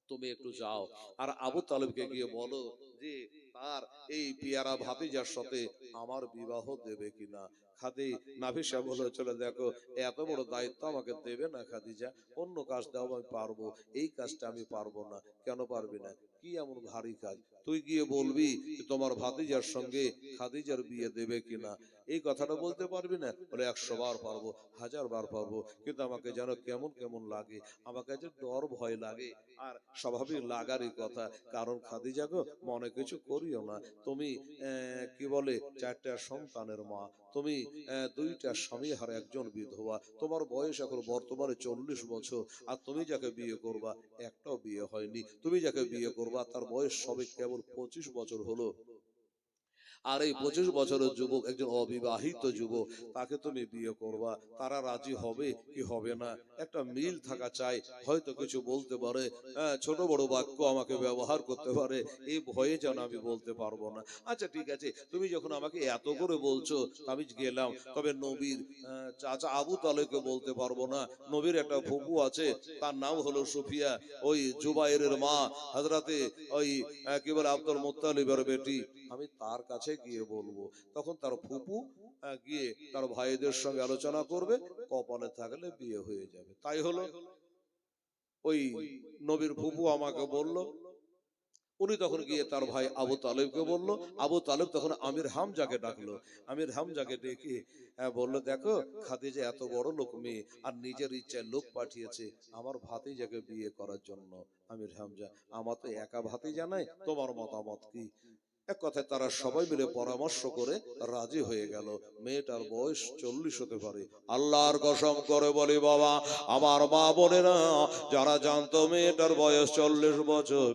Speaker 1: তুমি একটু যাও আর আবু তালেবকে গিয়ে বলো যে তার এই পিয়ারা ভাতিজার সাথে আমার বিবাহ দেবে কিনা। খাদি নাফিসা বলে, চলে দেখো এত বড় দায়িত্ব আমাকে দেবে না খাদিজা, অন্য কাজ দাও আমি পারবো, এই কাজটা আমি পারবো না। কেন পারবি না? কি এমন ভারী কাজ? তুই গিয়ে বলবি তোমার ভাতিজার সঙ্গে খাদিজার বিয়ে দেবে কিনা, এই কথাটা বলতে পারবি না? বলে 100 বার পারবো, 1000 বার পারবো, কিন্তু আমাকে যেন কেমন কেমন লাগে, আমাকে যে ডর ভয় লাগে। আর স্বাভাবিক লাগারই কথা, কারণ খাদিজা গো মনে কিছু করিও না, তুমি কি বলে 4টা সন্তানের মা, তুমি 2টা স্বামী হারা একজন বিধবা, তোমার বয়স এখন বর্তমানে 40 বছর, আর তুমি যাকে বিয়ে করবা একটাও বিয়ে হয়নি, তুমি যাকে বিয়ে করবা তার বয়স সবে কেবল 25 বছর হলো। আর এই 25 বছরের যুবক, একজন অবিবাহিত যুবক, তাকে তুমি বিয়ে করবা, তারা রাজি হবে কি হবে না? একটা মিল থাকা চাই, হয়তো কিছু বলতে পারে, ছোট বড় বাক্য আমাকে ব্যবহার করতে পারে, এই ভয়ে যেন আমি বলতে পারবো না। আচ্ছা ঠিক আছে, তুমি যখন আমাকে এত করে বলছো আমি গেলাম, তবে নবীর চাচা আবু তালেবকে বলতে পারবো না? নবীর একটা ফুফু আছে, তার নাম হলো সুফিয়া, ওই জুবাইরের মা হযরতে ওই কি বলে আব্দুল মুত্তালিবের বেটি, আমি তার কাছে গিয়ে বলবো, তখন তার ফুপু গিয়ে তার ভাইদের সঙ্গে আলোচনা করবে, কপালে থাকলে বিয়ে হয়ে যাবে। তাই হলো, ওই নবীর ফুপু আমাকে বলল, উনি তখন গিয়ে তার ভাই আবু তালেবকে বলল, আবু তালেব তখন আমির হামজাকে ডাকলো, আমির হামজাকে ডেকে বলল, দেখো খাদিজা এত বড় লোক মেয়ে, আর নিজের ইচ্ছায় লোক পাঠিয়েছে আমার ভাতিজাকে বিয়ে করার জন্য। আমির হামজা, আমার তো একা ভাতিজা নাই, তোমার মতামত কি? এক কথায় তারা সবাই মিলে পরামর্শ করে রাজি হয়ে গেল। মেয়েটার বয়স 40 হতে পারে। আল্লাহর কসম করে বলি বাবা, আমার মা বোনেরা যারা জানতো মেয়েটার বয়স 40 বছর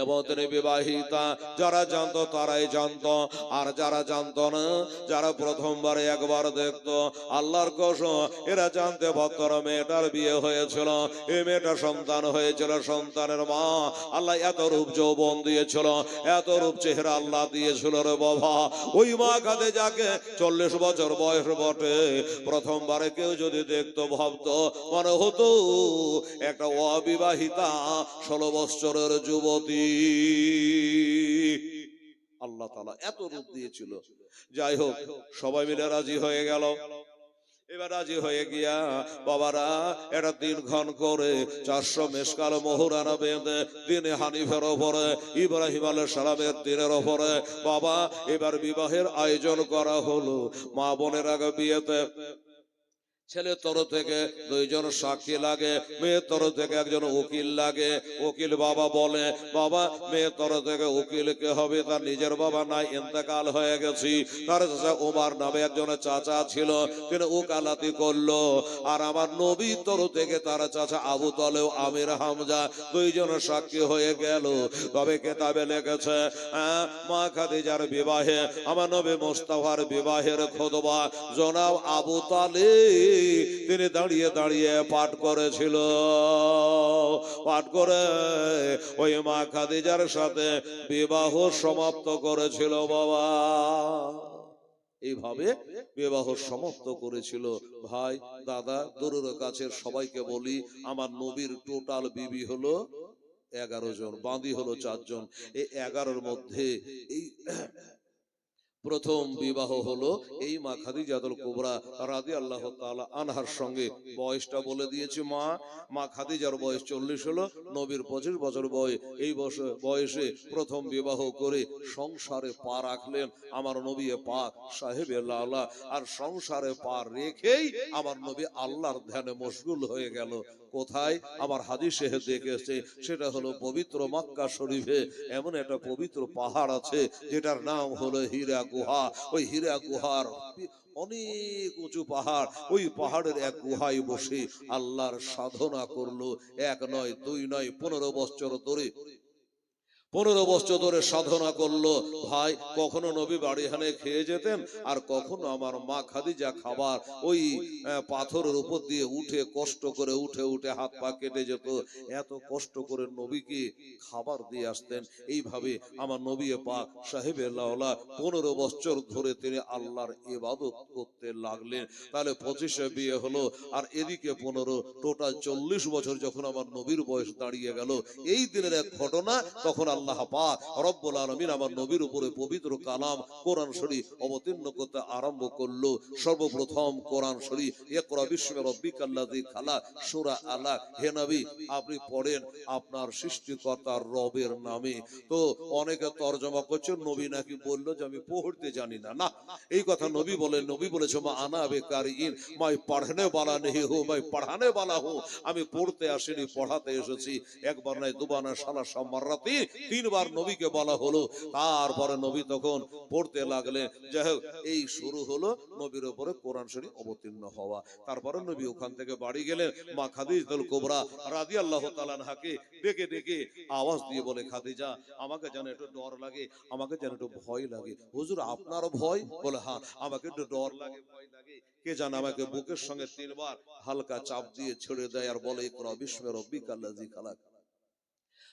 Speaker 1: এবং তিনি বিবাহিতা, যারা জানতো তারাই জানতো, আর যারা জানতো না, যারা প্রথমবারে একবার দেখতো, আল্লাহর কসম এরা জানতে ভক্তর মেয়েটার বিয়ে হয়েছিল, এই মেয়েটা সন্তান হয়েছিল, সন্তানের মা আল্লাহ এত রূপ যৌবন দিয়েছিল, এত রূপ চেহারা আল্লাহ দিয়েছিল রে বাবা। ওই মা খাদিজাকে 40 বছর বয়স বটে, প্রথমবারে কেউ যদি দেখতো ভাবতো মনে হতো একটা অবিবাহিতা 16 বছরের যুবতী। আল্লাহ তাআলা এত রূপ দিয়েছিল। যাই হোক, সবাই মিলে রাজি হয়ে গেল। এবার রাজি হয়ে গিয়া বাবারা এটা দিনক্ষণ করে 400 মেশকাল মোহরানা বেঁধে দিনে হানিফের ওপরে, ইব্রাহিম আলাইহিস সালামের দিনের ওপরে বাবা এবার বিবাহের আয়োজন করা হলো। মা বোনের আগে বিয়েতে ছেলের তরফ থেকে 2 জন সাক্ষী লাগে, মেয়ের তরফ থেকে একজন উকিল লাগে। উকিল বাবা বলে, বাবা মেয়ের তরফ থেকে উকিল কে হবে? তার নিজের বাবা নাই, ইন্তেকাল হয়ে গেছি। তার চাচা ওমর নামে একজন চাচা ছিল, তিনি উকালাতি করলো। আর আমার নবীর তরফ থেকে তার চাচা আবু তালেব, আমির হামজা 2 জন সাক্ষী হয়ে গেল। তবে কেতাবে লিখেছে মা খাদিজার বিবাহে, আমার নবী মুস্তাফার বিবাহের খুতবা জনাব আবু তালেব তিনি দাঁড়িয়ে দাঁড়িয়ে পাঠ করেছিল। পাঠ করে ওই মা খাদিজার সাথে বিবাহ সমাপ্ত করেছিল বাবা। এইভাবে বিবাহ সমাপ্ত করেছিল। ভাই দাদা দূরের কাছের সবাইকে বলি, আমার নবীর টোটাল বিবি হলো 11 জন, বাঁধি হলো 4 জন। এই 11-র মধ্যে এই প্রথম বিবাহ হলো এই মা খাদিজাতুল কুবরা রাদিয়াল্লাহু তাআলা আনহার সঙ্গে। বয়সটা বলে দিয়েছি, মা খাদিজার বয়স 40 হলো, নবীর 25 বছর বয়স। এই বয়সে প্রথম বিবাহ করে সংসারে পা রাখলেন আমার নবী পাক সাহেবে লালা। আর সংসারে পা রেখেই আমার নবী আল্লাহর ধ্যানে মশগুল হয়ে গেল। কোথায়? আমার হাদিসে দেখেছে, সেটা হলো পবিত্র মক্কা শরীফে এমন একটা পবিত্র পাহাড় আছে যেটার নাম হলো হীরা গুহা। ওই হীরা গুহার অনেক উঁচু পাহাড়, ওই পাহাড়ের এক গুহায় বসে আল্লাহর সাধনা করলো। 1 নয় 2 নয় 15 বছর ধরে 15 বছর ধরে সাধনা করলো ভাই। কখনো নবী বাড়ি হানে খেয়ে যেতেন, আর কখনো আমার মা খাদিজা খাবার ওই পাথরের উপর দিয়ে উঠে কষ্ট করে উঠে উঠে হাত পা কেটে যেত, এত কষ্ট করে নবীকে খাবার দিয়ে আসতেন। এইভাবে আমার নবী পাক সাহেবে লাওলা 15 বছর ধরে তিনি আল্লাহর ইবাদত করতে লাগলেন। তাহলে 25-এ বিয়ে হলো, আর এদিকে 15, টোটাল 40 বছর যখন আমার নবীর বয়স দাঁড়িয়ে গেল। এই দিনের এক ঘটনা, তখন আল্লাহ পাক রব্বুল আলামিন আমার নবীর উপরে পবিত্র কালাম কোরআন শরীফ অবতীর্ণ করতে আরম্ভ করলো। সর্বপ্রথম কোরআন শরীফ ইকরা বিস্মি রাব্বিকাল্লাযী খালাক, সূরা আলাক। হে নবী, আপনি পড়েন আপনার সৃষ্টিকর্তার রবের নামে। তো অনেকে তরজমা করছে নবী নাকি বললো যে আমি পড়তে জানি না। না, এই কথা নবী বলেন। নবী বলেছে মা আনা বেকারিন, মাই পড়নে वाला नहीं हूं, मैं पढ़ाने वाला हूं। আমি পড়তে আসিনি, পড়াতে এসেছি। একবার নয়, দুবার নয়, সালাসা মাররাতি, 3 বার নবীকে বলা হলো। তারপরে নবী তখন পড়তে লাগলেন। যাই হোক, এই শুরু হলো নবীর উপরে কোরআন শরীফ অবতীর্ণ হওয়া। তারপরে নবী ওখান থেকে বাড়ি গেলেন। মা খাদিজাতুল কুবরা রাদিয়াল্লাহু তাআলা আনহাকে ডেকে ডেকে আওয়াজ দিয়ে বলে, খাদিজা, আমাকে যেন একটু ডর লাগে, আমাকে যেন একটু ভয় লাগে। হুজুর, আপনার ভয়? বলে হ্যাঁ, আমাকে একটু ডর লাগে, ভয় লাগে। কে জানে আমাকে বুকের সঙ্গে 3 বার হালকা চাপ দিয়ে ছেড়ে দেয় আর বলে ইকরা বিস্মি রাব্বিকাল্লাযী খালাক।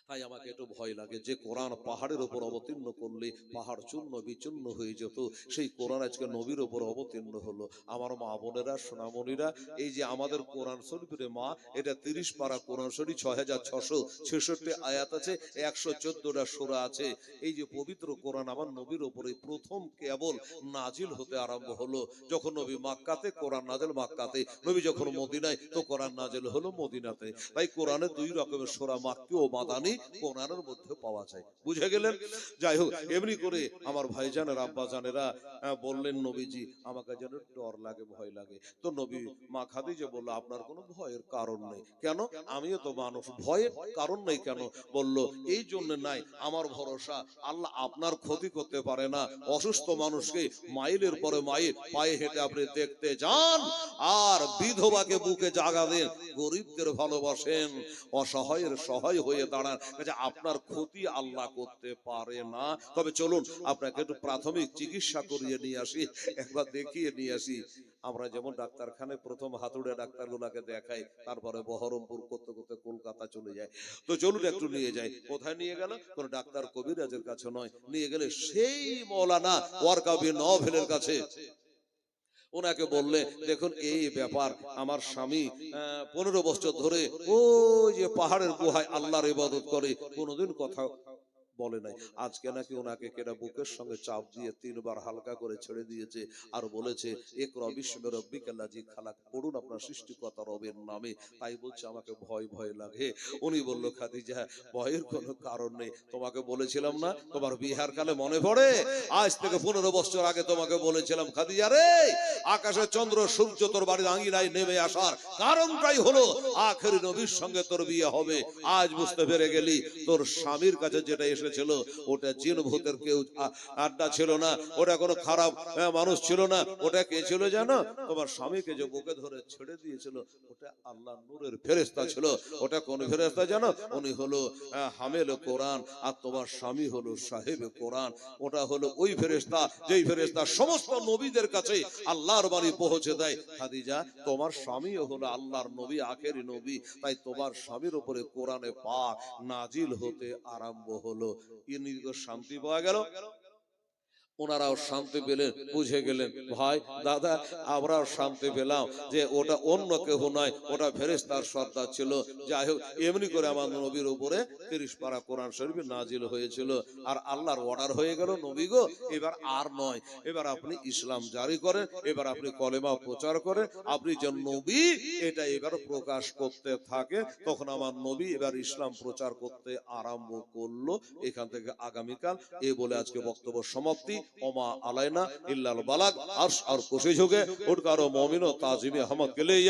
Speaker 1: তাই আমাকে একটু ভয় লাগে যে কোরআন পাহাড়ের উপর অবতীর্ণ করলে পাহাড় চূর্ণ বিচূর্ণ হয়ে যেত, সেই কোরআন আজকে নবীর উপর অবতীর্ণ হলো। আমার মা বোনেরা, সোনামণিরা, এই যে আমাদের কোরআন শরীফের মা, এটা 30 পারা কোরআন শরীফ, 6666 আয়াত আছে, 114টা সূরা আছে। এই যে পবিত্র কোরআন আমার নবীর উপরে প্রথম কেবল নাজিল হতে আরম্ভ হলো যখন নবী মক্কাতে, কোরআন নাজিল মক্কাতে। নবী যখন মদিনায়, তো কোরআন নাজিল হলো মদিনাতে। তাই কোরআনে 2 রকমের সূরা, মাক্কি ও মাদানী, কোরআনের মধ্যে পাওয়া যায়। বুঝে গেলেন? যাই হোক, এমনি করে আমার ভাইজানের আব্বা জানেরা বললেন, নবীজি, আমাকে যেন ডর লাগে, ভয় লাগে। তো নবী মা খাদিজা বলল, আপনার কোনো ভয়ের কারণ নেই। কেন? আমিও তো মানুষ, ভয়ের কারণ নেই কেন? বলল, এই জন্য নাই, আমার ভরসা আল্লাহ আপনার ক্ষতি করতে পারে না। অসুস্থ মানুষকে মাইলের পরে মাইল পায়ে হেঁটে আপনি দেখতে যান, আর বিধবাকে বুকে জাগা দেন, গরিবদের ভালোবাসেন, অসহায়ের সহায় হয়ে দাঁড়ান। আপনার ক্ষতি আল্লাহ করতে পারে না। তবে চলুন আপনাকে একটু প্রাথমিক চিকিৎসা করিয়ে নিয়ে আসি, একবার দেখিয়ে নিয়ে আসি। আমরা যেমন ডাক্তারখানায় প্রথম হাতুড়ে ডাক্তারগুলোকে দেখাই, তারপরে বহরমপুর করতে করতে কলকাতা চলে যায়। তো চলুন একটু নিয়ে যাই। কোথায় নিয়ে গেল? কোন ডাক্তার কবিরাজের কাছে নয়, নিয়ে গেলে সেই মৌলানা ওয়ারকাবি নভেলের কাছে। ওনাকে বললে, দেখুন এই ব্যাপার, আমার স্বামী 15 বছর ধরে ওই যে পাহাড়ের গুহায় আল্লাহর ইবাদত করে, কোনোদিন কথা বলে নাই। আজকে নাকি ওনাকে কেনা বুকের সঙ্গে চাপ দিয়ে 3 বার হালকা করে ছেড়ে দিয়েছে, আর বলেছে ইকরা বিস্মি রাব্বিকাল্লাযী খালাক, পড়ুন আপনার সৃষ্টিকর্তা রবের নামে। তাই বলছে আমাকে ভয় ভয় লাগে। উনি বলল, খাদিজা, ভয়ের কোনো কারণ নেই। তোমাকে বলেছিলাম না তোমার বিহার কালে মনে পড়ে? আজ থেকে 15 বছর আগে তোমাকে বলেছিলাম, খাদিজা রে, আকাশে চন্দ্র সূর্য তোর বাড়ির আঙিনায় নেমে আসার কারণটাই হলো আখেরি নবীর সঙ্গে তোর বিয়ে হবে। আজ বুঝতে পেরে গেলি, তোর স্বামীর কাছে যেটা এসেছিল ওটা জিন ভূতের কেউ আড্ডা ছিল না, ওটা কোনো খারাপ মানুষ ছিল না। ওটা কে ছিল জানো? তোমার স্বামীকে যে বুকে ধরে ছেড়ে দিয়েছিল, ওটা আল্লাহ নূরের ফেরেশতা ছিল। ওটা কোন ফেরেশতা জানো? উনি হলো হামেল কোরআন, আর তোমার স্বামী হলো সাহেবে কোরআন। ওটা হলো ওই ফেরেশতা যেই ফেরেশতা সমস্ত নবীদের কাছে আল্লাহর বাণী পৌঁছে দেয়। খাদিজা, তোমার স্বামীও হলো আল্লাহর নবী, আখেরি নবী। তাই তোমার স্বামীর উপরে কোরআনে পাক নাজিল হতে আরম্ভ হলো। ইনি শান্তি পাওয়া গেল, ওনারাও শান্তি পেলেন, বুঝে গেলেন। ভাই দাদা, আমরাও শান্তি পেলাম যে ওটা অন্য কেউ নয়, ওটা ফেরেশতার সর্দার ছিল। যাই হোক, এমনি করে আমার নবীর উপরে 30 পারা কোরআন শরীফ নাজিল হয়েছিল, আর আল্লাহর অর্ডার হয়ে গেল, নবী গো, এবার আর নয়, এবার আপনি ইসলাম জারি করেন, এবার আপনি কলেমা প্রচার করেন, আপনি যে নবী এটা এবার প্রকাশ করতে থাকে। তখন আমার নবী এবার ইসলাম প্রচার করতে আরম্ভ করলো। এখান থেকে আগামীকাল এই বলে আজকে বক্তব্য সমাপ্তি। ওমা আলাইনা ইল্লাল বালাগ। আর খুশি ঝুঁকে উঠকারো মুমিন ও তাজিমে আহমদ কে লিয়ে